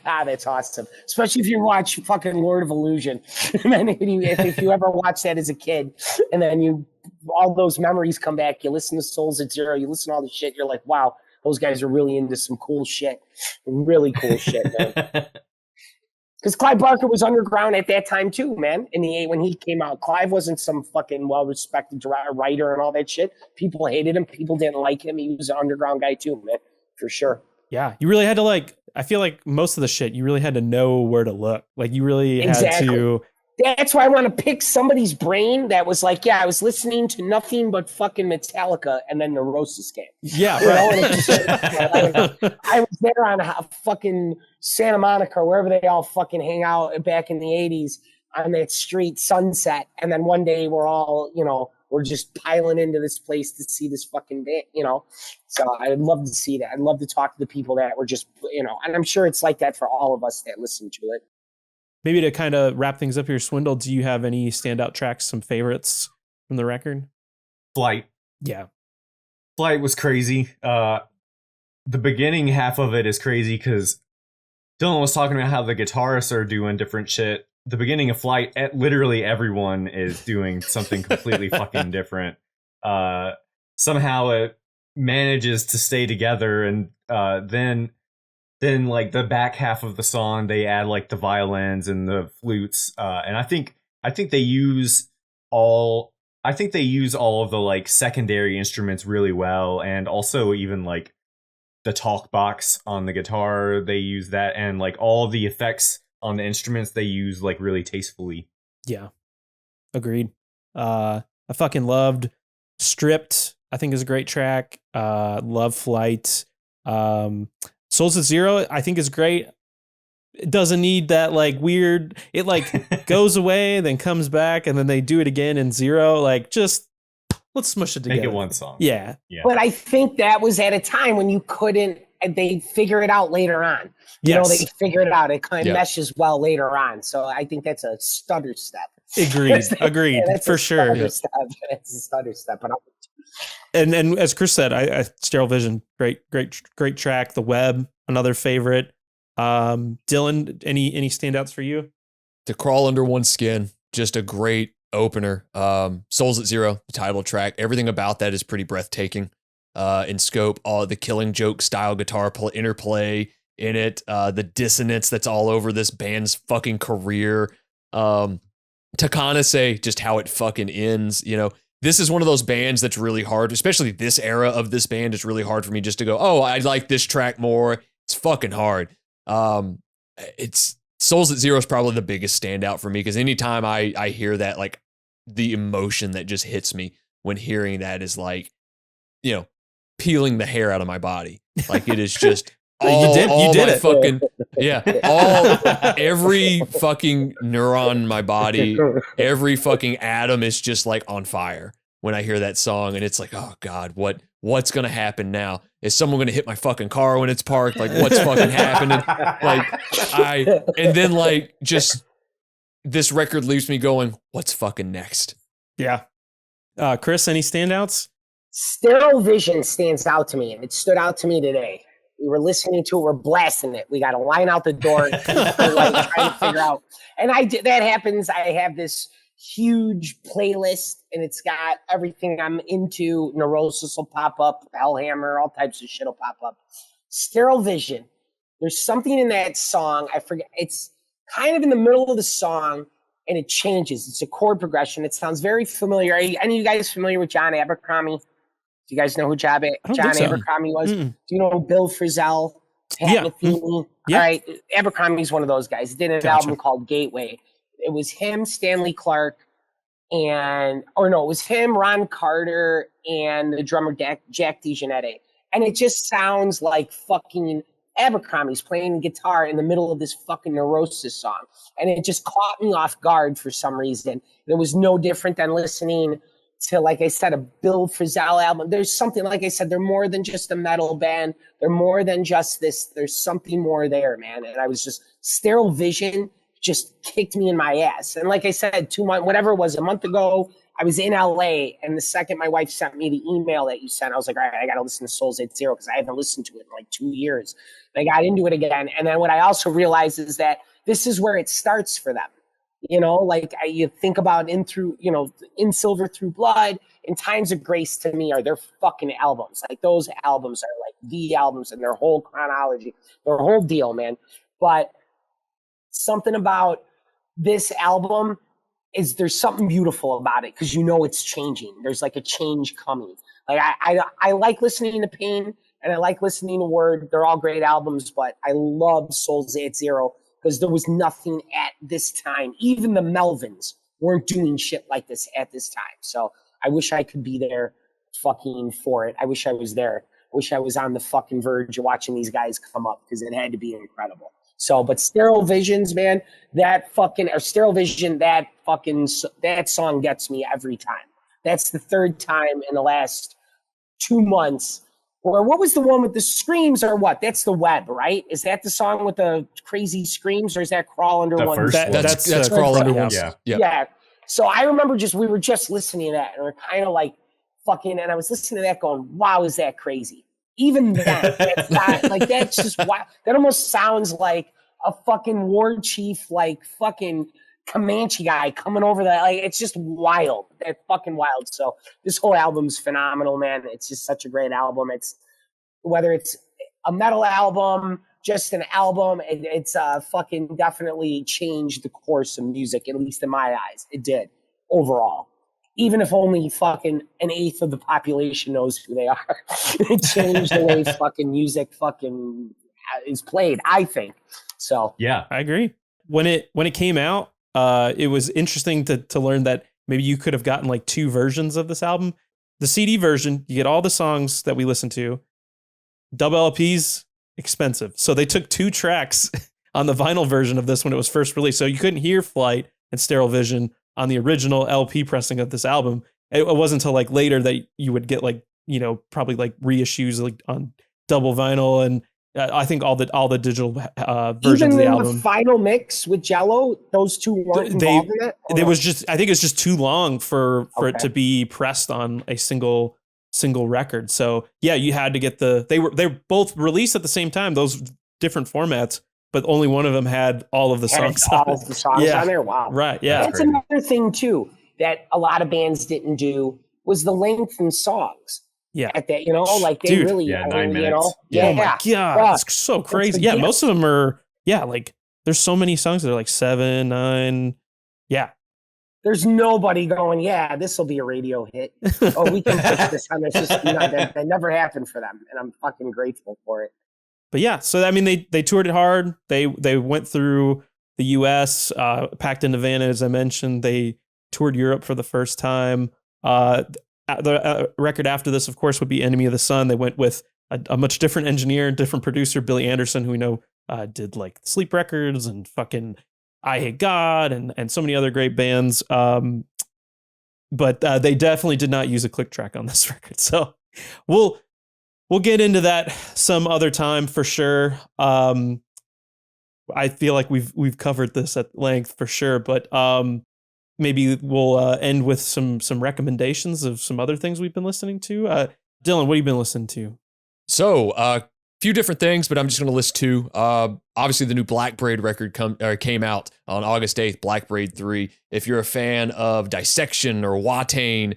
Speaker 10: That's awesome. Especially if you watch fucking Lord of Illusion. And then if you ever watch that as a kid, and then all those memories come back, you listen to Souls at Zero, you listen to all the shit, you're like, wow, those guys are really into some cool shit. Really cool shit, man. Because Clive Barker was underground at that time too, man. When he came out, Clive wasn't some fucking well-respected writer and all that shit. People hated him. People didn't like him. He was an underground guy too, man, for sure.
Speaker 7: Yeah, you really had to I feel like most of the shit, you really had to know where to look. You really had to.
Speaker 10: That's why I want to pick somebody's brain that was like, yeah, I was listening to nothing but fucking Metallica, and then Neurosis came.
Speaker 7: Yeah, right.
Speaker 10: I was there on fucking Santa Monica, or wherever they all fucking hang out back in the 80s on that street, Sunset. And then one day we're just piling into this place to see this fucking band, So I'd love to see that. I'd love to talk to the people that were just, and I'm sure it's like that for all of us that listen to it.
Speaker 7: Maybe to kind of wrap things up here, Swindle, do you have any standout tracks, some favorites from the record?
Speaker 8: Flight.
Speaker 7: Yeah.
Speaker 8: Flight was crazy. The beginning half of it is crazy because Dylan was talking about how the guitarists are doing different shit. The beginning of Flight, literally everyone is doing something completely fucking different. Somehow it manages to stay together, and then the back half of the song they add the violins and the flutes, and I think they use all of the secondary instruments really well, and also even the talk box on the guitar, they use that, and all the effects on the instruments they use really tastefully.
Speaker 7: Yeah, agreed. I fucking loved Stripped. I think is a great track. Love Flight. Souls at Zero, I think is great. It doesn't need that like weird, it like goes away, then comes back, and then they do it again in Zero. Like, just let's smush it together.
Speaker 8: Make it one song.
Speaker 7: Yeah.
Speaker 10: But I think that was at a time when you couldn't, and they figure it out later on. You know, they figure it out. It kind of meshes well later on. So I think that's a stutter step.
Speaker 7: Agreed. For sure.
Speaker 10: It's a stutter step. But
Speaker 7: and as Chris said, I Sterile Vision, great track. The Web, another favorite. Dylan, any standouts for you?
Speaker 6: To Crawl Under One's Skin, just a great opener. Souls at Zero, the title track, everything about that is pretty breathtaking. In scope, all the Killing Joke style guitar interplay in it, the dissonance that's all over this band's fucking career. Takanase, just how it fucking ends. You know, this is one of those bands that's really hard, especially this era of this band. It's really hard for me just to go, oh, I like this track more. It's fucking hard. It's Souls at Zero is probably the biggest standout for me, because anytime I hear that, like, the emotion that just hits me when hearing that is like, you know, peeling the hair out of my body. Like, it is just all, you did it. Fucking, every fucking neuron in my body, every fucking atom is just like on fire when I hear that song. And it's like, oh God, what's going to happen now? Is someone going to hit my fucking car when it's parked? Like, what's fucking happening? And then like, just this record leaves me going, what's fucking next?
Speaker 7: Yeah. Chris, any standouts?
Speaker 10: Sterile Vision stands out to me, and it stood out to me today. We were listening to it, we're blasting it. We got a line out the door, we're like trying to figure out. And that happens. I have this huge playlist, and it's got everything I'm into. Neurosis will pop up, Hellhammer, all types of shit will pop up. Sterile Vision. There's something in that song. I forget. It's kind of in the middle of the song, and it changes. It's a chord progression. It sounds very familiar. Are any of you guys familiar with John Abercrombie? Do you guys know who John Abercrombie was? Do you know Bill Frisell? Pat Metheny?
Speaker 7: Yeah.
Speaker 10: All right. Abercrombie's one of those guys. He did an album called Gateway. It was him, Stanley Clark, it was him, Ron Carter, and the drummer Jack DeJohnette. And it just sounds like fucking Abercrombie's playing guitar in the middle of this fucking Neurosis song. And it just caught me off guard for some reason. It was no different than listening to, like I said, a Bill Frisell album. There's something, like I said, they're more than just a metal band. They're more than just this. There's something more there, man. And I was just, Sterile Vision just kicked me in my ass. And like I said, 2 months, whatever it was, a month ago, I was in LA, and the second my wife sent me the email that you sent, I was like, all right, I got to listen to Souls at Zero, because I haven't listened to it in like 2 years. And I got into it again. And then what I also realized is that this is where it starts for them. You know, like you think about In Silver Through Blood, and Times of Grace to me are their fucking albums. Like, those albums are like the albums in their whole chronology, their whole deal, man. But something about this album is there's something beautiful about it, because you know it's changing. There's like a change coming. Like I like listening to Pain, and I like listening to Word. They're all great albums, but I love Souls at Zero, because there was nothing at this time. Even the Melvins weren't doing shit like this at this time. So I wish I could be there fucking for it. I wish I was there. I wish I was on the fucking verge of watching these guys come up, because it had to be incredible. So, but Sterile Visions, man, that song gets me every time. That's the third time in the last 2 months. Or what was the one with the screams, or what? That's The Web, right? Is that the song with the crazy screams, or is that Crawl Under One?
Speaker 6: That's Crawl Under One.
Speaker 10: Yeah. So I remember we were just listening to that, and we're kind of like fucking, and I was listening to that going, wow, is that crazy? Even then, that's not, like, that's just wild. That almost sounds like a fucking war chief, like fucking Comanche guy coming over that. Like, it's just wild. That's fucking wild. So this whole album's phenomenal, man. It's just such a great album. It's, whether it's a metal album, just an album, it's fucking definitely changed the course of music, at least in my eyes. It did, overall. Even if only fucking an eighth of the population knows who they are. It changed the way fucking music fucking is played, I think. So
Speaker 7: yeah, I agree. When it came out, It was interesting to learn that maybe you could have gotten like 2 versions of this album. The CD version, you get all the songs that we listen to. Double LPs, expensive. So they took 2 tracks on the vinyl version of this when it was first released. So you couldn't hear Flight and Sterile Vision on the original LP pressing of this album. It wasn't until like later that you would get like, probably like reissues like on double vinyl. And I think all the digital versions
Speaker 10: Even
Speaker 7: of the
Speaker 10: in
Speaker 7: album.
Speaker 10: the final mix with Jello, those 2 weren't involved in it?
Speaker 7: It was just, I think it's just too long for it
Speaker 10: Okay.
Speaker 7: to be pressed on a single record. So yeah, you had to get they were both released at the same time, those different formats, but only one of them had all of the songs.
Speaker 10: All of the songs on there. Wow.
Speaker 7: Right. Yeah.
Speaker 10: That's another thing too that a lot of bands didn't do was the length in songs.
Speaker 7: Yeah.
Speaker 10: At that, like they
Speaker 7: Dude.
Speaker 10: really,
Speaker 8: Yeah, 9
Speaker 10: I mean,
Speaker 8: minutes.
Speaker 10: Yeah.
Speaker 7: Oh my God.
Speaker 10: Yeah.
Speaker 7: It's so
Speaker 10: That's
Speaker 7: crazy.
Speaker 10: a
Speaker 7: Yeah.
Speaker 10: gift.
Speaker 7: Most of them are, like there's so many songs that are like 7, 9. Yeah.
Speaker 10: There's nobody going, yeah, this will be a radio hit. Oh, we can push this on. It's just that never happened for them. And I'm fucking grateful for it.
Speaker 7: But yeah, so I mean, they toured it hard. They went through the U.S., packed into Havana, as I mentioned. They toured Europe for the first time. The record after this, of course, would be Enemy of the Sun. They went with a much different engineer, different producer, Billy Anderson, who we know did like Sleep Records and fucking I Hate God and so many other great bands. But they definitely did not use a click track on this record. So we'll get into that some other time for sure. I feel like we've covered this at length for sure, but maybe we'll end with some recommendations of some other things we've been listening to. Dylan, what have you been listening to?
Speaker 6: So, a few different things, but I'm just going to list 2. Obviously, the new Blackbraid record came out on August 8th, Blackbraid III. If you're a fan of Dissection or Watain,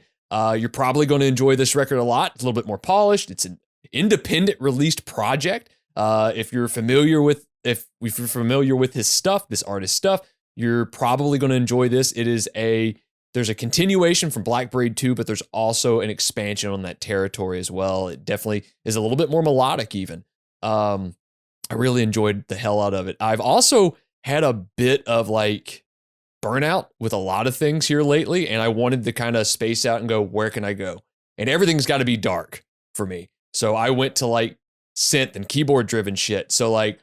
Speaker 6: you're probably going to enjoy this record a lot. It's a little bit more polished. It's an independent released project. If you're familiar with his stuff, this artist's stuff, you're probably going to enjoy this. There's a continuation from Blackbraid 2, but there's also an expansion on that territory as well. It definitely is a little bit more melodic even. I really enjoyed the hell out of it. I've also had a bit of like burnout with a lot of things here lately, and I wanted to kind of space out and go, where can I go? And everything's got to be dark for me. So I went to like synth and keyboard driven shit. So like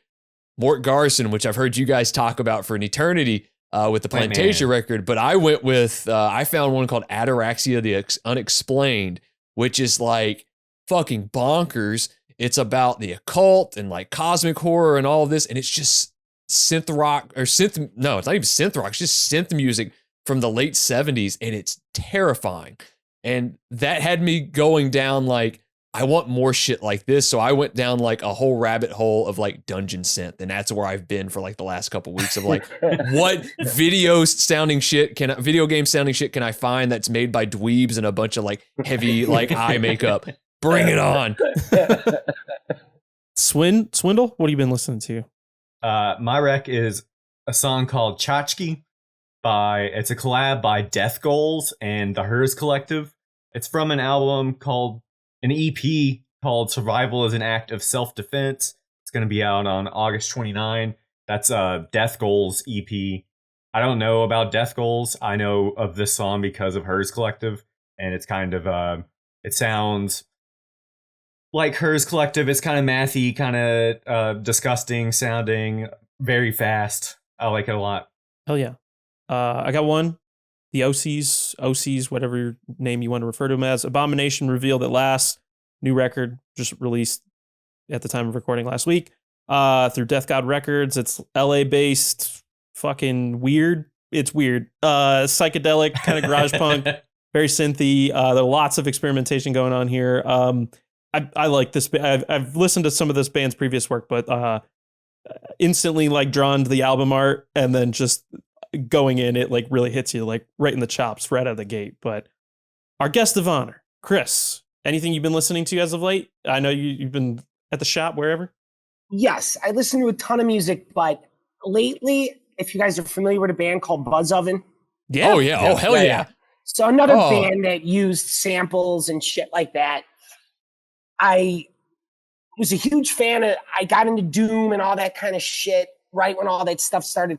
Speaker 6: Mort Garson, which I've heard you guys talk about for an eternity with the Plantation record, but I went with, I found one called Ataraxia, the Unexplained, which is like fucking bonkers. It's about the occult and like cosmic horror and all of this. And it's just synth rock or synth. No, it's not even synth rock. It's just synth music from the late 70s. And it's terrifying. And that had me going down like, I want more shit like this. So I went down like a whole rabbit hole of like dungeon synth. And that's where I've been for like the last couple weeks of like, what video game sounding shit can I find that's made by dweebs and a bunch of like heavy like eye makeup? Bring it on.
Speaker 7: Swindle, what have you been listening to?
Speaker 8: My rec is a song called Tchotchke it's a collab by Death Goals and the Hers Collective. It's from an EP called Survival is an Act of Self-Defense. It's going to be out on August 29. That's Death Goals EP. I don't know about Death Goals. I know of this song because of Hers Collective, and it's kind of it sounds like Hers Collective. It's kind of mathy, kind of disgusting sounding, very fast. I like it a lot.
Speaker 7: Hell yeah. I got one. The Osees, whatever name you want to refer to them as. Abomination revealed at last. New record just released at the time of recording last week through Death God Records. It's LA based, fucking weird. It's weird. Psychedelic, kind of garage punk, very synthy. There are lots of experimentation going on here. I like this. I've listened to some of this band's previous work, but instantly like drawn to the album art, and then just going in, it like really hits you like right in the chops right out of the gate. But our guest of honor, Chris, anything you've been listening to as of late? I know you've been at the shop, wherever.
Speaker 10: Yes, I listen to a ton of music, but lately, if you guys are familiar with a band called Buzzoven.
Speaker 7: Yeah.
Speaker 6: Oh yeah. Oh hell yeah.
Speaker 10: So another band that used samples and shit like that. I was a huge fan I got into Doom and all that kind of shit right when all that stuff started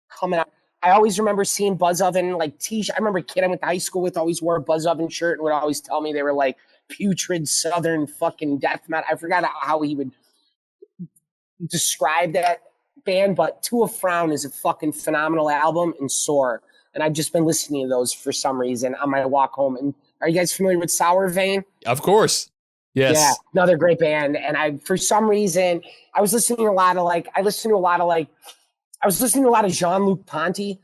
Speaker 10: coming out. I always remember seeing Buzzoven, like I remember a kid I went to high school with always wore a Buzzoven shirt and would always tell me they were like putrid Southern fucking death metal. I forgot how he would describe that band, but To a Frown is a fucking phenomenal album, and Soar. And I've just been listening to those for some reason on my walk home. And are you guys familiar with Sour Vein?
Speaker 6: Of course. Yes.
Speaker 10: Yeah, another great band. And for some reason, I was listening to a lot of Jean-Luc Ponty.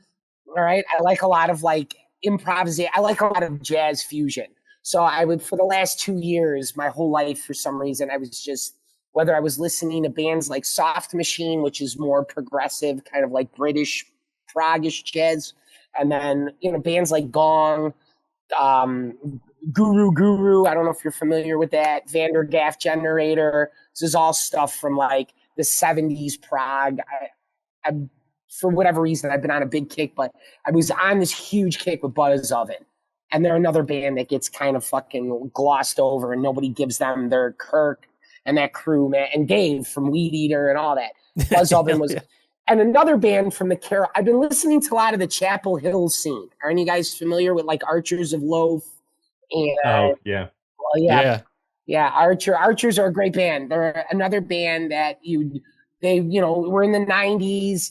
Speaker 10: All right. I like a lot of like improvisation. I like a lot of jazz fusion. So for the last 2 years, my whole life, for some reason, I was just, whether I was listening to bands like Soft Machine, which is more progressive, kind of like British proggish jazz. And then, bands like Gong, Guru. I don't know if you're familiar with that. Vandergaff Generator. This is all stuff from like the 70s Prague. I for whatever reason, I've been on a big kick, but I was on this huge kick with Buzzoven. And they're another band that gets kind of fucking glossed over and nobody gives them their Kirk and that crew, man. And Dave from Weed Eater and all that. Buzzoven was... And another band from the Carol, I've been listening to a lot of the Chapel Hill scene. Aren't you guys familiar with like Archers of Loaf? And,
Speaker 8: yeah.
Speaker 10: Well, yeah. Archers are a great band. They're another band that were in the 90s.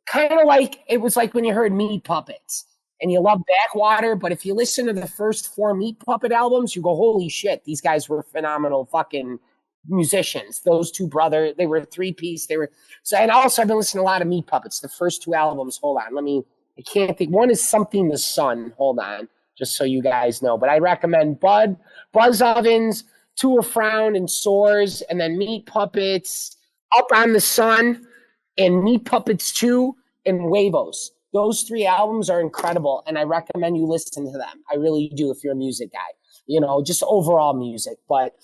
Speaker 10: Kind of like, it was like when you heard Meat Puppets and you love Backwater. But if you listen to the first 4 Meat Puppet albums, you go, holy shit, these guys were phenomenal fucking musicians. Those two brothers, they were a 3-piece. And also I've been listening to a lot of Meat Puppets. The first 2 albums, hold on, I can't think. One is Something the Sun. Hold on, just so you guys know. But I recommend Buzzoven's To a Frown and Soars, and then Meat Puppets, Up on the Sun, and Meat Puppets 2 and Huevos. Those 3 albums are incredible, and I recommend you listen to them. I really do if you're a music guy, just overall music. But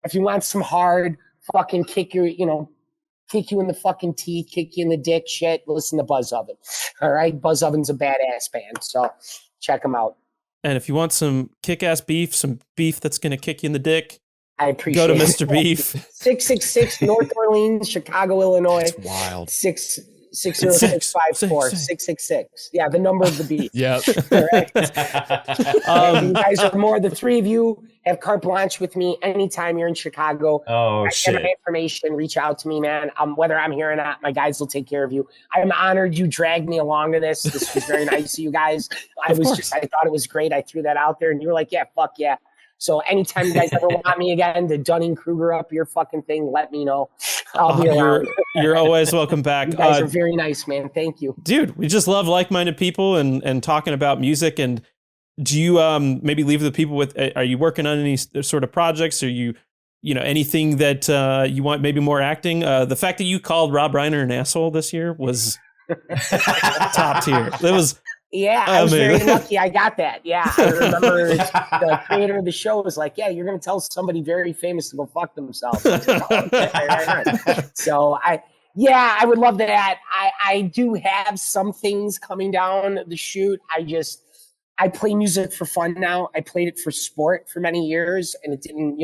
Speaker 10: if you want some hard fucking kick you in the fucking teeth, kick you in the dick shit, listen to Buzzoven. All right? Buzzoven's a badass band, so check them out.
Speaker 7: And if you want some kick-ass beef, some beef that's going to kick you in the dick,
Speaker 10: I appreciate
Speaker 7: go to
Speaker 10: it.
Speaker 7: Mr. Beef.
Speaker 10: 666 North Orleans, Chicago, Illinois.
Speaker 6: That's wild.
Speaker 10: 60654. 666. Yeah, the number of the beef.
Speaker 6: Yep.
Speaker 10: You guys are the 3 of you have carte blanche with me anytime you're in Chicago.
Speaker 8: Oh, shit.
Speaker 10: Get my information, reach out to me, man. Whether I'm here or not, my guys will take care of you. I'm honored you dragged me along to this. This was very nice of you guys. I thought it was great. I threw that out there and you were like, yeah, fuck yeah. So anytime you guys ever want me again to Dunning-Kruger up your fucking thing, let me know. I'll be around.
Speaker 7: You're always welcome back.
Speaker 10: You guys are very nice, man. Thank you.
Speaker 7: Dude, we just love like-minded people and talking about music. And do you maybe leave the people with, are you working on any sort of projects? Or anything that you want, maybe more acting? The fact that you called Rob Reiner an asshole this year was top tier. It was...
Speaker 10: Yeah, I was very lucky. I got that. Yeah, I remember the creator of the show was like, yeah, you're going to tell somebody very famous to go fuck themselves. So I would love that. I do have some things coming down the chute. I play music for fun now. I played it for sport for many years and it didn't,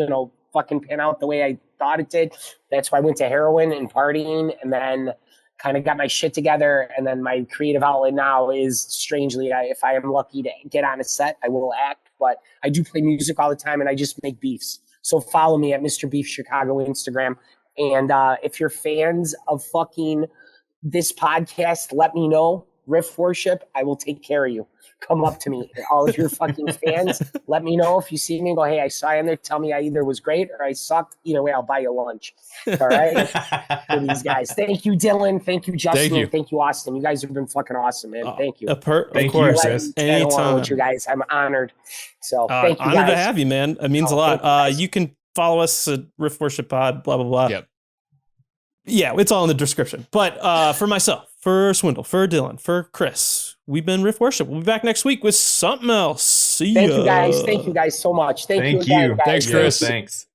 Speaker 10: fucking pan out the way I thought it did. That's why I went to heroin and partying and then kind of got my shit together. And then my creative outlet now is, strangely, if I am lucky to get on a set, I will act. But I do play music all the time and I just make beefs. So follow me at Mr. Beef Chicago Instagram. And if you're fans of fucking this podcast, let me know. Riff Worship, I will take care of you. Come up to me. All of your fucking fans, let me know if you see me and go, hey, I saw you in there. Tell me I either was great or I sucked. Either way, I'll buy you lunch. All right? For these guys. Thank you, Dylan. Thank you, Justin. Thank you, Austin. You guys have been fucking awesome, man. Thank you.
Speaker 7: Of course.
Speaker 10: Anytime. With you guys. I'm honored. So thank you, guys.
Speaker 7: Honored to have you, man. It means a lot. You can follow us at Riff Worship Pod, blah, blah, blah.
Speaker 6: Yep.
Speaker 7: Yeah, it's all in the description. But for myself, for Swindle, for Dylan, for Chris, we've been Riff Worship. We'll be back next week with something else. See ya.
Speaker 10: Thank you guys so much. Thank you again, guys.
Speaker 6: Thanks, Chris.
Speaker 8: Thanks.